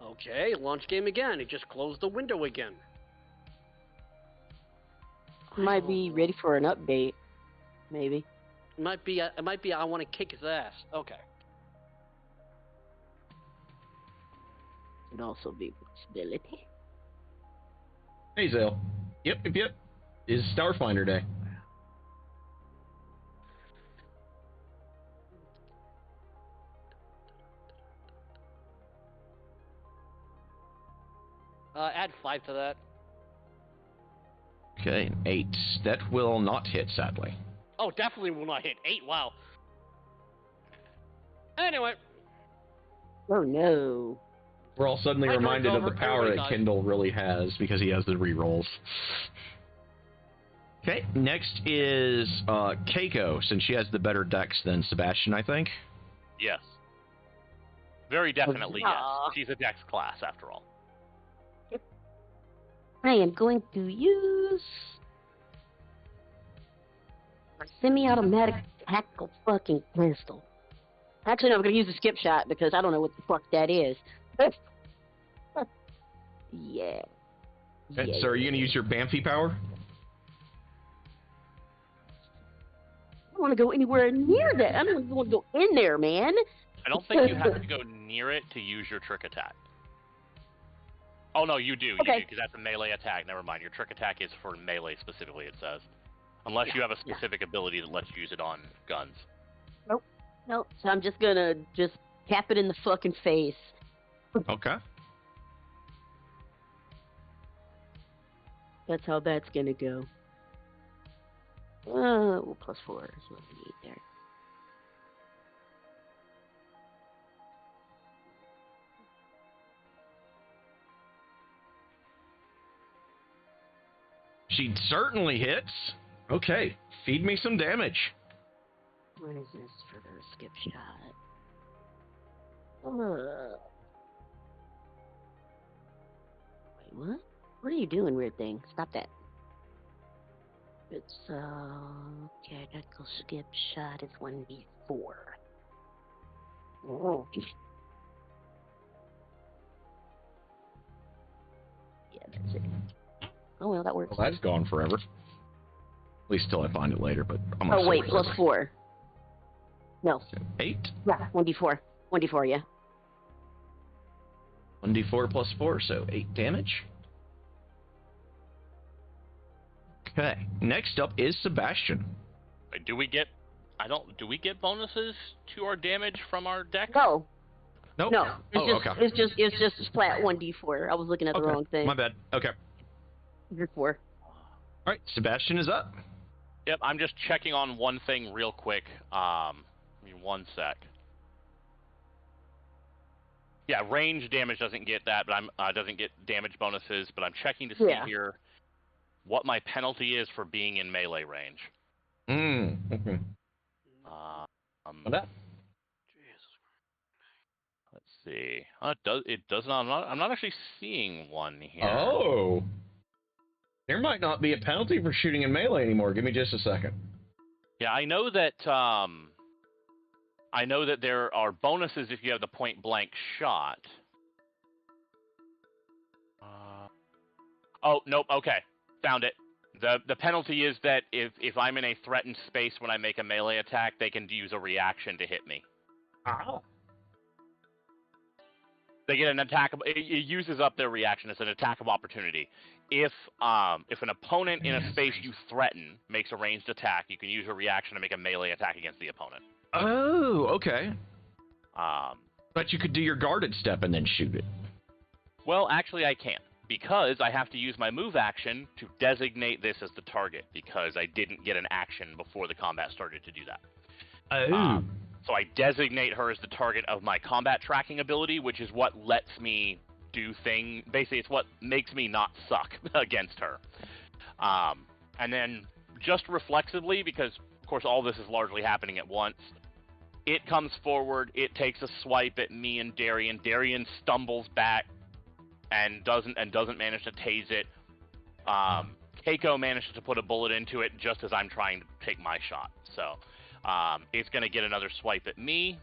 Okay, launch game again. It just closed the window again. Might be ready for an update. Maybe. It might be I want to kick his ass. Okay. Could also be a possibility. Hey, Zale. Yep. It's Starfinder Day. Add 5 to that. Okay, 8. That will not hit, sadly. Oh, definitely will not hit 8. Wow. Anyway. Oh no. We're all suddenly My turn's reminded of over. the power Everybody that dies. Kindle really has because he has the rerolls. Okay, next is Keiko, since she has the better dex than Sebastian, I think. Yes. Very definitely, yes. Aw. She's a dex class, after all. I am going to use a semi-automatic tactical fucking pistol. Actually, no, I'm going to use a skip shot because I don't know what the fuck that is. Yeah. Okay, Yeah, so are you yeah. going to use your Bamfy power? I don't want to go anywhere near that. I don't want to go in there, man. I don't think you have to go near it to use your trick attack. Oh, no, you do, Okay. because that's a melee attack. Never mind, your trick attack is for melee specifically, it says. Unless you have a specific ability that lets you use it on guns. Nope. So I'm just going to tap it in the fucking face. Okay. That's how that's going to go. Well, +4 is what we need there. She certainly hits. Okay, feed me some damage. What is this for the skip shot? Wait, what? What are you doing, weird thing? Stop that. It's, tactical skip shot is 1d4. Oh. Yeah, that's it. Oh, well, that works. Well, that's gone forever. At least till I find it later, but I'm gonna Oh, wait, plus 4. No. So 8? Yeah, 1d4. 1d4, yeah. 1d4 plus 4, so 8 damage. Okay, next up is Sebastian. Wait, do we get bonuses to our damage from our deck? No. Nope. No. It's okay. It's just flat 1d4. I was looking at the wrong thing. My bad. Okay. You're 4. All right, Sebastian is up. Yep, I'm just checking on one thing real quick. Give me one sec. Yeah, range damage doesn't get that, but doesn't get damage bonuses. But I'm checking to see here what my penalty is for being in melee range. Okay. Let's see. It does not. I'm not actually seeing one here. Oh. There might not be a penalty for shooting in melee anymore. Give me just a second. Yeah, I know that there are bonuses if you have the point blank shot. Oh, nope. Okay, found it. The penalty is that if I'm in a threatened space when I make a melee attack, they can use a reaction to hit me. Ah. They get an attack. It uses up their reaction. It's an attack of opportunity. If an opponent in a space you threaten makes a ranged attack, you can use a reaction to make a melee attack against the opponent. Oh, okay. But you could do your guarded step and then shoot it. Well, actually, I can't, because I have to use my move action to designate this as the target, because I didn't get an action before the combat started to do that. Oh. So I designate her as the target of my combat tracking ability, which is what lets me do things. Basically, it's what makes me not suck against her. And then just reflexively, because of course all this is largely happening at once, it comes forward, it takes a swipe at me and Darian. Darian stumbles back and doesn't manage to tase it. Keiko manages to put a bullet into it just as I'm trying to take my shot. So it's going to get another swipe at me,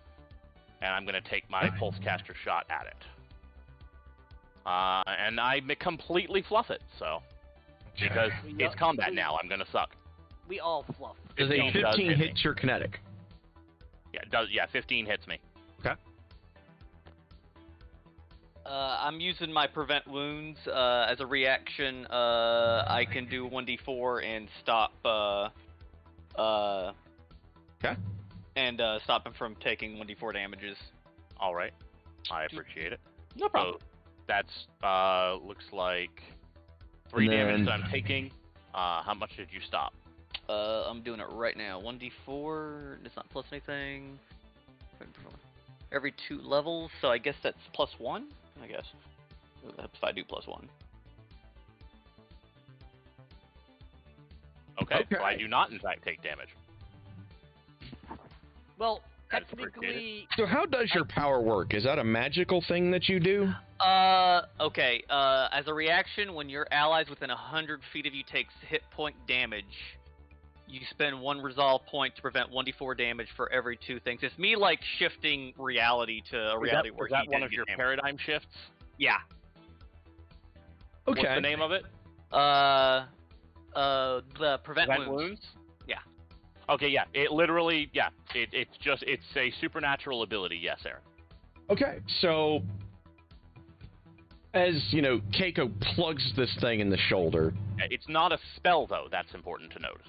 and I'm going to take my Pulsecaster shot at it. And I completely fluff it, so. Because it's combat now, I'm going to suck. We all fluff. Does a 15 hit your kinetic? Yeah, it does. Yeah, 15 hits me. Okay. I'm using my prevent wounds as a reaction. I can do 1d4 and stop. Okay. And stop him from taking 1d4 damages. All right. I appreciate it. No problem. So that's looks like 3 damage that I'm taking. How much did you stop? I'm doing it right now. 1d4. It's not plus anything. Every 2 levels, so I guess that's plus 1. I guess that's if I do plus 1. Okay. So I do not, in fact, take damage. Well, That's technically. So how does your power work? Is that a magical thing that you do? Okay. As a reaction, when your allies within 100 feet of you takes hit point damage, you spend 1 resolve point to prevent 1d4 damage for every 2 things. It's me like shifting reality to a reality where is that he one didn't of get your damage. paradigm shifts? Yeah. Okay. What's the name of it? The prevent wounds. Yeah. Okay, yeah. It literally, yeah. It's a supernatural ability. Yes, Aaron. Okay, so as you know, Keiko plugs this thing in the shoulder. It's not a spell, though. That's important to note.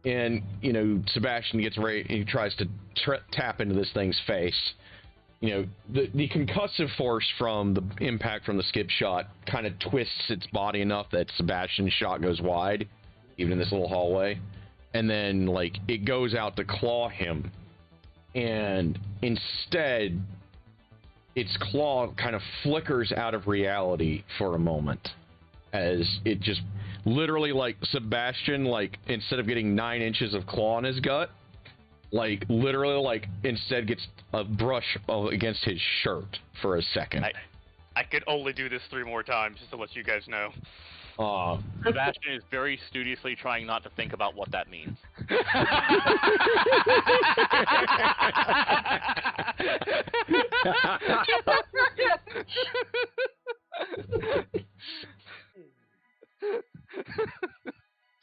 And you know, Sebastian gets ready. He tries to tap into this thing's face. You know, the concussive force from the impact from the skip shot kind of twists its body enough that Sebastian's shot goes wide, even in this little hallway. And then, like, it goes out to claw him. And instead, its claw kind of flickers out of reality for a moment. as it just literally, like, Sebastian, like, instead of getting 9 inches of claw in his gut, like, literally, like, instead gets a brush against his shirt for a second. I could only do this 3 more times, just to let you guys know. Sebastian is very studiously trying not to think about what that means.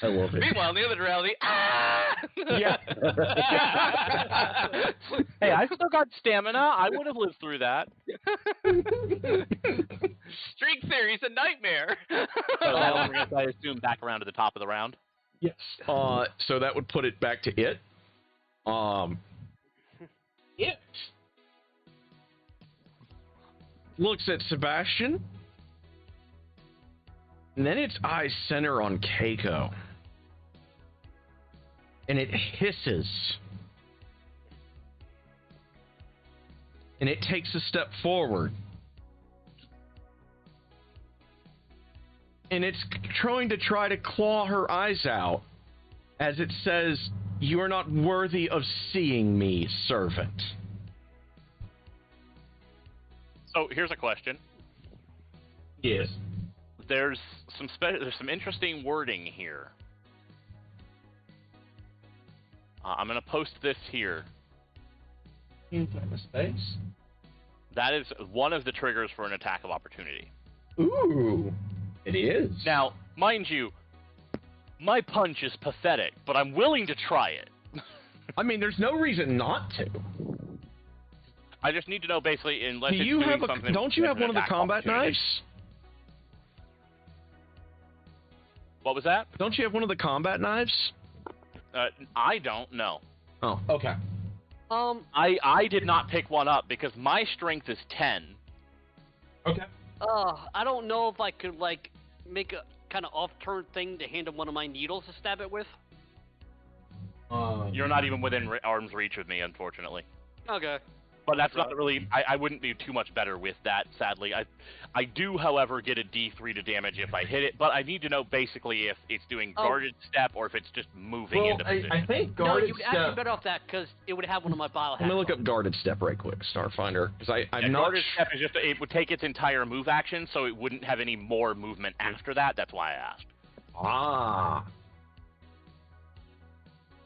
I love it. Meanwhile, in the other reality, Yeah. Hey, I still got stamina. I would have lived through that. String theory's a nightmare. So now we're going to, I assume, back around to the top of the round. Yes. So that would put it back to it. It looks at Sebastian, and then its eyes center on Keiko, and it hisses, and it takes a step forward, and it's trying to claw her eyes out as it says, "You are not worthy of seeing me, servant." So here's a question. Yes. There's some interesting wording here. I'm going to post this here. Space. That is one of the triggers for an attack of opportunity. Ooh, it is. Now, mind you, my punch is pathetic, but I'm willing to try it. I mean, there's no reason not to. I just need to know, basically, unless Do it's you doing have something don't you have with one an of the attack combat opportunity. knives? What was that? Don't you have one of the combat knives? I don't know. Oh, okay. I did not pick one up because my strength is 10. Okay. I don't know if I could, like, make a kind of off-turn thing to hand him one of my needles to stab it with. You're not even within arm's reach of me, unfortunately. Okay. But that's not really. I wouldn't be too much better with that, sadly. I do, however, get a D3 to damage if I hit it, but I need to know basically if it's doing guarded step or if it's just moving into position. I think No, guarded you step. actually better off that because it would have one of my bile Let me hacks look on. up guarded step right quick, Starfinder, because I'm not. Guarded step is just it would take its entire move action, so it wouldn't have any more movement after that. That's why I asked. Ah.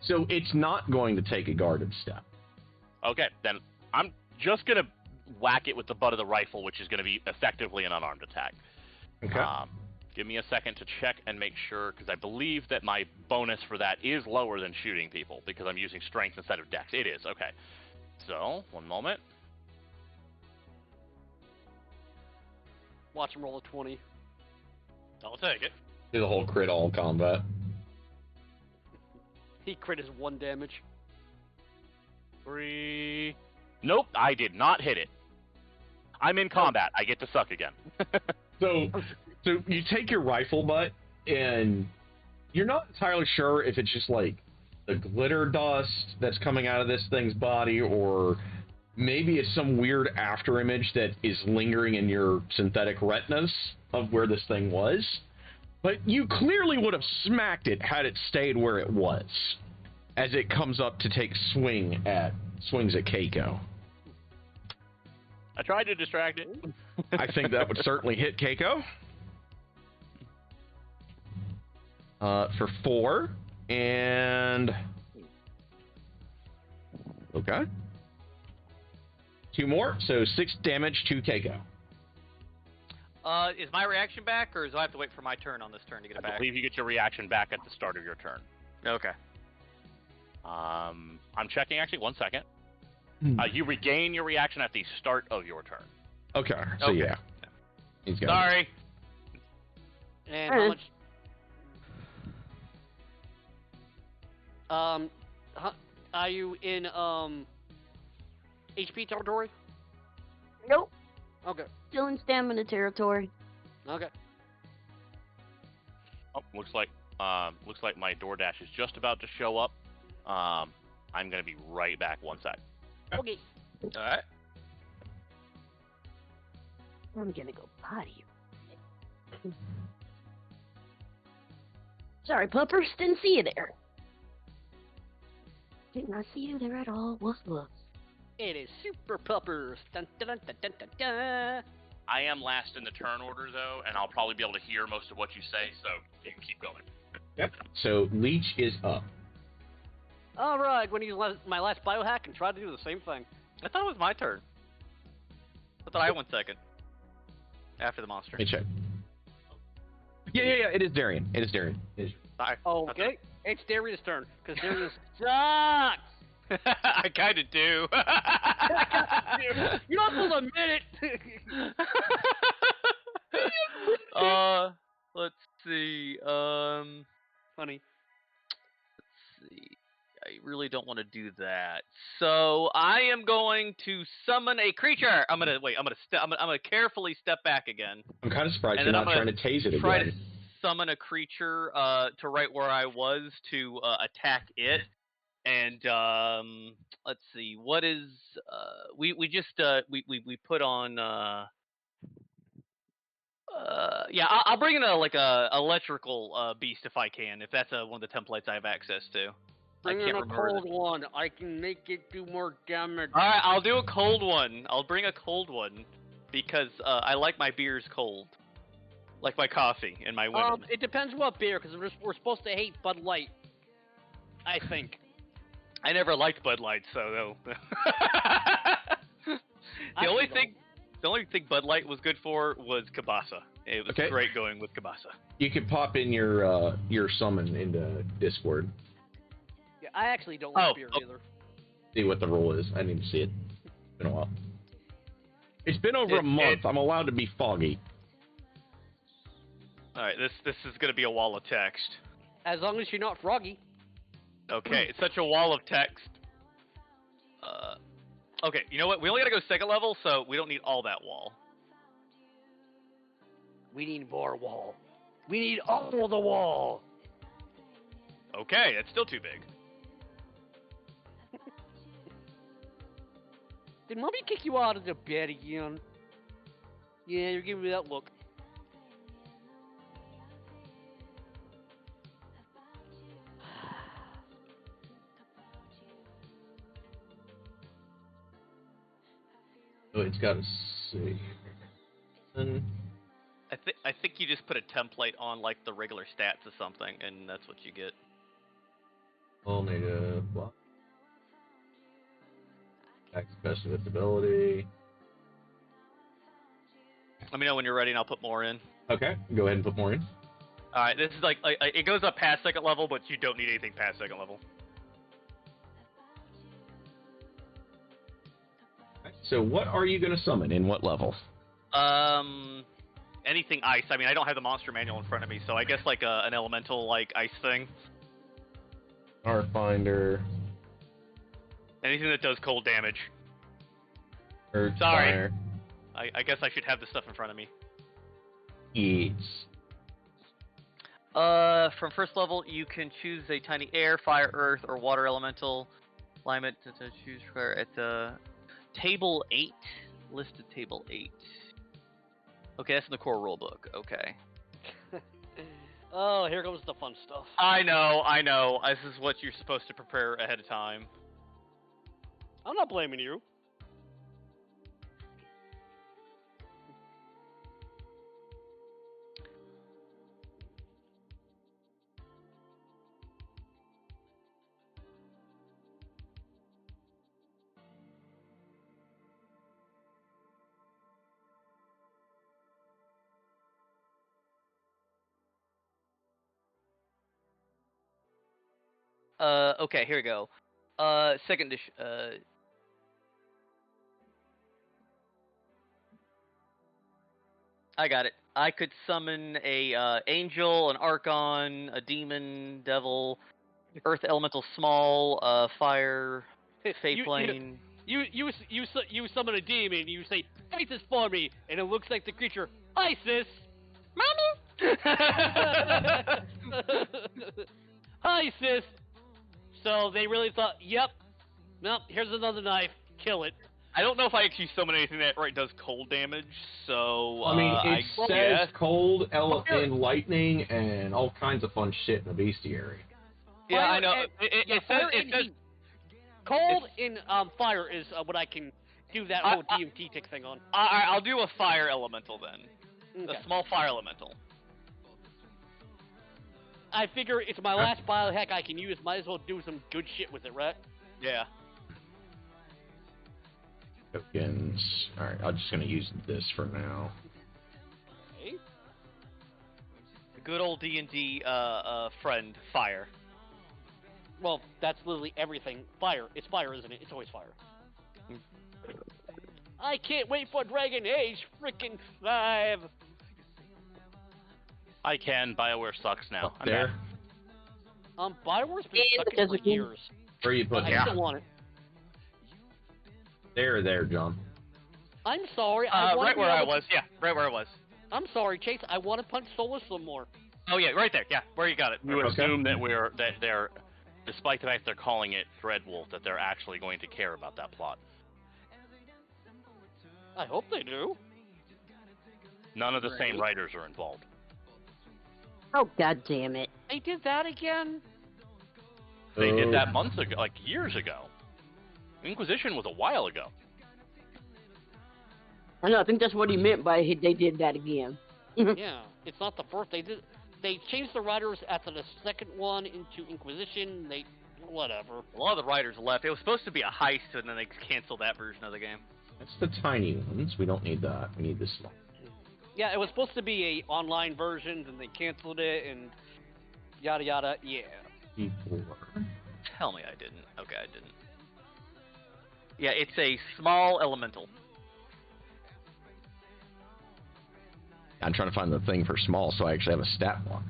So it's not going to take a guarded step. Okay, then I'm just gonna whack it with the butt of the rifle, which is gonna be effectively an unarmed attack. Okay. Give me a second to check and make sure, because I believe that my bonus for that is lower than shooting people, because I'm using strength instead of dex. It is, okay. So, one moment. Watch him roll a 20. I'll take it. Do the whole crit all combat. He crit is 1 damage. 3. Nope, I did not hit it. I'm in combat. I get to suck again. So you take your rifle butt, and you're not entirely sure if it's just like the glitter dust that's coming out of this thing's body, or maybe it's some weird after image that is lingering in your synthetic retinas of where this thing was. But you clearly would have smacked it had it stayed where it was, as it comes up to take swings at Keiko. I tried to distract it. I think that would certainly hit Keiko. For 4, and okay, 2 more, so 6 damage to Keiko. Is my reaction back, or do I have to wait for my turn on this turn to get it I back? believe you get your reaction back at the start of your turn. Okay. I'm checking, actually, 1 second. You regain your reaction at the start of your turn. Okay, so Okay. yeah, he's got Sorry. And how much? Are you in HP territory? Nope. Okay. Still in stamina territory. Okay. Oh, looks like my DoorDash is just about to show up. I'm gonna be right back. 1 sec. Okay. All right. I'm gonna go potty. Sorry, puppers, didn't see you there. Did not see you there at all. Woof woof. It is Super Puppers. Dun, dun, dun, dun, dun, dun, dun. I am last in the turn order, though, and I'll probably be able to hear most of what you say, so you can keep going. Yep. So Leech is up. All right, I'm going to use my last biohack and try to do the same thing. I thought it was my turn. I thought I went second. After the monster. Let me check. Yeah. It is Darian. It is Darian. Okay, it's Darius' turn, because Darius sucks! I kind of do. You don't have a minute! Let's see. Funny. Let's see. I really don't want to do that. So I am going to summon a creature. I'm gonna carefully step back again. I'm kind of surprised And you're then not I'm trying to tase it Try to again. summon a creature to right where I was to attack it. And let's see, what is we put on I'll bring in a electrical beast if I can, if that's one of the templates I have access to. Bring I in can't a remember cold one. I can make it do more damage. All right, I'll do a cold one. I'll bring a cold one because I like my beers cold, like my coffee and my women. It depends what beer, because we're supposed to hate Bud Light, I think. I never liked Bud Light, so no. The only thing Bud Light was good for was Kabasa. It was great going with Kabasa. You can pop in your summon into Discord. Yeah, I actually don't like beer either. See what the rule is. I need to see it. It's been a while. It's been over a month. I'm allowed to be foggy. All right, this is gonna be a wall of text. As long as you're not froggy. Okay, it's such a wall of text. Okay, you know what? We only gotta go second level, so we don't need all that wall. We need more wall. We need all the wall. Okay, that's still too big. Did Mommy kick you out of the bed again? Yeah, you're giving me that look. Oh, it's got to see. I think you just put a template on like the regular stats or something, and that's what you get. All native block. Attack specialist ability. Let me know when you're ready, and I'll put more in. Okay, go ahead and put more in. All right, this is like it goes up past second level, but you don't need anything past second level. So what are you going to summon in what level? Anything ice. I mean, I don't have the monster manual in front of me, so I guess like an elemental like ice thing. Starfinder. Anything that does cold damage. Earth Sorry. Fire. I guess I should have this stuff in front of me. Yes. From first level, you can choose a tiny air, fire, earth, or water elemental. Climate to choose for at table 8. Listed table 8. Okay, that's in the core rulebook. Okay. Oh, here comes the fun stuff. I know. This is what you're supposed to prepare ahead of time. I'm not blaming you. Okay, here we go. Second edition. I got it. I could summon a angel, an archon, a demon, devil, earth elemental small, fire, fey plane. You summon a demon. You say, "Fight this for me," and it looks like the creature Isis. Mommy. Hi, sis. So they really thought, yep, nope, here's another knife, kill it. I don't know if I actually summon anything that does cold damage, so I mean, it says yeah. cold, and lightning, and all kinds of fun shit in the bestiary. Yeah, Fire I know. and- It yeah, says fire it and says heat. Cold and fire is what I can do that whole DMT tick thing on. I'll do a fire elemental then. Okay. A small fire elemental. I figure it's my last biohack I can use. Might as well do some good shit with it, right? Yeah. Tokens. Alright, I'm just going to use this for now. Okay. The good old D&D friend, fire. Well, that's literally everything. Fire. It's fire, isn't it? It's always fire. I can't wait for Dragon Age frickin' 5. I can. BioWare sucks now. I'm There. mad. BioWare's been Yeah, sucking because for it can- years. Where you put I that? still want it. There, John. I'm sorry. I want right to be where I able to- was. Yeah, right where I was. I'm sorry, Chase. I want to punch Solus some more. Oh yeah, right there. Yeah, where you got it. You would Okay. assume that they're, despite the fact they're calling it Threadwolf, that they're actually going to care about that plot. I hope they do. None of the same writers are involved. Oh, god damn it. They did that again? They did that months ago, like years ago. Inquisition was a while ago. I know, I think that's what he meant by they did that again. Yeah, it's not the first. They changed the writers after the second one into Inquisition. Whatever. A lot of the writers left. It was supposed to be a heist, and then they canceled that version of the game. That's the tiny ones. We don't need that. We need this small. Yeah, it was supposed to be a online version, and they canceled it, and yada yada. Yeah. People. Tell me I didn't. Okay, I didn't. Yeah, it's a small elemental. I'm trying to find the thing for small, so I actually have a stat block.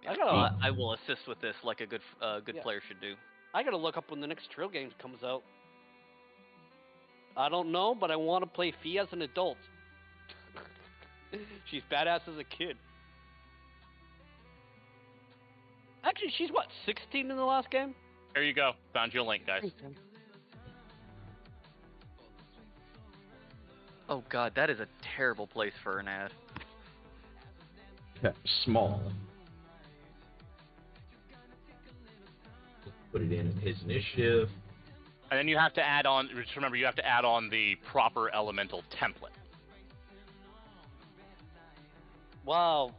I will assist with this like a good Yeah. player should do. I gotta look up when the next Trail Games comes out. I don't know, but I want to play Fee as an adult. She's badass as a kid. Actually, she's what, 16 in the last game? There you go. Found you a link, guys. Oh god, that is a terrible place for an ad. Okay, small. Put it in his initiative. And then you have to add on, just remember, you have to add on the proper elemental template. Wow.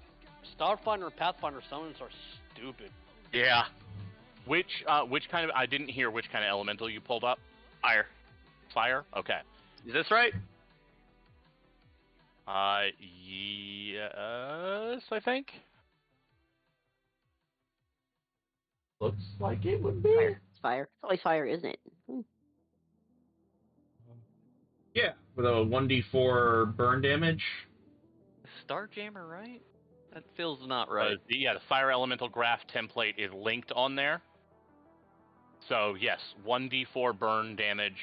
Starfinder and Pathfinder summons are stupid. Yeah. Which kind of, I didn't hear which kind of elemental you pulled up. Fire. Fire? Okay. Is this right? Yes, I think. Looks like it would be. Fire. Fire. It's always fire, isn't it? Yeah, with a 1d4 burn damage. Starjammer, right? That feels not right. The fire elemental graph template is linked on there. So yes, 1d4 burn damage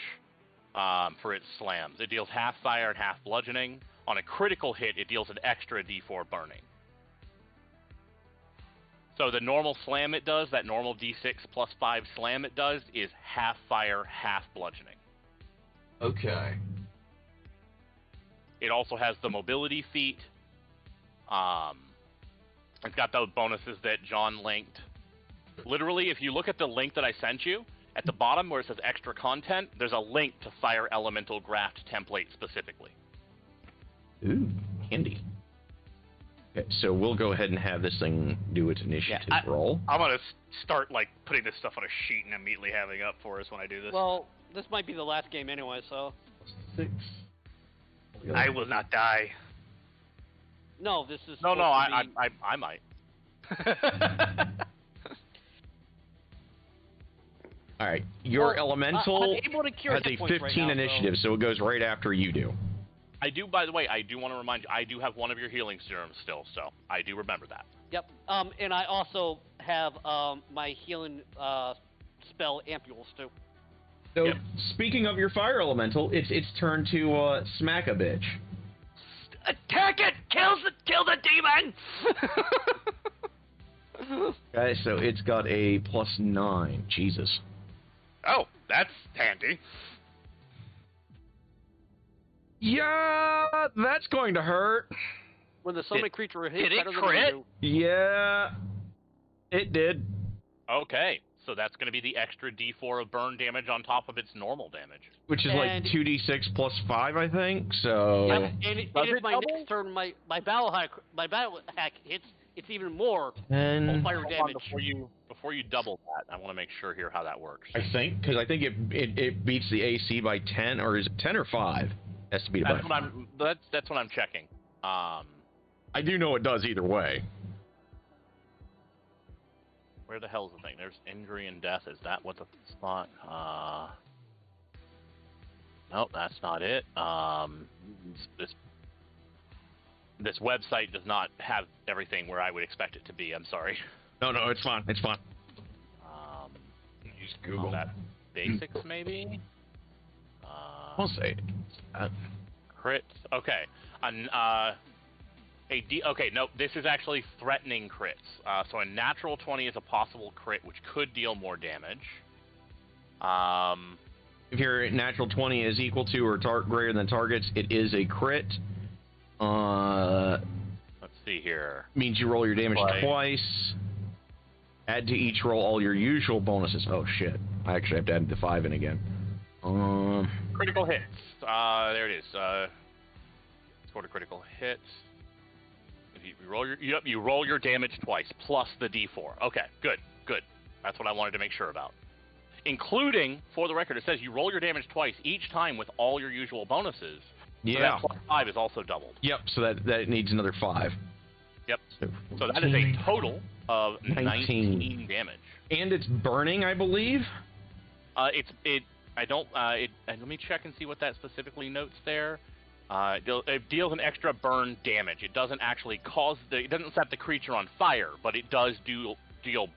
for its slams. It deals half fire and half bludgeoning. On a critical hit, it deals an extra d4 burning. So the normal slam it does, that normal d6 plus 5 slam it does, is half fire, half bludgeoning. Okay. It also has the mobility feat. It's got those bonuses that John linked. Literally, if you look at the link that I sent you, at the bottom where it says extra content, there's a link to Fire Elemental Graft template specifically. Ooh, handy. Okay, so we'll go ahead and have this thing do its initiative roll. I'm gonna start like putting this stuff on a sheet and immediately having up for us when I do this. Well, this might be the last game anyway, so. 6. I will not die. No, this is. No, supposed to be- I might. All right, your Well, elemental I'm able to cure has a hit points 15 right now, initiative, so it goes right after you do. I do, by the way, I do want to remind you, I do have one of your healing serums still, so I do remember that. Yep. And I also have my healing spell ampules too. So, Yep. speaking of your fire elemental, it's its turn to smack a bitch. Attack it! Kill the demon! Okay, so it's got a +9. Jesus. Oh, That's handy. Yeah, that's going to hurt. When the summon creature hits did it better than crit? you. Yeah, it did. Okay, so that's going to be the extra D4 of burn damage on top of its normal damage. Which is like And- 2d6 plus 5, I think. So Yeah, and Does if it my double? next turn my battle hack hits, it's even more 10, fire Hold on, damage. before you double that, I want to make sure here how that works. I think, because I think it beats the AC by 10, or is it 10 or 5? Has to be That's by. that's what I'm checking. I do know it does either way. Where the hell is the thing? There's injury and death. Is that what the spot? Nope, that's not it. This website does not have everything where I would expect it to be. I'm sorry. No, it's fine. It's fine. Use Google that. Basics maybe. I'll say it. Crits. Okay. Okay, no, this is actually threatening crits. So a natural 20 is a possible crit, which could deal more damage. If your natural 20 is equal to or greater than targets, it is a crit. Let's see here. Means you roll your damage twice. Add to each roll all your usual bonuses. Oh shit! I actually have to add the 5 in again. Critical hits. There it is. Scored a critical hit. You roll your damage twice plus the D4. Okay, good. That's what I wanted to make sure about. Including, for the record, it says you roll your damage twice each time with all your usual bonuses. Yeah. So that plus 5 is also doubled. Yep. So that needs another 5. Yep. So that is a total of 19 damage. And it's burning, I believe. Let me check and see what that specifically notes there. It deals an extra burn damage. It doesn't actually it doesn't set the creature on fire, but it does deal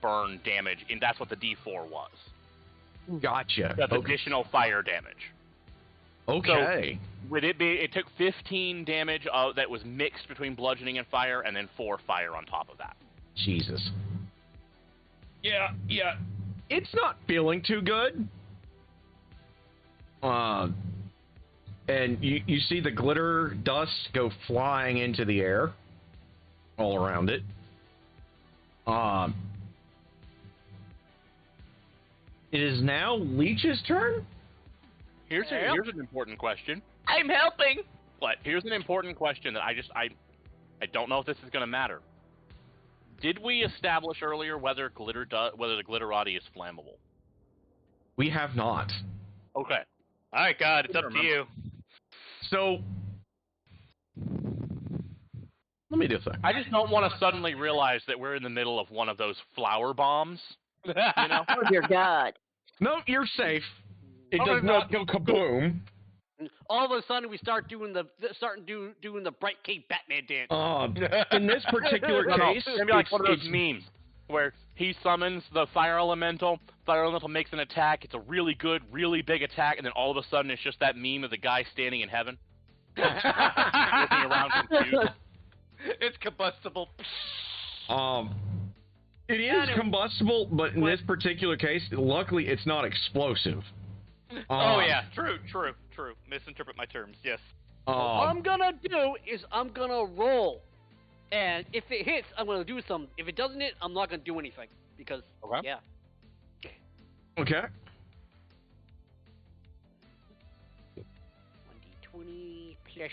burn damage, and that's what the D4 was. Gotcha. That's additional fire damage. Okay. So, it took 15 damage that was mixed between bludgeoning and fire, and then 4 fire on top of that. Jesus. Yeah. It's not feeling too good. And you see the glitter dust go flying into the air all around it. It is now Leech's turn? Here's an important question. I'm helping. But here's an important question that I don't know if this is going to matter. Did we establish earlier whether the glitterati is flammable? We have not. Okay. All right, God, it's up to you. So, let me do this. I just don't want to suddenly realize that we're in the middle of one of those flower bombs. You know? Oh dear God! No, you're safe. It does not go kaboom. All of a sudden, we start doing the Bright Cape Batman dance. In this particular case, it's maybe like one of those memes where he summons the fire elemental. Fire elemental makes an attack. It's a really good, really big attack, and then all of a sudden, it's just that meme of the guy standing in heaven, looking around confused. It's combustible. It is combustible, but in this particular case, luckily, it's not explosive. Oh yeah, true. Misinterpret my terms. Yes. What I'm gonna do is I'm gonna roll, and if it hits, I'm gonna do something. If it doesn't hit, I'm not gonna do anything because yeah. Okay. 1d20 plus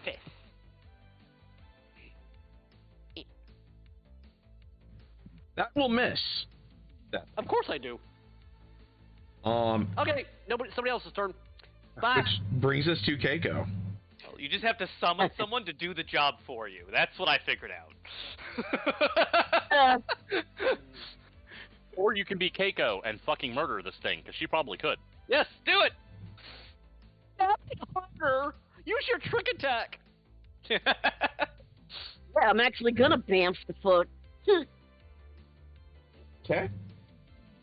5. That will miss. Of course I do. Okay, somebody else's turn. Bye. Which brings us to Keiko. You just have to summon someone to do the job for you. That's what I figured out. Or you can be Keiko and fucking murder this thing, because she probably could. Yes, do it. Harder. Use your trick attack. Yeah, I'm actually gonna bamf the foot. Okay.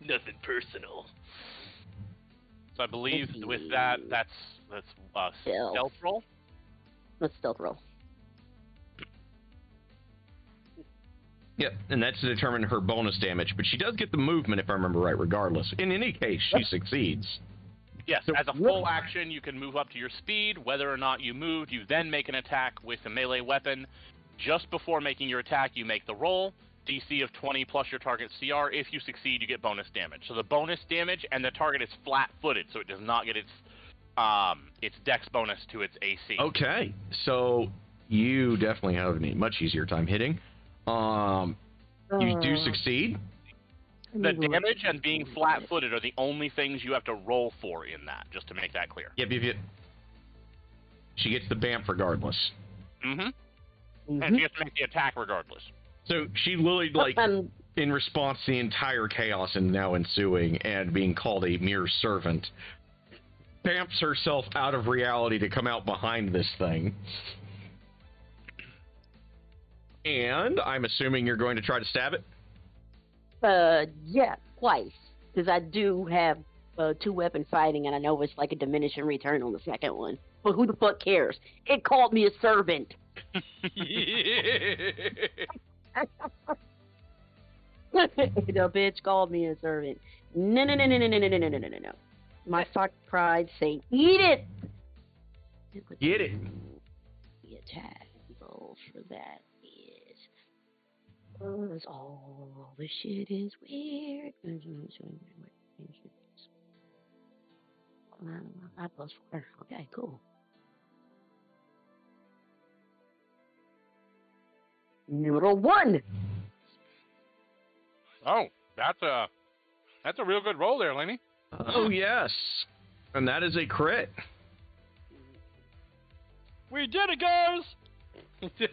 Nothing personal. So I believe with that, that's stealth roll. Let's stealth roll. Yep, and that's to determine her bonus damage. But she does get the movement, if I remember right, regardless. In any case, she succeeds. Yes, So- as a full action, you can move up to your speed. Whether or not you moved, you then make an attack with a melee weapon. Just before making your attack, you make the roll. DC of 20 plus your target's CR. If you succeed, you get bonus damage. So the bonus damage, and the target is flat-footed, so it does not get its dex bonus to its AC. Okay, so you definitely have a much easier time hitting. You do succeed. The damage and being flat-footed are the only things you have to roll for in that, just to make that clear. Yep. She gets the BAMF regardless. And she has to make the attack regardless. So she literally, like, in response to the entire chaos and now ensuing and being called a mere servant, BAMFs herself out of reality to come out behind this thing. And I'm assuming you're going to try to stab it? Yeah, twice. Because I do have 2-weapon fighting, and I know it's like a diminishing return on the second one. But who the fuck cares? It called me a servant. The bitch called me a servant. No. My fuck pride say, eat it! Get it. The attack roll for that is... all the shit is weird. I +4. Okay, cool. Number 1. Oh, that's a real good roll there, Laney. Oh, yes. And that is a crit. We did it, guys! So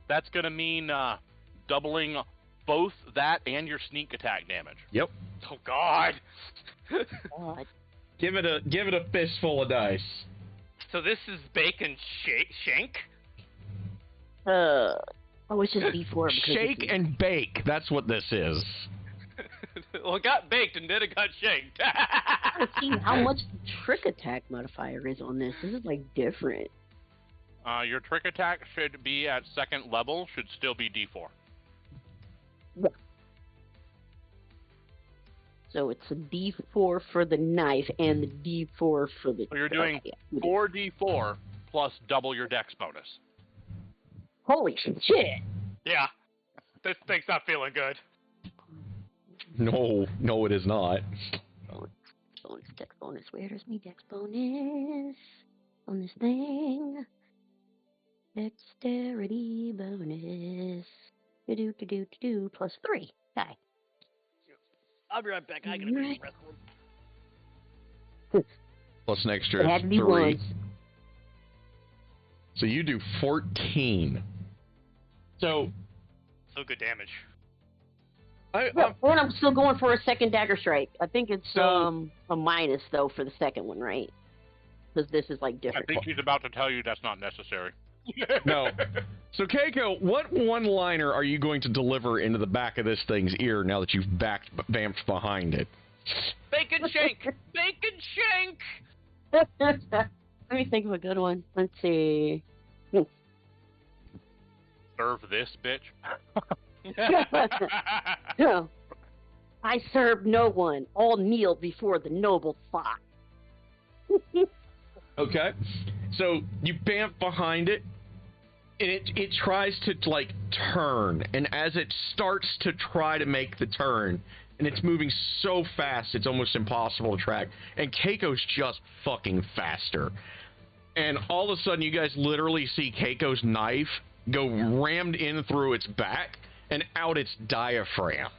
that's gonna mean doubling both that and your sneak attack damage. Yep. Oh God. God. Give it a fistful of dice. So this is bacon shank. It's just D4. because Shake it's- and bake. That's what this is. Well, it got baked and then it got shanked. I want to see how much the trick attack modifier is on this. This is like different. Your trick attack should be at second level, should still be D4. Yeah. So it's a D4 for the knife and the D4 for the. So you're doing yeah. 4D4 plus double your dex bonus. Holy shit! Yeah. This thing's not feeling good. No, it is not. Bonus, dex bonus. Where's me dex bonus on this thing? Dexterity bonus. Do plus 3. Okay. I'll be right back. I gotta go to the restroom. Plus an extra It had to be 3. once. So you do 14. So good damage. Yeah, and I'm still going for a second dagger strike. I think it's So- a minus though for the second one, right? Because this is like I different. think she's about to tell you that's not necessary. No. So Keiko, what one-liner are you going to deliver into the back of this thing's ear now that you've vamped behind it? Bacon shank! Bacon shank! Let me think of a good one. Let's see. Serve this, bitch. No. I serve no one. All kneel before the noble thought. Okay. So you bamf behind it, and it tries to, like, turn. And as it starts to try to make the turn, and it's moving so fast, it's almost impossible to track. And Keiko's just fucking faster. And all of a sudden, you guys literally see Keiko's knife go rammed in through its back and out its diaphragm.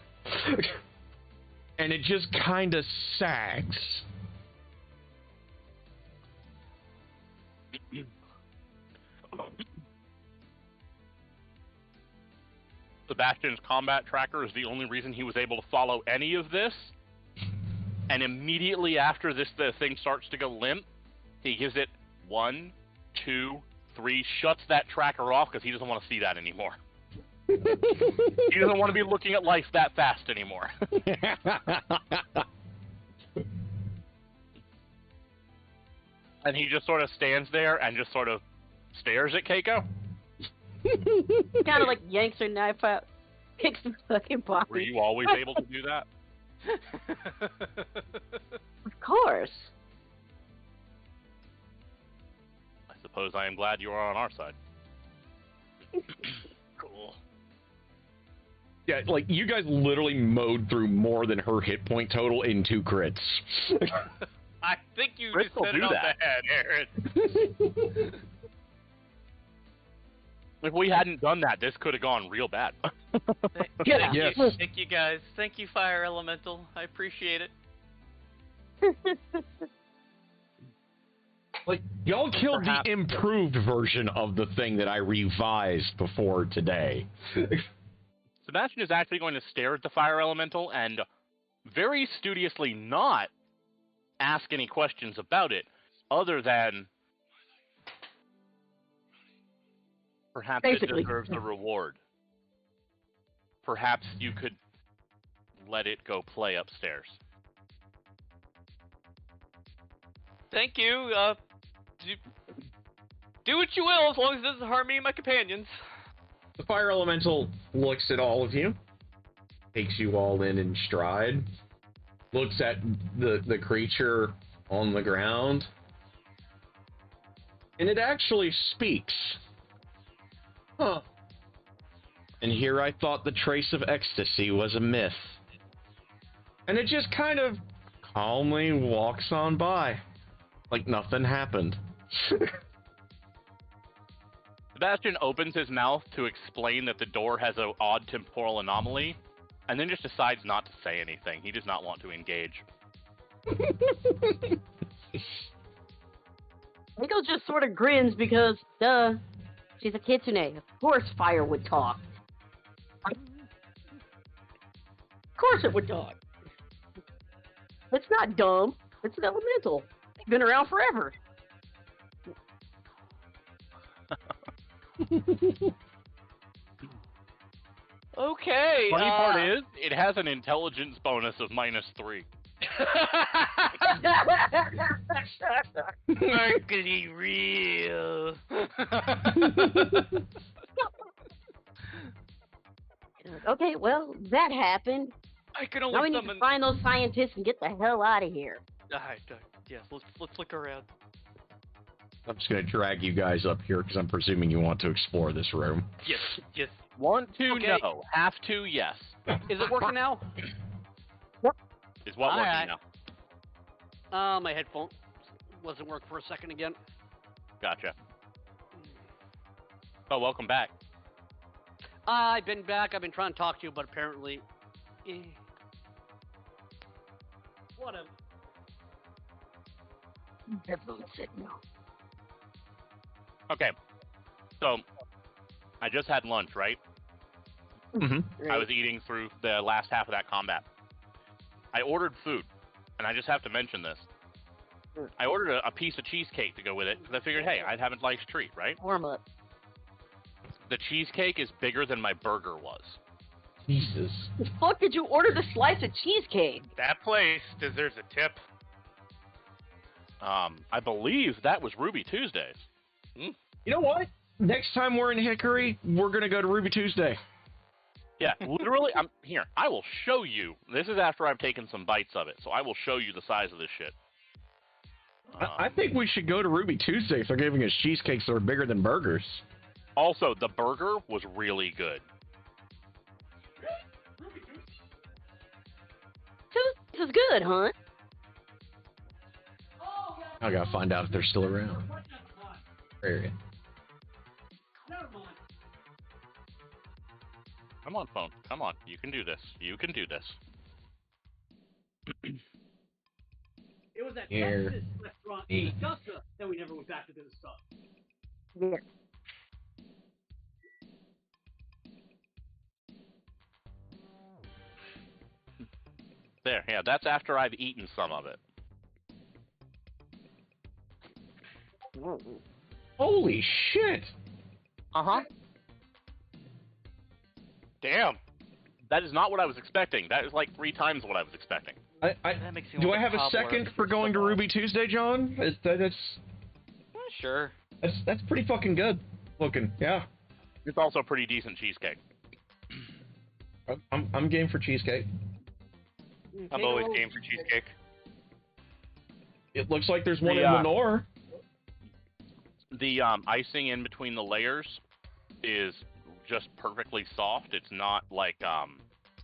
And it just kind of sags. Sebastian's combat tracker is the only reason he was able to follow any of this. And immediately after the thing starts to go limp, he gives it 1, 2, 3, shuts that tracker off because he doesn't want to see that anymore. He doesn't want to be looking at life that fast anymore. And he just sort of stands there and just sort of stares at Keiko. Kind of like yanks her knife out. kicks the fucking body. Were you always able to do that? Of course. I suppose I am glad you are on our side. Cool. Yeah, like, you guys literally mowed through more than her hit point total in 2 crits. I think you Crits just will hit it do on that. the head, Aaron. If we hadn't done that, this could have gone real bad. Get out. Yes. Thank you guys. Thank you, Fire Elemental. I appreciate it. Like, y'all killed Perhaps. the improved version of the thing that I revised before today. Sebastian is actually going to stare at the fire elemental and very studiously not ask any questions about it, other than perhaps Basically. it deserves a reward. Perhaps you could let it go play upstairs. Thank you. Do what you will, as long as it doesn't harm me and my companions. The fire elemental looks at all of you, takes you all in stride, looks at the creature on the ground, and it actually speaks. Huh. And here I thought the trace of ecstasy was a myth. And it just kind of calmly walks on by, like nothing happened. Sebastian opens his mouth to explain that the door has an odd temporal anomaly, and then just decides not to say anything. He does not want to engage. Nico just sort of grins because, duh, she's a kitsune. Of course fire would talk. Of course it would talk. It's not dumb. It's an elemental. They've been around forever. Okay. Funny part is, it has an intelligence bonus of -3. Sparkly real. Okay, well, that happened. I can Now we only need summon. to find those scientists and get the hell out of here. Alright, yes. Let's look around. I'm just going to drag you guys up here because I'm presuming you want to explore this room. Yes. Want to? Okay. No. Have to? Yes. Is it working now? Is what working Alright. now? My headphone wasn't working for a second again. Gotcha. Oh, welcome back. I've been back. I've been trying to talk to you, but apparently... Whatever. Headphone signal. Okay. So, I just had lunch, right? Mm-hmm. I was eating through the last half of that combat. I ordered food, and I just have to mention this. I ordered a piece of cheesecake to go with it, because I figured, hey, I'd have a nice treat, right? Warm up. The cheesecake is bigger than my burger was. Jesus. The fuck did you order the slice of cheesecake? That place deserves a tip. I believe that was Ruby Tuesdays. You know what? Next time we're in Hickory, we're going to go to Ruby Tuesday. Yeah, literally, I'm here. I will show you. This is after I've taken some bites of it, so I will show you the size of this shit. I think we should go to Ruby Tuesday if they're giving us cheesecakes that are bigger than burgers. Also, the burger was really good. This is good, huh? I gotta find out if they're still around. Area. Come on, phone. Come on. You can do this. You can do this. It was that Here. Texas restaurant in Augusta that we never went back to do the stuff. Yeah. There, yeah, that's after I've eaten some of it. Holy shit! Uh-huh. Damn. That is not what I was expecting. That is like 3 times what I was expecting. That makes me Do I want have a cobbler second for for going to someone. Ruby Tuesday, John? Sure. That's pretty fucking good looking. Yeah. It's also pretty decent cheesecake. I'm game for cheesecake. I'm always game for cheesecake. It looks like there's one in Lenore. The icing in between the layers is just perfectly soft. It's not like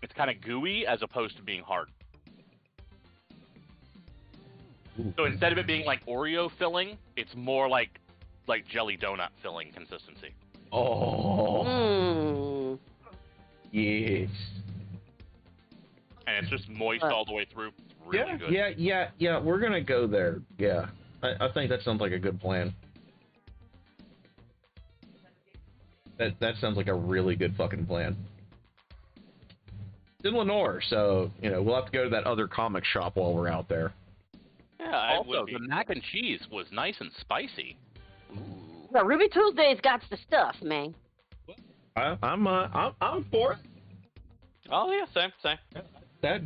it's kind of gooey as opposed to being hard. So instead of it being like Oreo filling, it's more like jelly donut filling consistency. Oh. Yes. And it's just moist all the way through. It's really good. Yeah. We're gonna go there. Yeah, I think that sounds like a good plan. That sounds like a really good fucking plan. It's in Lenore, so we'll have to go to that other comic shop while we're out there. Yeah. Also, the mac and cheese was nice and spicy. Ooh. Well, Ruby Tuesday's got the stuff, man. I'm for it. Oh yeah, same. That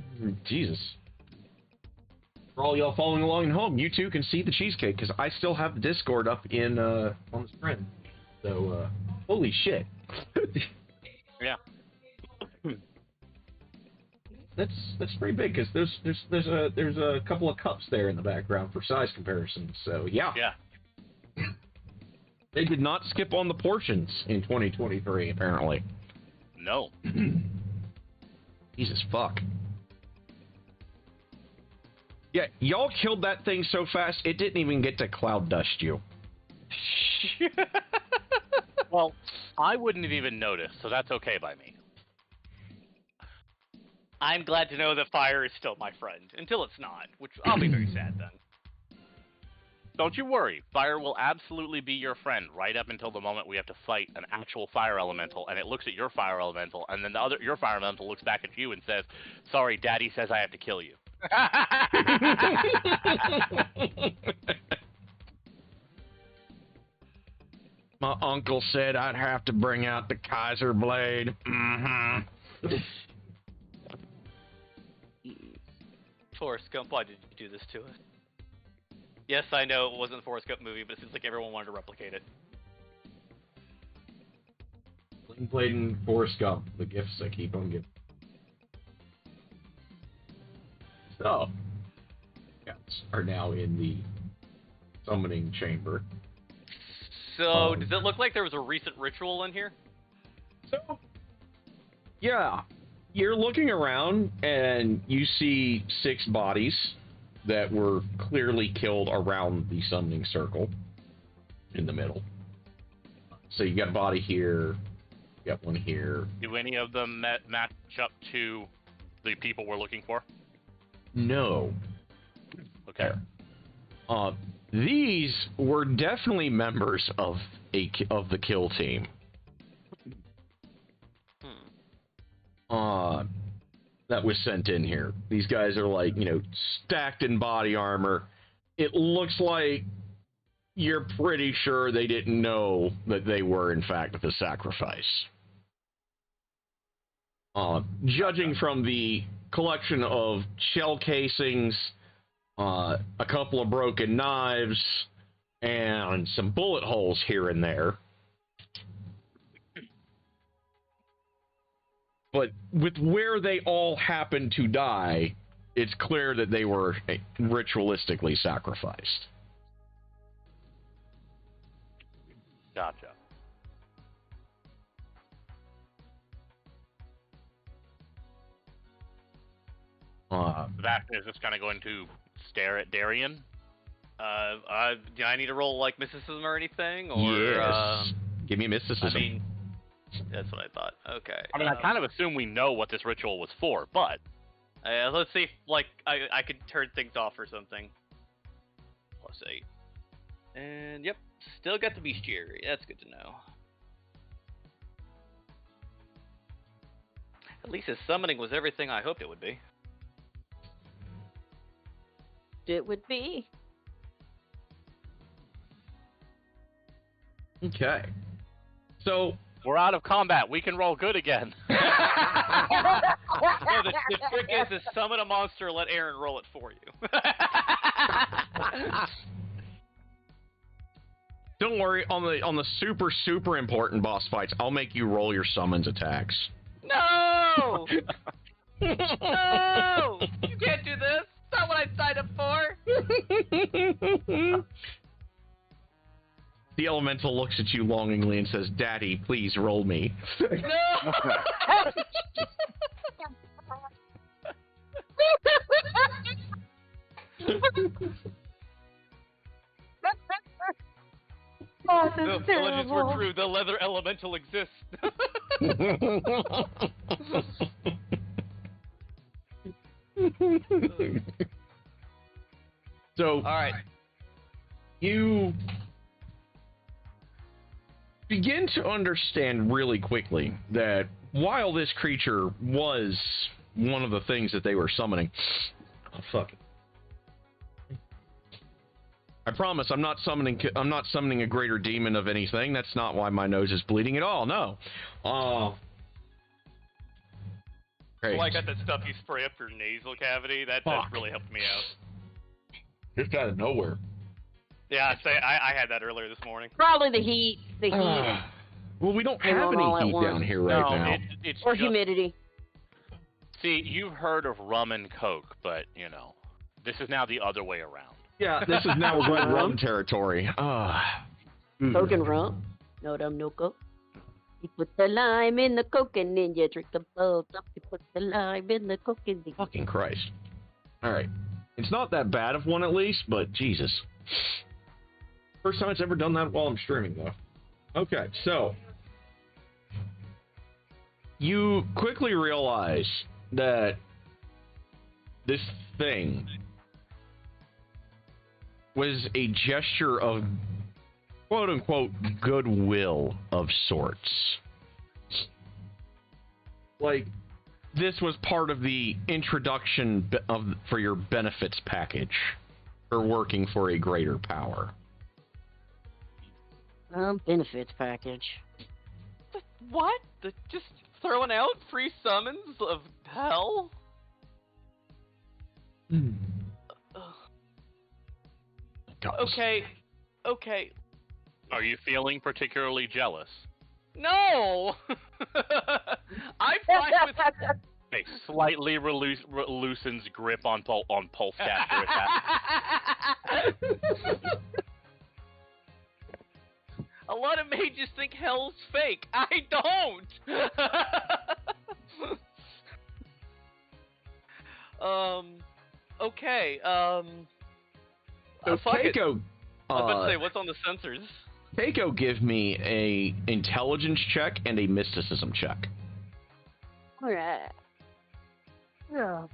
Jesus. For all y'all following along at home, you too can see the cheesecake because I still have the Discord up in on the screen. So holy shit. Yeah. That's pretty big because there's a couple of cups there in the background for size comparison. So yeah. Yeah. They did not skip on the portions in 2023 apparently. No. Jesus fuck. Yeah, y'all killed that thing so fast it didn't even get to cloud dust you. Well, I wouldn't have even noticed, so that's okay by me. I'm glad to know that fire is still my friend until it's not, which I'll be very sad then. Don't you worry, fire will absolutely be your friend right up until the moment we have to fight an actual fire elemental, and it looks at your fire elemental, and then your fire elemental looks back at you and says, "Sorry, Daddy says I have to kill you." My uncle said I'd have to bring out the Kaiser blade. Mm-hmm. Forrest Gump, why did you do this to us? Yes, I know it wasn't a Forrest Gump movie, but it seems like everyone wanted to replicate it. Blade and Forrest Gump, the gifts I keep on giving. So, cats are now in the summoning chamber. So, does it look like there was a recent ritual in here? So, yeah. You're looking around and you see 6 bodies that were clearly killed around the summoning circle in the middle. So you got a body here, you got one here. Do any of them match up to the people we're looking for? No. Okay. These were definitely members of the kill team. That was sent in here. These guys are like, stacked in body armor. It looks like you're pretty sure they didn't know that they were, in fact, the sacrifice. Judging from the collection of shell casings, a couple of broken knives, and some bullet holes here and there. But with where they all happened to die, it's clear that they were ritualistically sacrificed. Gotcha. Sebastian is just kind of going to stare at Darian. Do I need to roll like mysticism or anything? Or, yes. Give me mysticism. I mean, that's what I thought. Okay. I mean, I kind of assume we know what this ritual was for, but... let's see if, I could turn things off or something. +8. And, yep, still got the bestiary. That's good to know. At least his summoning was everything I hoped it would be. It would be. Okay. So... we're out of combat. We can roll good again. No, the trick is summon a monster, let Aaron roll it for you. Don't worry, on the super important boss fights, I'll make you roll your summons attacks. No! No! No! You can't do this! Not what I signed up for! The elemental looks at you longingly and says, "Daddy, please roll me." No! Oh, this The is legends were terrible. true. The leather elemental exists. So, All right. you begin to understand really quickly that while this creature was one of the things that they were summoning, oh fuck! I promise I'm not summoning a greater demon of anything. That's not why my nose is bleeding at all. No. Great. Well, I got that stuff you spray up your nasal cavity. That really helped me out. Just out of nowhere. Yeah, I had that earlier this morning. Probably the heat. The heat. Well, we don't Came have on any all at heat once. down here right now. It's Or just, humidity. See, you've heard of rum and coke, but, you know, this is now the other way around. Yeah, this is now red rum territory. Coke and rum. No rum, no coke. You put the lime in the coke and then you drink the bubbles up. You put the lime in the coke and then... Fucking Christ. Alright. It's not that bad of one, at least, but Jesus. First time it's ever done that while I'm streaming, though. Okay, so... You quickly realize that this thing was a gesture of quote-unquote goodwill of sorts. Like, this was part of the introduction for your benefits package for working for a greater power. Benefits package. What? Just throwing out free summons of hell? Okay. Are you feeling particularly jealous? No! I'm fine with... Hey, slightly loosens grip on Pulsecaster. A lot of mages think hell's fake. I don't! Okay, So fuck it. Keiko, I was about to say, what's on the sensors? Keiko, give me a intelligence check and a mysticism check. Alright. Yeah.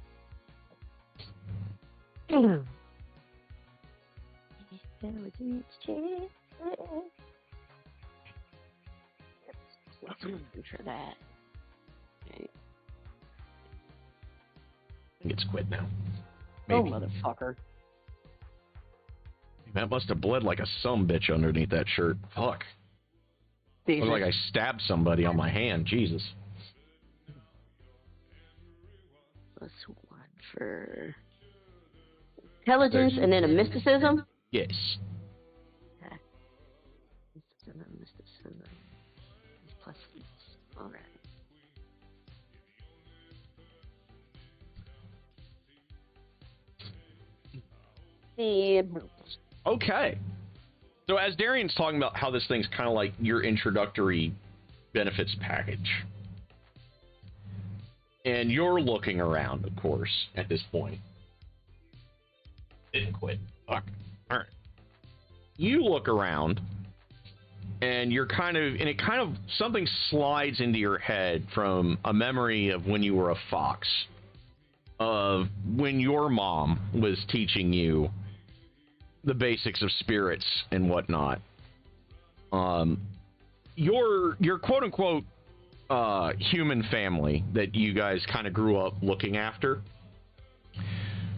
Intelligence check. For that. Okay. I think it's quit now. Oh, Maybe. motherfucker. That must have bled like a sumbitch underneath that shirt. Fuck. It was like I stabbed somebody on my hand. Jesus. Plus one for intelligence and then a mysticism? Yes. Okay. Mysticism. Plus six. Alright. And Okay. So as Darian's talking about how this thing's kind of like your introductory benefits package, and you're looking around, of course, at this point. Didn't quit. Fuck. All right. You look around, and you're something slides into your head from a memory of when you were a fox, of when your mom was teaching you the basics of spirits and whatnot. Your quote unquote human family that you guys kind of grew up looking after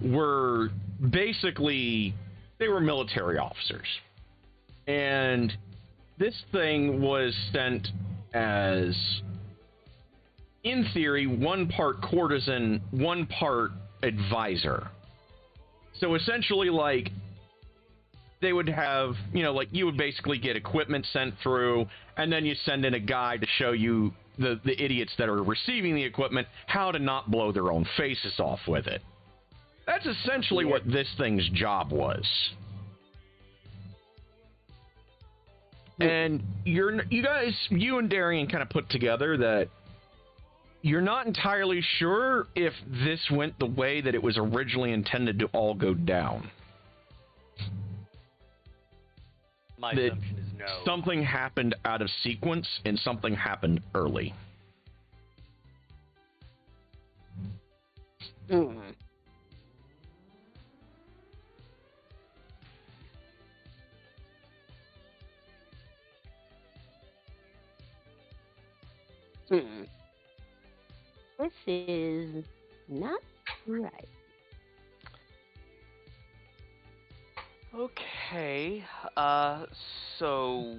were basically, they were military officers, and this thing was sent as, in theory, one part courtesan, one part advisor. So essentially, like, they would have, you know, like, you would basically get equipment sent through, and then you send in a guy to show you the idiots that are receiving the equipment how to not blow their own faces off with it. That's essentially what this thing's job was. And you and Darian kind of put together that you're not entirely sure if this went the way that it was originally intended to all go down. My That assumption is no. something happened out of sequence and something happened early. Mm. Hmm. This is not right. Okay, so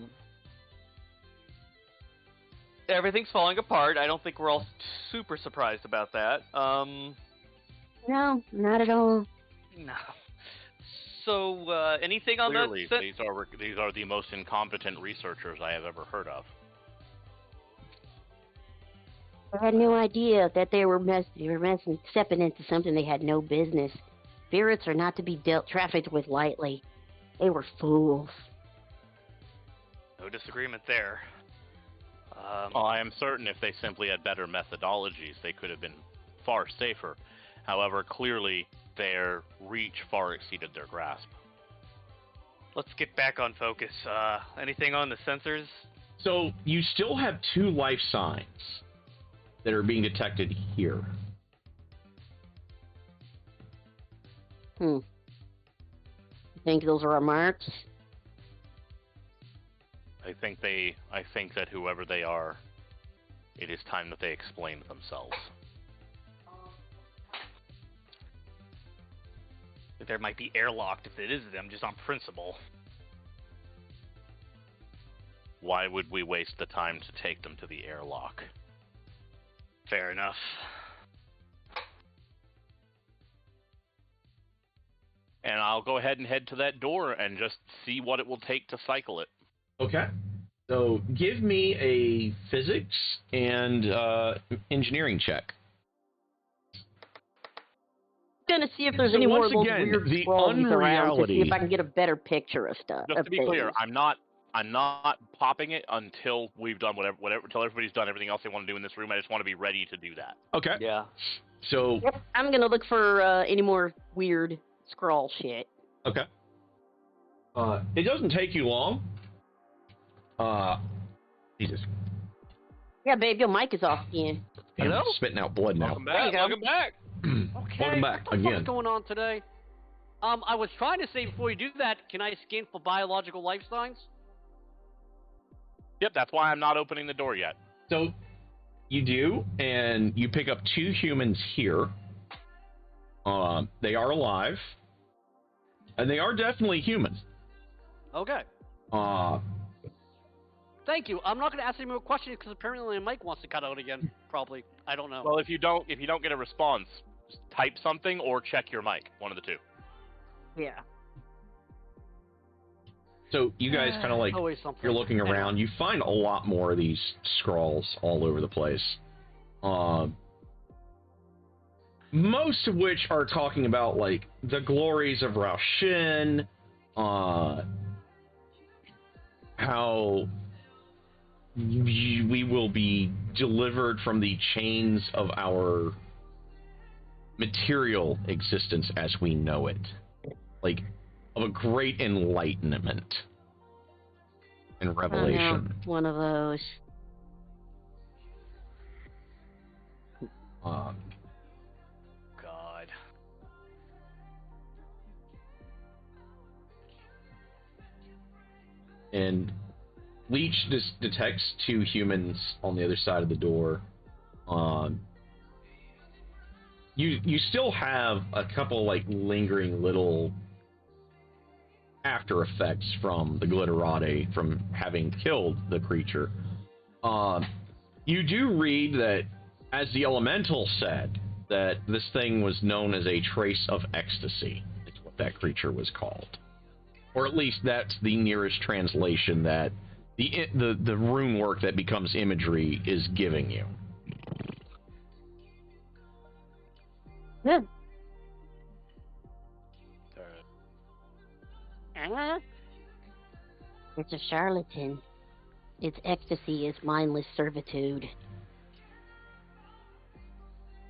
everything's falling apart. I don't think we're all super surprised about that. No, not at all. No. So, anything on Clearly, that? these are the most incompetent researchers I have ever heard of. I had no idea that they were stepping into something they had no business. Spirits are not to be trafficked with lightly. They were fools. No disagreement there. I am certain if they simply had better methodologies, they could have been far safer. However, clearly, their reach far exceeded their grasp. Let's get back on focus. Anything on the sensors? So you still have 2 life signs that are being detected here. You think those are our marks? I think that whoever they are, it is time that they explain themselves. There might be airlocked if it is them, just on principle. Why would we waste the time to take them to the airlock? Fair enough. And I'll go ahead and head to that door and just see what it will take to cycle it. Okay. So give me a physics and engineering check. Gonna see if there's So any more of once those again, weird the scrolls around to see unreality- if I can get a better picture of stuff. Just of to be clear, things. I'm not popping it until we've done whatever until everybody's done everything else they want to do in this room. I just want to be ready to do that. Okay. Yeah. So Yep, I'm gonna look for any more weird scroll shit. okay. It doesn't take you long. Jesus. Yeah, babe, your mic is off again. I'm Hello? spitting out blood now. Welcome There back. you go. Welcome back. Okay, Welcome back what the fuck's again. going on today? I was trying to say before you do that, can I scan for biological life signs? Yep, that's why I'm not opening the door yet. So you do, and you pick up 2 humans here. They are alive, and they are definitely humans. Okay. Thank you. I'm not going to ask any more questions because apparently my mic wants to cut out again. Probably. I don't know. Well, if you don't get a response, just type something or check your mic. One of the two. Yeah. So you guys kind of like, Always something. you're looking Anyway. around. You find a lot more of these scrolls all over the place. Most of which are talking about like the glories of Raoshin, how we will be delivered from the chains of our material existence as we know it, like of a great enlightenment and revelation. One of those. God. And Leech detects 2 humans on the other side of the door. You still have a couple like lingering little after effects from the glitterati from having killed the creature. You do read that, as the elemental said, that this thing was known as a trace of ecstasy. It's what that creature was called. Or at least that's the nearest translation that the rune work that becomes imagery is giving you. Yeah. It's a charlatan. Its ecstasy is mindless servitude.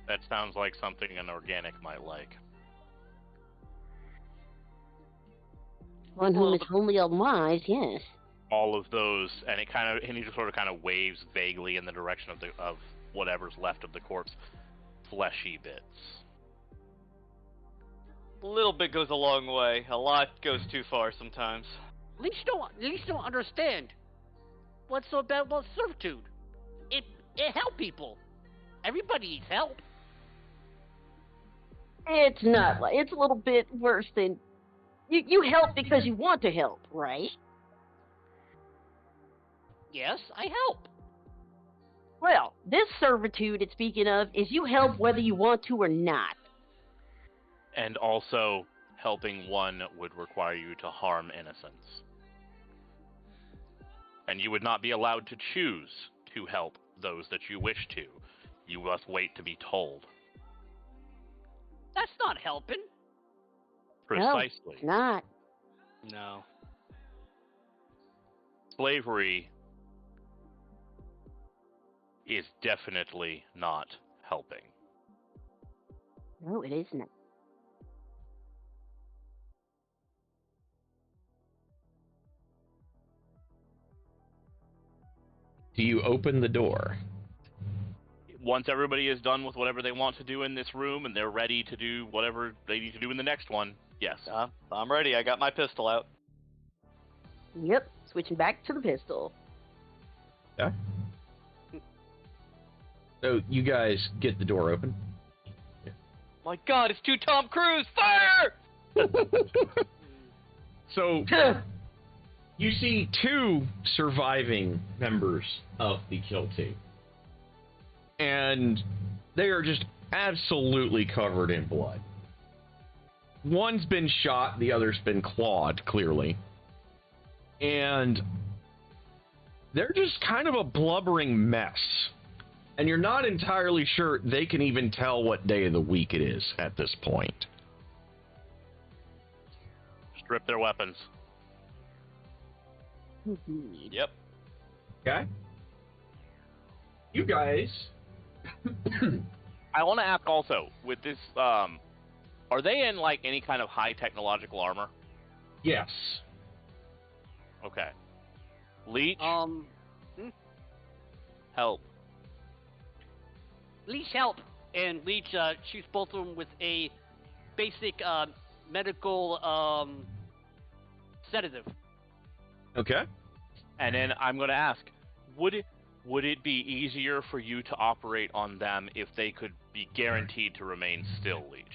That sounds like something an organic might like. One whom is wholly alive, yes. All of those, and he just sort of kind of waves vaguely in the direction of whatever's left of the corpse, fleshy bits. A little bit goes a long way. A lot goes too far sometimes. Leech don't understand. What's so bad about servitude? It help people. Everybody needs help. It's not like it's a little bit worse than you help because you want to help, right? Yes, I help. Well, this servitude it's speaking of is you help whether you want to or not. And also, helping one would require you to harm innocents. And you would not be allowed to choose to help those that you wish to. You must wait to be told. That's not helping. Precisely. No, it's not. No. Slavery is definitely not helping. No, it isn't. Do you open the door? Once everybody is done with whatever they want to do in this room and they're ready to do whatever they need to do in the next one, yes. I'm ready. I got my pistol out. Yep, switching back to the pistol. Yeah. So you guys get the door open. My God, it's two Tom Cruise! Fire! So you see two surviving members of the kill team. And they are just absolutely covered in blood. One's been shot, the other's been clawed, clearly. And they're just kind of a blubbering mess. And you're not entirely sure they can even tell what day of the week it is at this point. Strip their weapons. Yep. Okay? You guys... I want to ask also, with this, are they in, like, any kind of high technological armor? Yes. Okay. Leech, help. Leech help. And Leech shoots both of them with a basic medical sedative. Okay. And then I'm going to ask, would it be easier for you to operate on them if they could be guaranteed to remain still, Leech?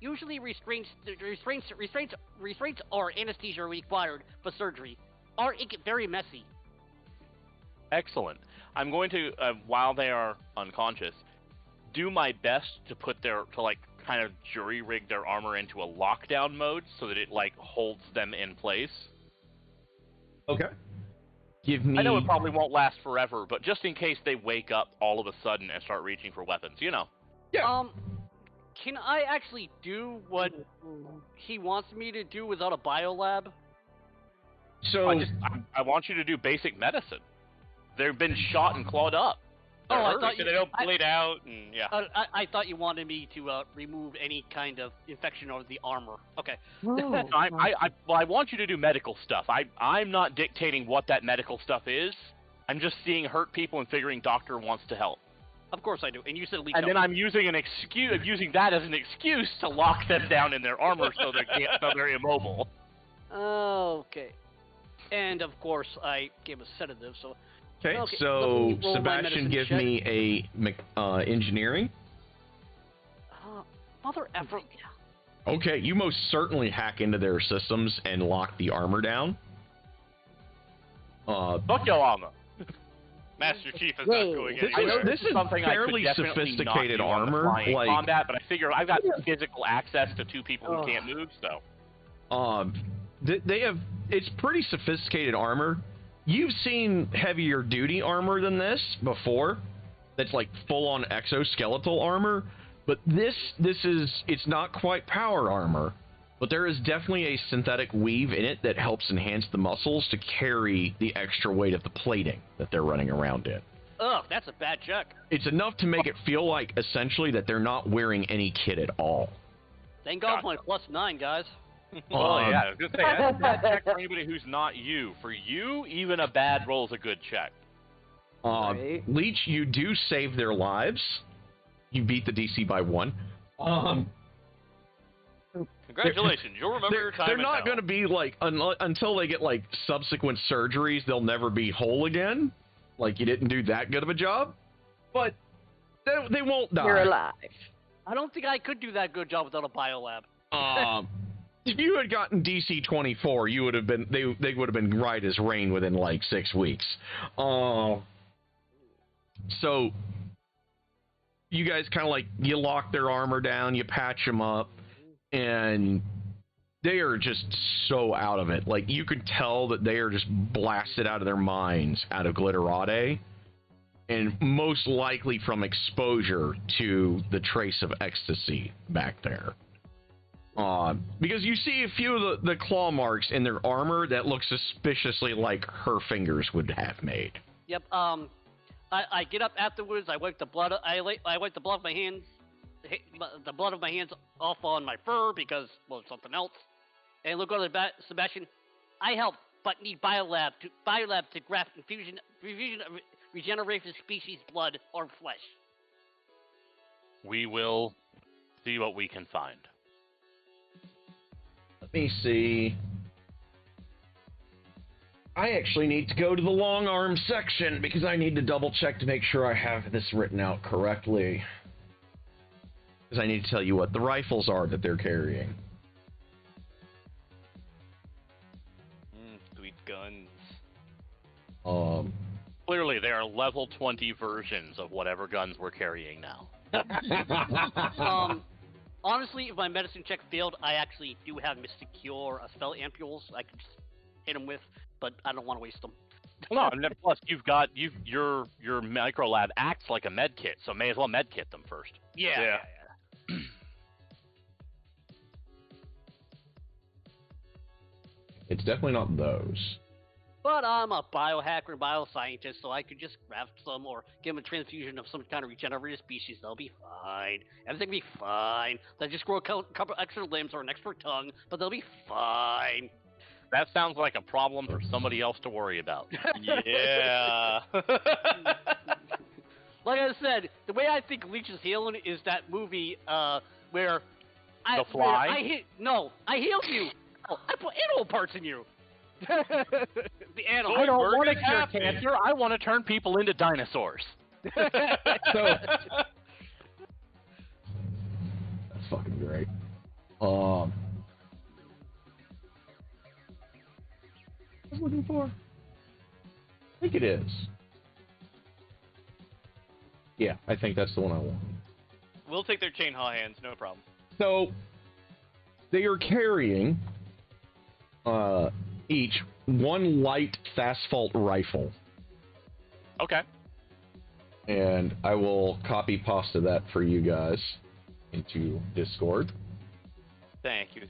Usually restraints or anesthesia are required, but surgery are very messy. Excellent. I'm going to, while they are unconscious, do my best to kind of jury rig their armor into a lockdown mode so that it, like, holds them in place. Okay. Give me... I know it probably won't last forever, but just in case they wake up all of a sudden and start reaching for weapons, you know. Yeah. Can I actually do what he wants me to do without a biolab? So... I want you to do basic medicine. They've been shot and clawed up. I thought they don't bleed out, and yeah. I thought you wanted me to remove any kind of infection over the armor. Okay. Oh, I want you to do medical stuff. I'm not dictating what that medical stuff is. I'm just seeing hurt people and figuring doctor wants to help. Of course I do. And you said leech And help. then I'm using that as an excuse to lock them down in their armor so they're immobile. Okay. And of course I gave a sedative, so. Okay, Okay, so let me roll my Sebastian, medicine give check. me a engineering. Mother effer. Okay, you most certainly hack into their systems and lock the armor down. Fuck your armor. Master Chief is Wait. not going This anywhere. is- this is Something fairly I could definitely not sophisticated do on the armor, fly in like- combat, but I figure I've got physical access to two people who Oh. can't move, so. They have it's pretty sophisticated armor. You've seen heavier duty armor than this before. That's like full on exoskeletal armor, but it's not quite power armor. But there is definitely a synthetic weave in it that helps enhance the muscles to carry the extra weight of the plating that they're running around in. Ugh, that's a bad check. It's enough to make it feel like, essentially, that they're not wearing any kit at all. Thank God for my +9, guys. Oh, yeah, I was going to say, that's a bad check for anybody who's not you. For you, even a bad roll is a good check. Right. Leech, you do save their lives. You beat the DC by 1. Congratulations, you'll remember your time. They're not going to be like until they get like subsequent surgeries. They'll never be whole again. Like you didn't do that good of a job, but they won't die. You're alive. I don't think I could do that good job without a biolab. If you had gotten DC 24, you would have been they would have been right as rain within like 6 weeks. So you guys kind of like you lock their armor down, you patch them up. And they are just so out of it. Like, you could tell that they are just blasted out of their minds out of Glitterati. And most likely from exposure to the trace of ecstasy back there. Because you see a few of the claw marks in their armor that look suspiciously like her fingers would have made. Yep, I get up afterwards, I wipe the blood, I wipe the blood of my hands. The blood of my hands off on my fur because, well, something else. And look over to Sebastian. I help, but need biolab to graft infusion of regenerative species blood or flesh. We will see what we can find. Let me see. I actually need to go to the long arm section because I need to double check to make sure I have this written out correctly. Because I need to tell you what the rifles are that they're carrying. Sweet guns. Clearly, they are level 20 versions of whatever guns we're carrying now. Honestly, if my medicine check failed, I actually do have Mystic Cure spell ampules I could just hit them with, but I don't want to waste them. No, and then plus your micro lab acts like a med kit, so may as well med kit them first. Yeah. It's definitely not those. But I'm a biohacker and bioscientist, so I could just craft some or give them a transfusion of some kind of regenerative species. They'll be fine. Everything will be fine. They'll just grow a couple extra limbs or an extra tongue, but they'll be fine. That sounds like a problem for somebody else to worry about. Yeah. Like I said, the way I think Leech is healing is that movie where The Fly? I healed you. Oh, I put animal parts in you. The animal. I don't We're want to gonna cure have to. cancer. I want to turn people into dinosaurs. That's fucking great. What was I looking for? I think it is. Yeah, I think that's the one I want. We'll take their chain haw hands, no problem. So, they are carrying each one light fast-fault rifle. Okay. And I will copy pasta that for you guys into Discord. Thank you.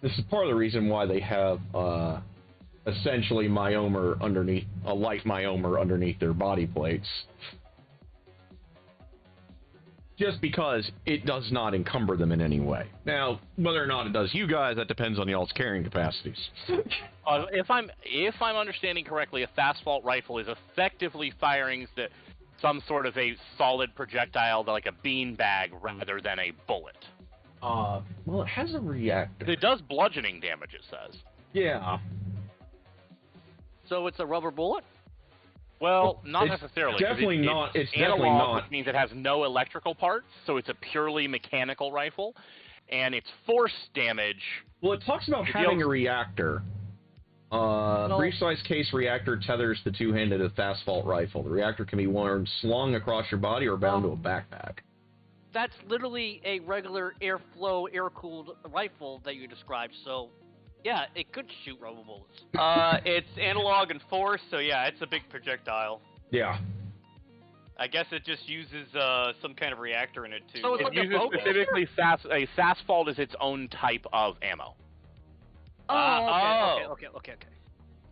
This is part of the reason why they have essentially myomer underneath, a light myomer underneath their body plates. Just because it does not encumber them in any way. Now, whether or not it does you guys, that depends on y'all's carrying capacities. If I'm understanding correctly, a fast fault rifle is effectively firing some sort of a solid projectile, like a bean bag, rather than a bullet. Well, it has a reactor. It does bludgeoning damage, it says. Yeah. So it's a rubber bullet? Well, not It's necessarily. 'cause definitely not. It's definitely analog, not. which means it has no electrical parts, so it's a purely mechanical rifle, and its force damage. Well, it talks about having a reactor. Brief-sized case reactor tethers the two-handed fast fault rifle. The reactor can be worn slung across your body or bound to a backpack. that's literally a regular airflow, air-cooled rifle that you described. So, yeah, it could shoot rubber bullets. It's analog and force, so yeah, it's a big projectile. Yeah. I guess it just uses some kind of reactor in it too. So it's It like a uses boat specifically a Sasfault is its own type of ammo. Okay.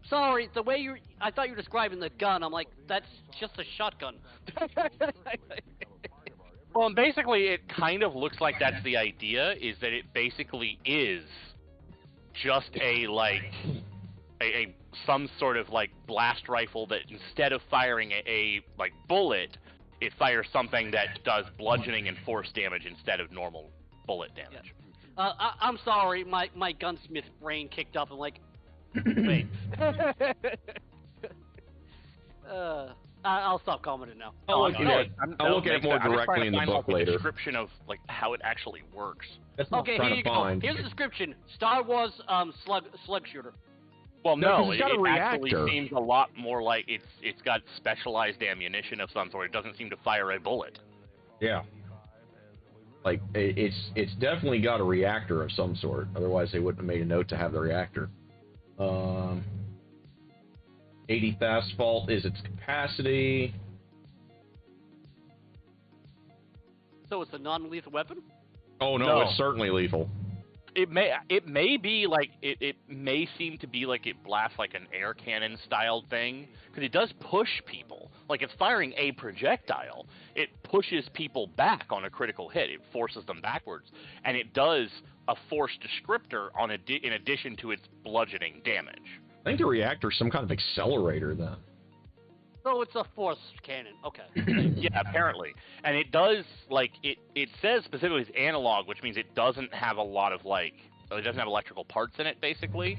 Sorry, the way I thought you were describing the gun, I'm like, that's just a shotgun. Well, and basically, it kind of looks like that's the idea, is that it basically is just a some sort of like blast rifle that instead of firing a bullet, it fires something that does bludgeoning and force damage instead of normal bullet damage. I'm sorry, my gunsmith brain kicked up and like, wait. I'll stop commenting now. I'll look at it more directly in the book later. A description of like how it actually works. That's not Okay, trying here to you find. go. Here's the description: Star Wars slug shooter. Well, No, 'cause no, it's got a it actually reactor. seems a lot more like it's got specialized ammunition of some sort. It doesn't seem to fire a bullet. Yeah. Like, it's definitely got a reactor of some sort. Otherwise, they wouldn't have made a note to have the reactor. 80 Sasfault is its capacity. So it's a non-lethal weapon. Oh, no, No. it's certainly lethal. It may be like it may seem to be like it blasts like an air cannon style thing because it does push people. Like it's firing a projectile, it pushes people back on a critical hit. It forces them backwards, and it does a force descriptor in addition to its bludgeoning damage. I think the reactor's some kind of accelerator, then. So it's a force cannon. Okay. Yeah, apparently. And it does, like, it says specifically it's analog, which means it doesn't have a lot of, like, it doesn't have electrical parts in it, basically.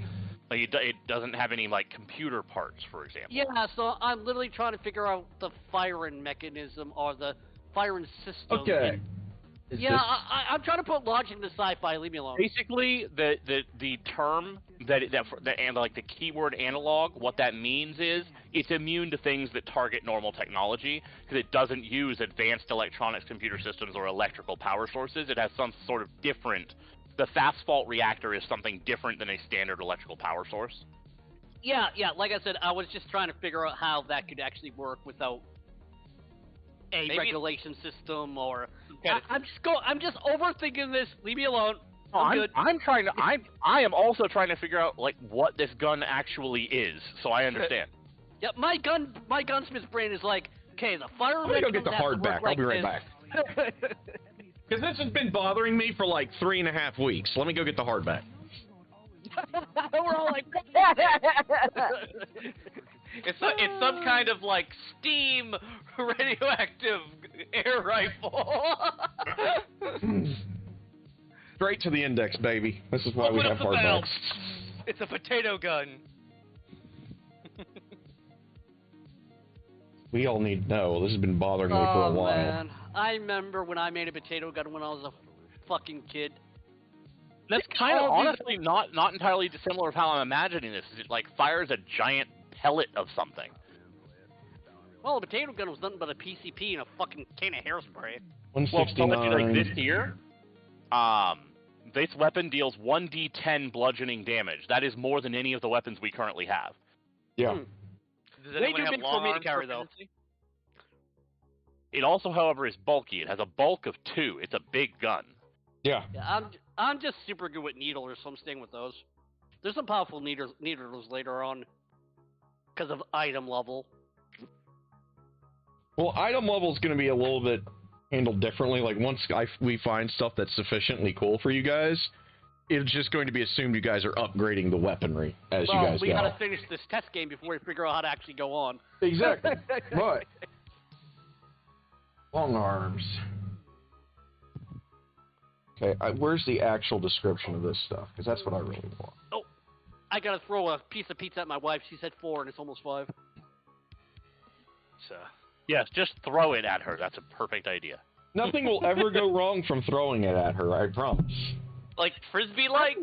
Like, it doesn't have any, like, computer parts, for example. Yeah, so I'm literally trying to figure out the firing mechanism or the firing system. Okay. Yeah, I'm trying to put logic into sci-fi. Leave me alone. Basically, the term and like the keyword analog, what that means is it's immune to things that target normal technology because it doesn't use advanced electronics, computer systems, or electrical power sources. It has some sort of different. The Sasfault reactor is something different than a standard electrical power source. Yeah. Like I said, I was just trying to figure out how that could actually work without a regulation system or. I'm just overthinking this. Leave me alone. I'm good. I am also trying to figure out like what this gun actually is, so I understand. Yeah, my gunsmith's brain is like, okay, the fire. Let me go get the hardback. I'll be right back. Because this has been bothering me for like 3.5 weeks. Let me go get the hardback. We're all like, it's some kind of like steam radioactive air rifle. Straight to the index, baby. This is why we have hardbacks. It's a potato gun. We all need to know. This has been bothering me for a while. Man. I remember when I made a potato gun when I was a fucking kid. That's kind of honestly not entirely dissimilar of how I'm imagining this. It like fires a giant pellet of something. Well, a potato gun was nothing but a PCP and a fucking can of hairspray. 169. Well, like this here, this weapon deals 1d10 bludgeoning damage. That is more than any of the weapons we currently have. Yeah. Does Way anyone too have big long for me to arms carry, though. proficiency? It also, however, is bulky. It has a bulk of 2. It's a big gun. Yeah. Yeah, I'm just super good with needlers, so I'm staying with those. There's some powerful needlers later on because of item level. Well, item level is going to be a little bit handled differently. Like, once we find stuff that's sufficiently cool for you guys, it's just going to be assumed you guys are upgrading the weaponry as you guys go. We gotta finish this test game before we figure out how to actually go on. Exactly. Right. Long arms. Okay, where's the actual description of this stuff? Because that's what I really want. Oh, I gotta throw a piece of pizza at my wife. She said 4 and it's almost 5. So, Yes, just throw it at her. That's a perfect idea. Nothing will ever go wrong from throwing it at her, I promise. like frisbee-like.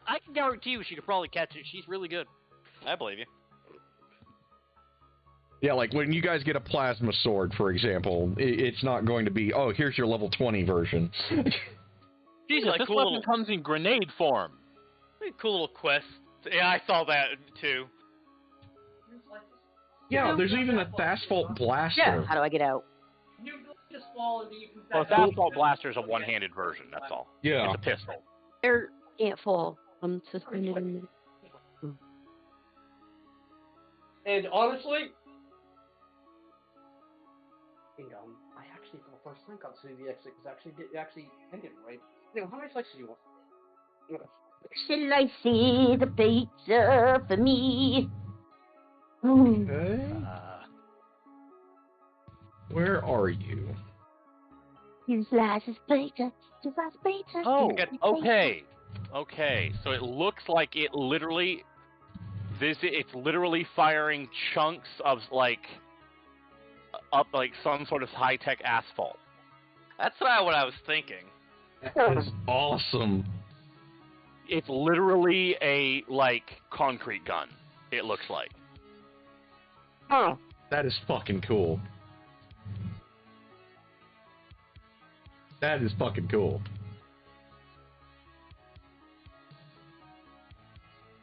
I can guarantee you she could probably catch it. She's really good. I believe you. Yeah, like when you guys get a plasma sword, for example, it's not going to be, oh, here's your level 20 version. Jesus, Like this cool weapon little- comes in grenade form. Cool little quest. Yeah, I saw that too. Yeah, there's even a asphalt blaster. How do I get out? Well, the asphalt blaster is a one-handed version. That's all. Yeah. It's a pistol. Air can't fall. I'm suspended in the... And honestly, I actually for the first time got to see the exit because it actually ended right. How many slices do you want? Shall I see the pizza for me? Okay. Where are you? You slices pizza, you slices pizza. Oh, okay. Okay, so it looks like it literally... It's literally firing chunks of, like... up, like, some sort of high-tech asphalt. That's not what I was thinking. That is awesome. It's literally a, like, concrete gun, it looks like. Oh. That is fucking cool. That is fucking cool.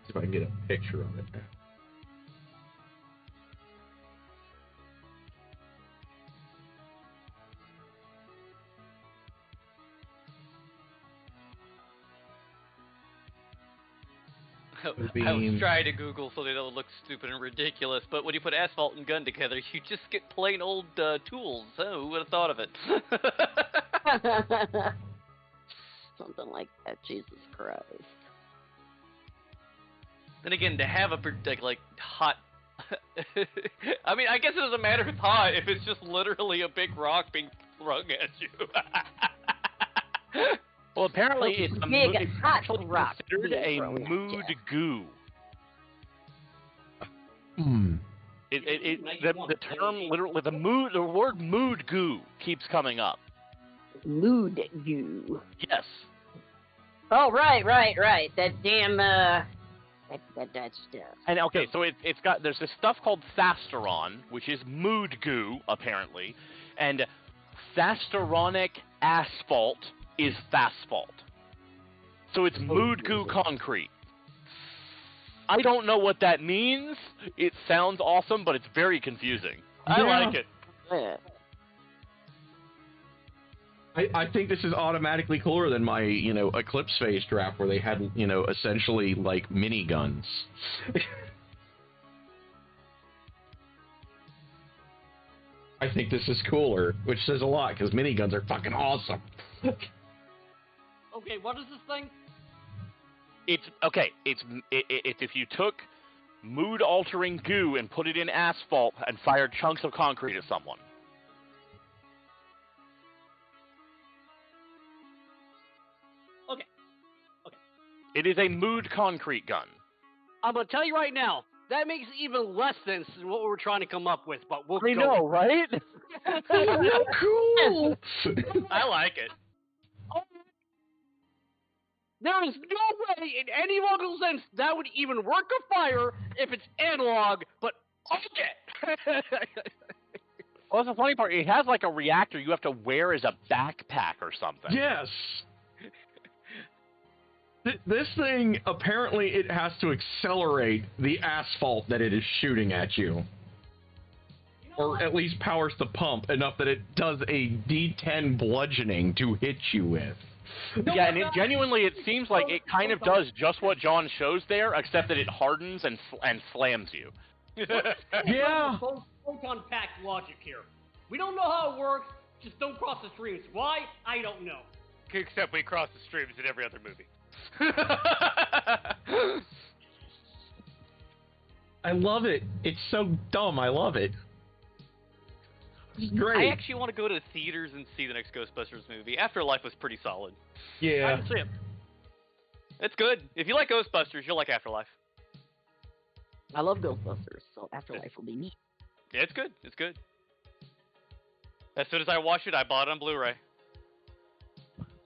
See if I can get a picture of it. I was trying to Google so they don't look stupid and ridiculous, but when you put asphalt and gun together, you just get plain old tools. Oh, who would have thought of it? Something like that. Jesus Christ. Then again, to have a like hot. I mean, I guess it doesn't matter if it's hot if it's just literally a big rock being thrown at you. Well, apparently it's Big hot actually rock considered being a thrown at mood ya. goo. Hmm. The term literally the word mood goo keeps coming up. Mood goo. Yes. Oh, right. That damn, that stuff. And okay, so there's this stuff called Thasteron, which is mood goo apparently, and Thasteronic asphalt is Thasphalt. So it's mood goo concrete. I don't know what that means. It sounds awesome, but it's very confusing. I like it. Yeah. I think this is automatically cooler than my, Eclipse Phase draft where they had, essentially, like, miniguns. I think this is cooler, which says a lot, because miniguns are fucking awesome. Okay, what is this thing? It's if you took mood-altering goo and put it in asphalt and fired chunks of concrete at someone. Okay. It is a mood concrete gun. I'm gonna tell you right now, that makes even less sense than what we're trying to come up with, but we'll I go. know, right? Cool! I like it. There is no way in any logical sense that would even work a fire if it's analog, but okay. Well, that's the funny part. It has like a reactor you have to wear as a backpack or something. Yes! This thing, apparently it has to accelerate the asphalt that it is shooting at you. Or at least powers the pump enough that it does a D10 bludgeoning to hit you with. Yeah, and it seems like it kind of does just what John shows there, except that it hardens and slams you. Yeah! Photon pack logic here. We don't know how it works, just don't cross the streams. Why? I don't know. Except we cross the streams in every other movie. I love it. It's so dumb. I love it. It's great. I actually want to go to the theaters and see the next Ghostbusters movie. Afterlife was pretty solid. I Yeah. didn't see it. It's good. If you like Ghostbusters, you'll like Afterlife. I love Ghostbusters, so Afterlife will be neat. Yeah, it's good. It's good. As soon as I watched it, I bought it on Blu-ray.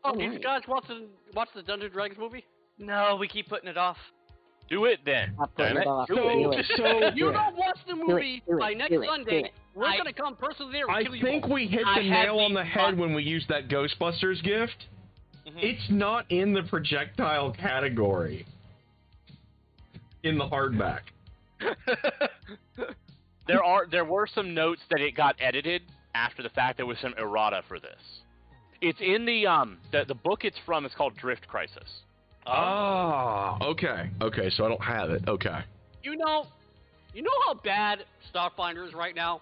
Oh, Oh, did you nice. guys watch the Dungeons & Dragons movie? No, we keep putting it off. Do it then. Stop putting Damn it it. off. Do Do it. it. If you Do it. don't watch the movie do it, by next do it, do Sunday, it. we're gonna come personally there and I kill you think both. we hit I the had nail on the the head when we used that Ghostbusters gift. Mhm. It's not in the projectile category in the hardback. There were some notes that it got edited after the fact. There was some errata for this. It's in the book it's from is called Drift Crisis. Oh, okay. Okay, so I don't have it. Okay. You know how bad Starfinder is right now?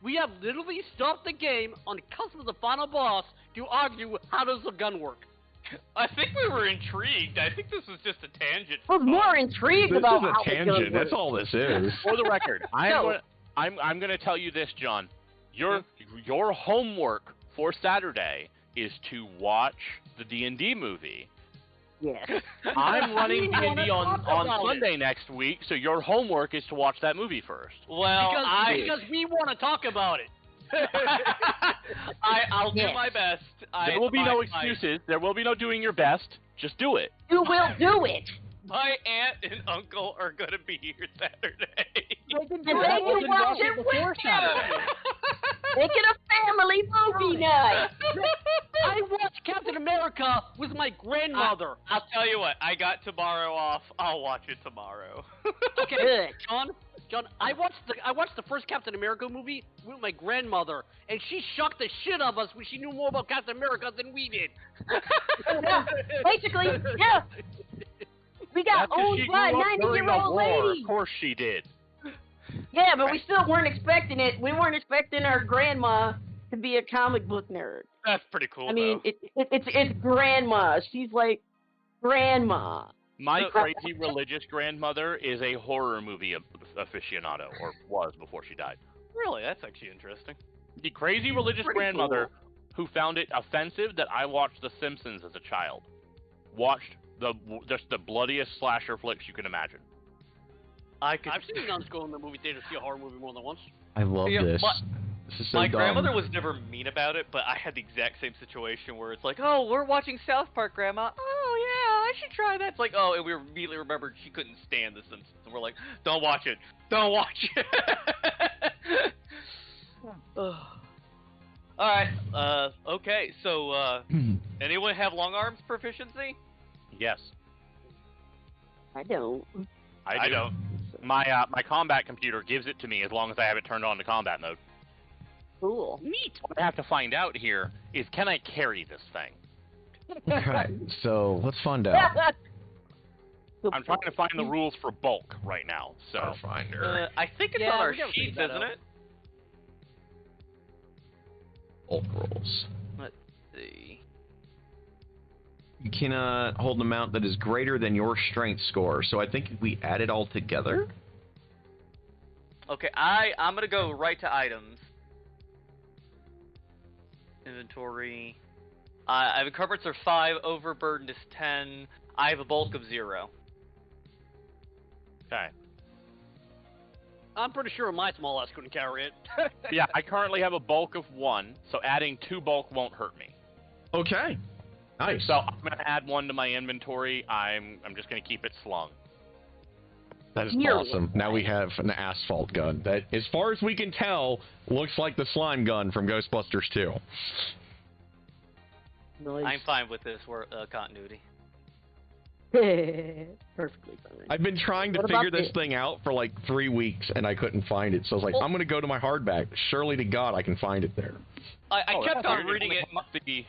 We have literally stopped the game on the cusp of the final boss to argue how does the gun work. I think we were intrigued. I think this was just a tangent. I was more intrigued This about is how a the gun tangent. works. That's all this is. For the record, No. I'm going to tell you this, John. Your homework for Saturday is to watch the D&D movie. Yes. I'm running We wanna D&D talk on about Sunday next week, so your homework is to watch that movie first. Well, Because we want to talk about it. I'll do Yes. my best. There will be no excuses. There will be no doing your best. Just do it. You will do it. My aunt and uncle are gonna be here Saturday. And then you watch it with them. Make it a family movie night. I watched Captain America with my grandmother. I'll tell you what. I got tomorrow off. I'll watch it tomorrow. Okay, Good. John, I watched the first Captain America movie with my grandmother, and she shocked the shit out of us when she knew more about Captain America than we did. Yeah, basically, yeah. We got That's 'cause owned she by a grew up during the 90-year-old war. lady. Of course she did. Yeah, but we still weren't expecting it. We weren't expecting our grandma to be a comic book nerd. That's pretty cool. I mean, though. it's grandma. She's like grandma. My So- crazy religious grandmother is a horror movie aficionado, or was before she died. Really, that's actually interesting. The crazy religious Pretty grandmother who found it offensive that I watched The Simpsons as a child. Watched just the bloodiest slasher flicks you can imagine. I could. I've seen nuns go in the movie theater to see a horror movie more than once. I love Yeah, this. my- This is so My dumb. grandmother was never mean about it, but I had the exact same situation where it's like, oh, we're watching South Park, Grandma. Oh, yeah, I should try that. It's like, oh, and we immediately remembered she couldn't stand The Simpsons. And we're like, don't watch it. Don't watch it. All right. Okay, so anyone have long arms proficiency? Yes, I don't. I do. don't. My combat computer gives it to me as long as I have it turned on to combat mode. Cool. Neat. What I have to find out here is, can I carry this thing? Okay, so let's find out. I'm trying to find the rules for bulk right now. So Starfinder. I think it's Yeah, on our we gotta sheets, figure that isn't out. it? Bulk rules. Let's see. You cannot hold an amount that is greater than your strength score. So I think if we add it all together. Okay, I'm gonna go right to items. Inventory. I have encumbrance are 5, overburdened is 10. I have a bulk of 0. okay. I'm pretty sure my small ass couldn't carry it. Yeah, I currently have a bulk of 1, so adding 2 bulk won't hurt me. Okay. Nice. So I'm gonna add 1 to my inventory. I'm just gonna keep it slung. That is Nearly. awesome. Now we have an asphalt gun that, as far as we can tell, looks like the slime gun from Ghostbusters 2. Nice. I'm fine with this continuity. Perfectly fine. I've been trying to What about figure this the- thing out for like 3 weeks, and I couldn't find it. So I was like, I'm going to go to my hardback. Surely to God I can find it there. I Oh, kept that's on weird. reading it.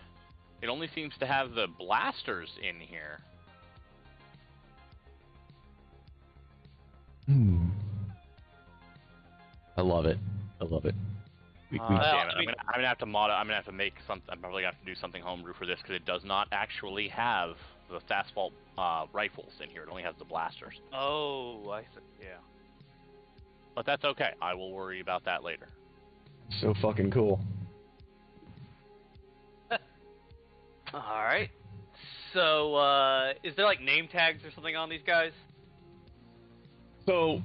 It only seems to have the blasters in here. I love it. I love it. We- Damn Well, it. I'm gonna have to mod it. I'm gonna have to make something. I'm probably gonna have to do something homebrew for this because it does not actually have the fastball rifles in here. It only has the blasters. Oh, I see. Yeah. But that's okay. I will worry about that later. so fucking cool. All right. So, is there like name tags or something on these guys? So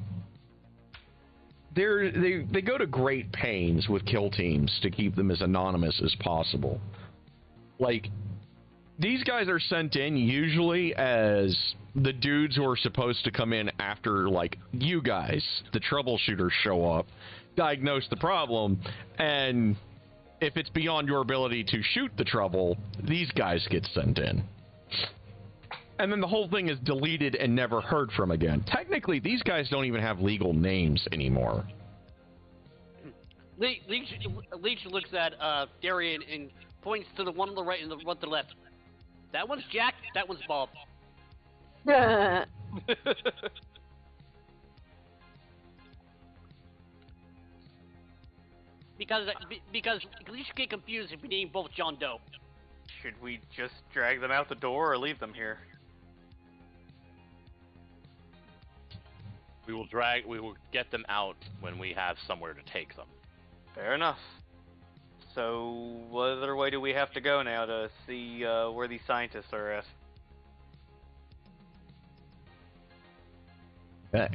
they go to great pains with kill teams to keep them as anonymous as possible. Like, these guys are sent in usually as the dudes who are supposed to come in after, like, you guys, the troubleshooters, show up, diagnose the problem, and if it's beyond your ability to shoot the trouble, these guys get sent in. And then the whole thing is deleted and never heard from again. Technically, these guys don't even have legal names anymore. Leech looks at Darian and points to the one on the right and the one to the left. That one's Jack, that one's Bob. Because Leech get confused if we name both John Doe. Should we just drag them out the door or leave them here? We will get them out when we have somewhere to take them. Fair enough. So, what other way do we have to go now to see where these scientists are at? Okay.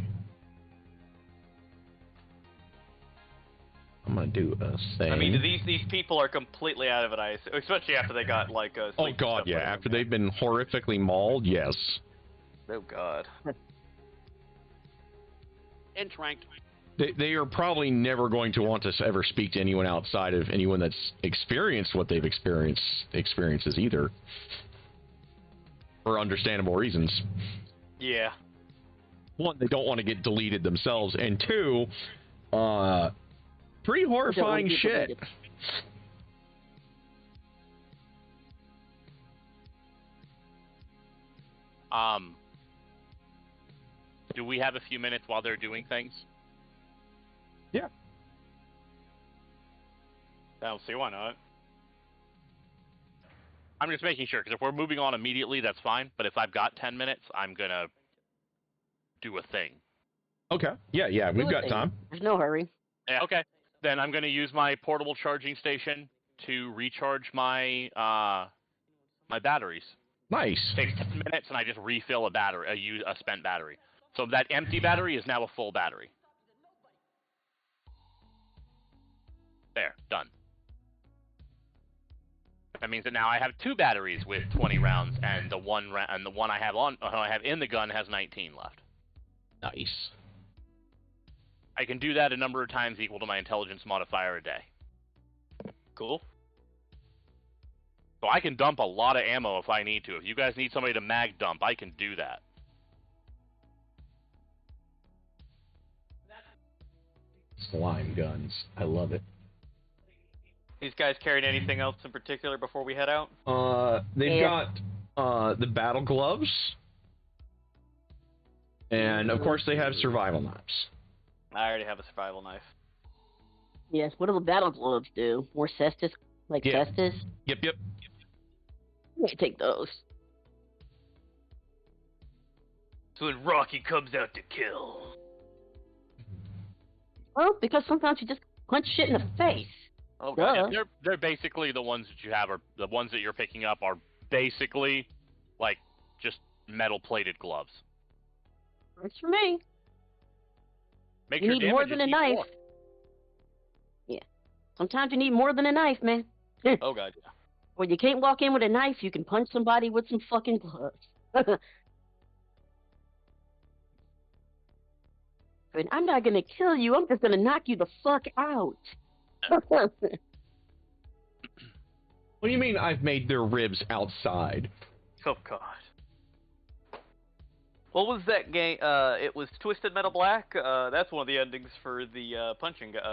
I'm gonna do a thing. I mean, these people are completely out of it, especially after they got like a. Oh God, yeah. After they've been horrifically mauled, yes. Oh God. And tranked. They are probably never going to want to ever speak to anyone outside of anyone that's experienced what they've experiences either, for understandable reasons. Yeah. One, they don't want to get deleted themselves, and two, pretty horrifying shit. Do we have a few minutes while they're doing things? Yeah. I don't see why not. I'm just making sure, because if we're moving on immediately, that's fine. But if I've got 10 minutes, I'm going to do a thing. Okay. Yeah, we've got time. There's no hurry. Yeah, okay. Then I'm going to use my portable charging station to recharge my my batteries. Nice. It takes 10 minutes, and I just refill a spent battery. So that empty battery is now a full battery. There, done. That means that now I have 2 batteries with 20 rounds, and the one I have in the gun has 19 left. Nice. I can do that a number of times equal to my intelligence modifier a day. Cool. So I can dump a lot of ammo if I need to. If you guys need somebody to mag dump, I can do that. Slime guns. I love it. These guys carrying anything else in particular before we head out? They've got the battle gloves. And, of course, they have survival knives. I already have a survival knife. Yes, what do the battle gloves do? More cestus? Like cestus? Yep. You can take those. So when Rocky comes out to kill. Well, because sometimes you just punch shit in the face. Oh, God. Yeah, they're basically the ones that you have, or the ones that you're picking up are basically, like, just metal-plated gloves. Works for me. Make You need more than a knife. Yeah. Sometimes you need more than a knife, man. Oh, God, yeah. Well, you can't walk in with a knife. You can punch somebody with some fucking gloves. And I'm not gonna kill you. I'm just gonna knock you the fuck out. What do you mean I've made their ribs outside? Oh, God. What was that game? It was Twisted Metal Black. That's one of the endings for the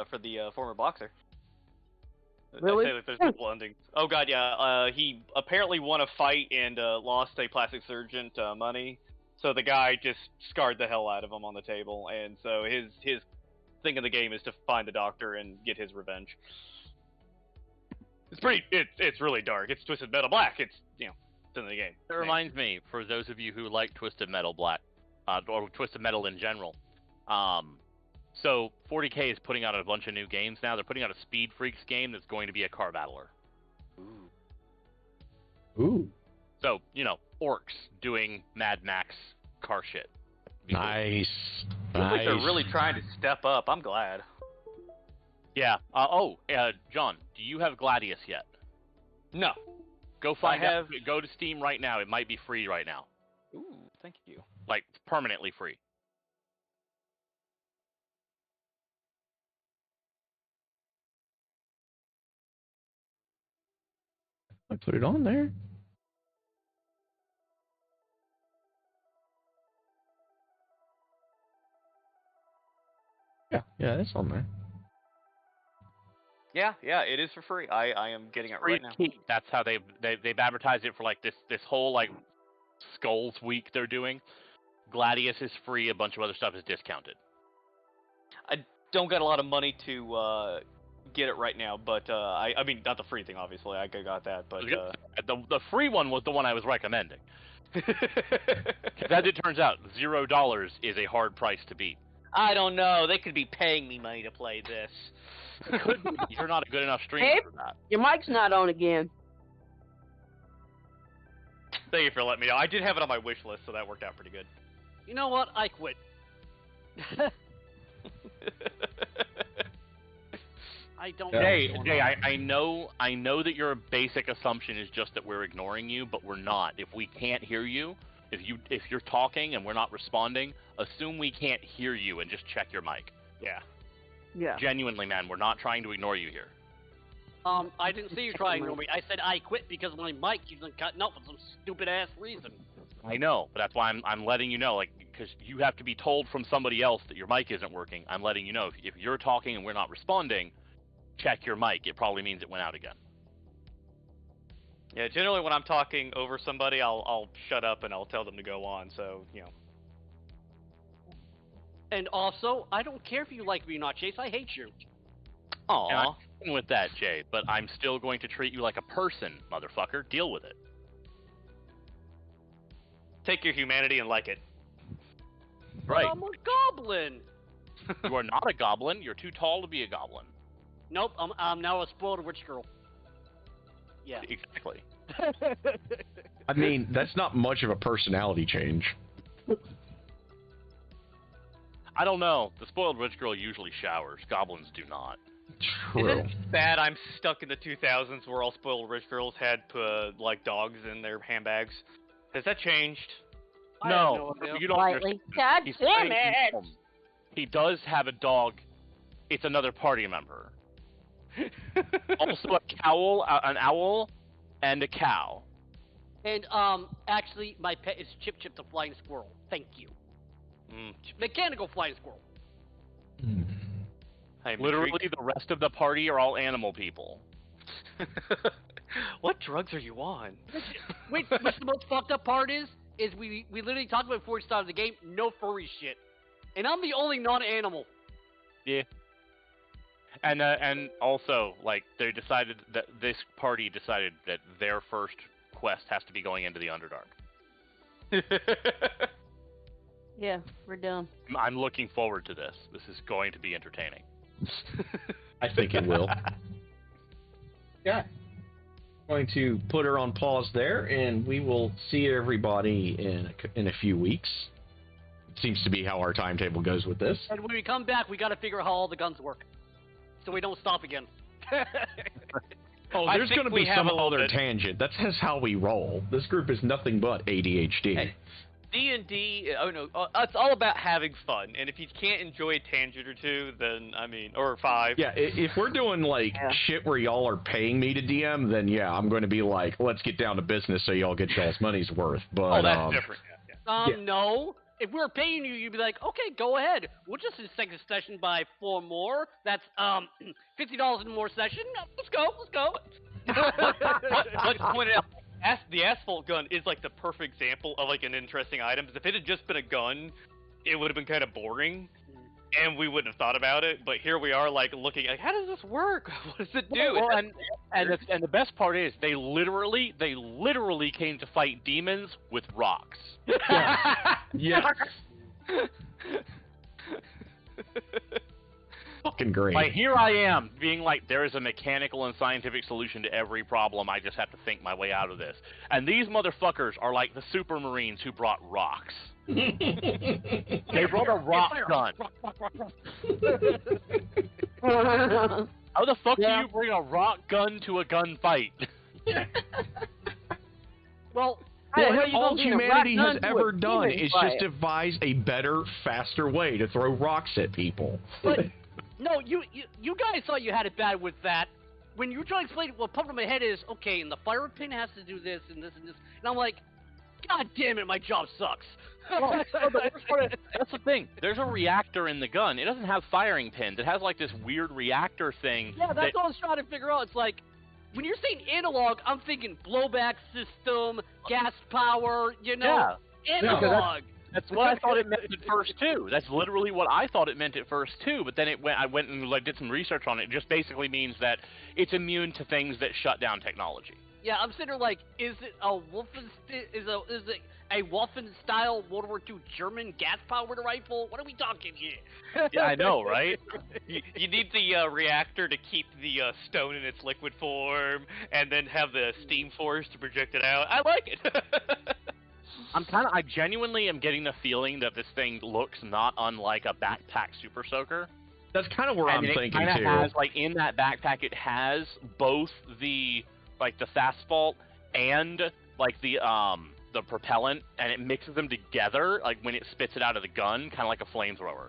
for the former boxer. Really? I say that there's multiple endings. Oh God, yeah. He apparently won a fight and lost a plastic surgeon money. So the guy just scarred the hell out of him on the table, and so his thing in the game is to find the doctor and get his revenge. It's really dark. It's Twisted Metal Black. It's it's in the game. That reminds me, for those of you who like Twisted Metal Black, or Twisted Metal in general, so 40K is putting out a bunch of new games now. They're putting out a Speed Freaks game that's going to be a car battler. Ooh. So, orcs doing Mad Max car shit. Nice. Looks like they're really trying to step up. I'm glad. Yeah. John, do you have Gladius yet? No. Go go to Steam right now. It might be free right now. Ooh, thank you. like permanently free. I put it on there. Yeah, it's on there. Yeah, it is for free. I am getting it Free right now. key. That's how they've advertised it for like this whole like Skulls week they're doing. Gladius is free. A bunch of other stuff is discounted. I don't got a lot of money to get it right now, but I mean, not the free thing, obviously. I got that, but The free one was the one I was recommending. As it turns out, $0 is a hard price to beat. I don't know. They could be paying me money to play this. Could be. You're not a good enough streamer Hey, for that. your mic's not on again. Thank you for letting me know. I did have it on my wish list, so that worked out pretty good. You know what? I quit. I don't. Jay, I know that your basic assumption is just that we're ignoring you, but we're not. If we can't hear you, if you're talking and we're not responding, assume we can't hear you and just check your mic. Yeah. Yeah. Genuinely, man, we're not trying to ignore you here. I didn't see you trying to me. I said I quit because my mic keeps on cutting out for some stupid ass reason. I know, but that's why I'm letting you know, like, because you have to be told from somebody else that your mic isn't working. I'm letting you know if you're talking and we're not responding, check your mic. It probably means it went out again. Yeah, generally when I'm talking over somebody, I'll shut up and I'll tell them to go on. So And also, I don't care if you like me or not, Chase. I hate you. And I'm fine with that, Jay, but I'm still going to treat you like a person, motherfucker. Deal with it. Take your humanity and like it. Right. I'm a goblin. You are not a goblin. You're too tall to be a goblin. Nope, I'm now a spoiled rich girl. Yeah. Exactly. I mean, that's not much of a personality change. I don't know. The spoiled rich girl usually showers. Goblins do not. True. Is it bad I'm stuck in the 2000s where all spoiled rich girls had like dogs in their handbags? Has that changed? No, you don't Slightly. understand. God He's damn playing it! home. He does have a dog. It's another party member. Also an owl, and a cow. And actually, my pet is Chip Chip the flying squirrel. Thank you. Mechanical flying squirrel. Literally, the rest of the party are all animal people. What drugs are you on? Wait, what's the most fucked up part is we literally talked about before we started the game, no furry shit. And I'm the only non-animal. Yeah. And also, like, they decided that this party decided that their first quest has to be going into the Underdark. Yeah, we're done. I'm looking forward to this. This is going to be entertaining. I think it will. Yeah. Going to put her on pause there, and we will see everybody in a few weeks. Seems to be how our timetable goes with this. And when we come back, we gotta figure out how all the guns work. So we don't stop again. Oh, there's going to be some other tangent. That's just how we roll. This group is nothing but ADHD. Hey, D&D, it's all about having fun. And if you can't enjoy a tangent or two, then, or 5. Yeah, if we're doing, shit where y'all are paying me to DM, then, yeah, I'm going to be like, let's get down to business so y'all get y'all's money's worth. But, that's different. Yeah. No. If we were paying you, you'd be like, okay, go ahead. We'll just second session by 4 more. That's $50 in more session. Let's go. Let's point it out. The asphalt gun is like the perfect example of like an interesting item. Because if it had just been a gun, it would have been kind of boring, and we wouldn't have thought about it. But here we are, like looking like, how does this work? What does it do? Well, and the best part is they literally came to fight demons with rocks. Yes. Fucking great. Like, here I am, being like, there is a mechanical and scientific solution to every problem. I just have to think my way out of this. And these motherfuckers are like the super marines who brought rocks. They brought a rock gun. How the fuck do you bring a rock gun to a gunfight? Well, Hey, What you all gonna be a humanity rat has nun to ever a done demon is fight? just devise a better, faster way to throw rocks at people. But no, you guys thought you had it bad with that. When you were trying to explain it, what popped in my head is, okay, and the fire pin has to do this and this and this, and I'm like, God damn it, my job sucks. Well, the worst part is, that's the thing. There's a reactor in the gun. It doesn't have firing pins. It has like this weird reactor thing. Yeah, that's what I was trying to figure out. It's like, when you're saying analog, I'm thinking blowback system, gas power, Yeah. analog. That's what I thought it meant at first too. That's literally what I thought it meant at first too. But then I went and like did some research on it. It just basically means that it's immune to things that shut down technology. Yeah, I'm sitting there like, is it a Waffen-style World War II German gas-powered rifle? What are we talking here? Yeah, I know, right? You need the reactor to keep the stone in its liquid form, and then have the steam force to project it out. I like it. I genuinely am getting the feeling that this thing looks not unlike a backpack super soaker. That's kind of where I'm thinking it kinda too. has, like, in that backpack, it has both the fast fault and like the propellant, and it mixes them together, like when it spits it out of the gun, kind of like a flamethrower.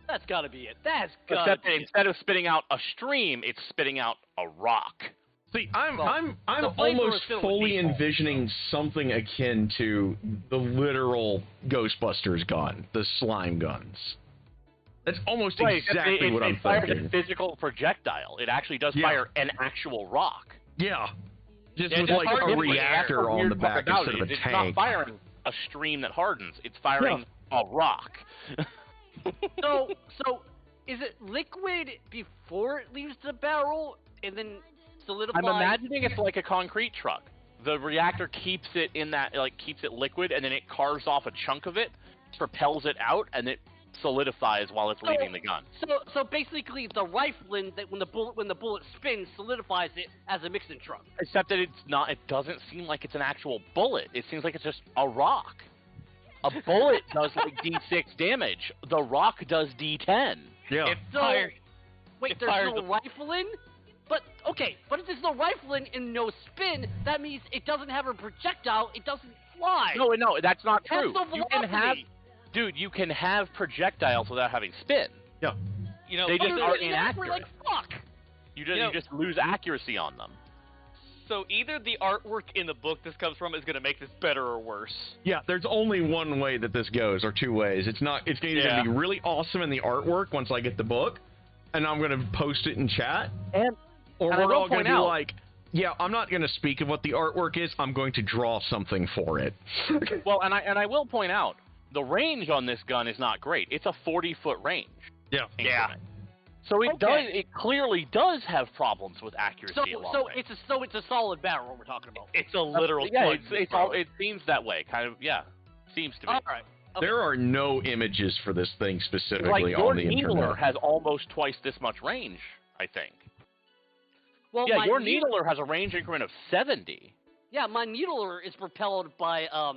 That's gotta be it. That's gotta Except that instead of spitting out a stream, it's spitting out a rock. See, I'm the flavor almost is filled with fully meatballs. envisioning something akin to the literal Ghostbusters gun, the slime guns. That's almost Right, exactly what I'm it fires thinking. a physical projectile. It actually does fire an actual rock. Yeah. Just Yeah, with that's like hard a to reactor the on weird the part back about instead of a it's tank. not firing a stream that hardens. It's firing a rock. So is it liquid before it leaves the barrel and then solidifies? I'm imagining it's like a concrete truck. The reactor keeps it in that, keeps it liquid, and then it carves off a chunk of it, propels it out, and it solidifies while it's leaving the gun. So basically, the rifling that when the bullet spins solidifies it as a mixing truck. Except that it's not. It doesn't seem like it's an actual bullet. It seems like it's just a rock. A bullet does like D6 damage. The rock does D10. Yeah. Wait, there's no rifling? But if there's no rifling and no spin, that means it doesn't have a projectile. It doesn't fly. No, that's not true. That's no You can have, velocity. dude. You can have projectiles without having spin. Yeah. They just are We're inaccurate. like, fuck. You just lose accuracy on them. So either the artwork in the book this comes from is going to make this better or worse. Yeah, there's only one way that this goes, or two ways. It's either going to be really awesome in the artwork once I get the book, and I'm going to post it in chat, or and I we're will all going point to be out- like, yeah, I'm not going to speak of what the artwork is. I'm going to draw something for it. Well, and I will point out, the range on this gun is not great. It's a 40-foot range. Yeah. increment. So it clearly does have problems with accuracy. It's a solid barrel we're talking about. It's a literal. Yeah, bro. it seems that way. Kind of, yeah, seems to be. All right. Okay. There are no images for this thing specifically Like your on the needler internet. has almost twice this much range, I think. Well, Yeah, my your needler has a range increment of 70. Yeah, my needler is propelled by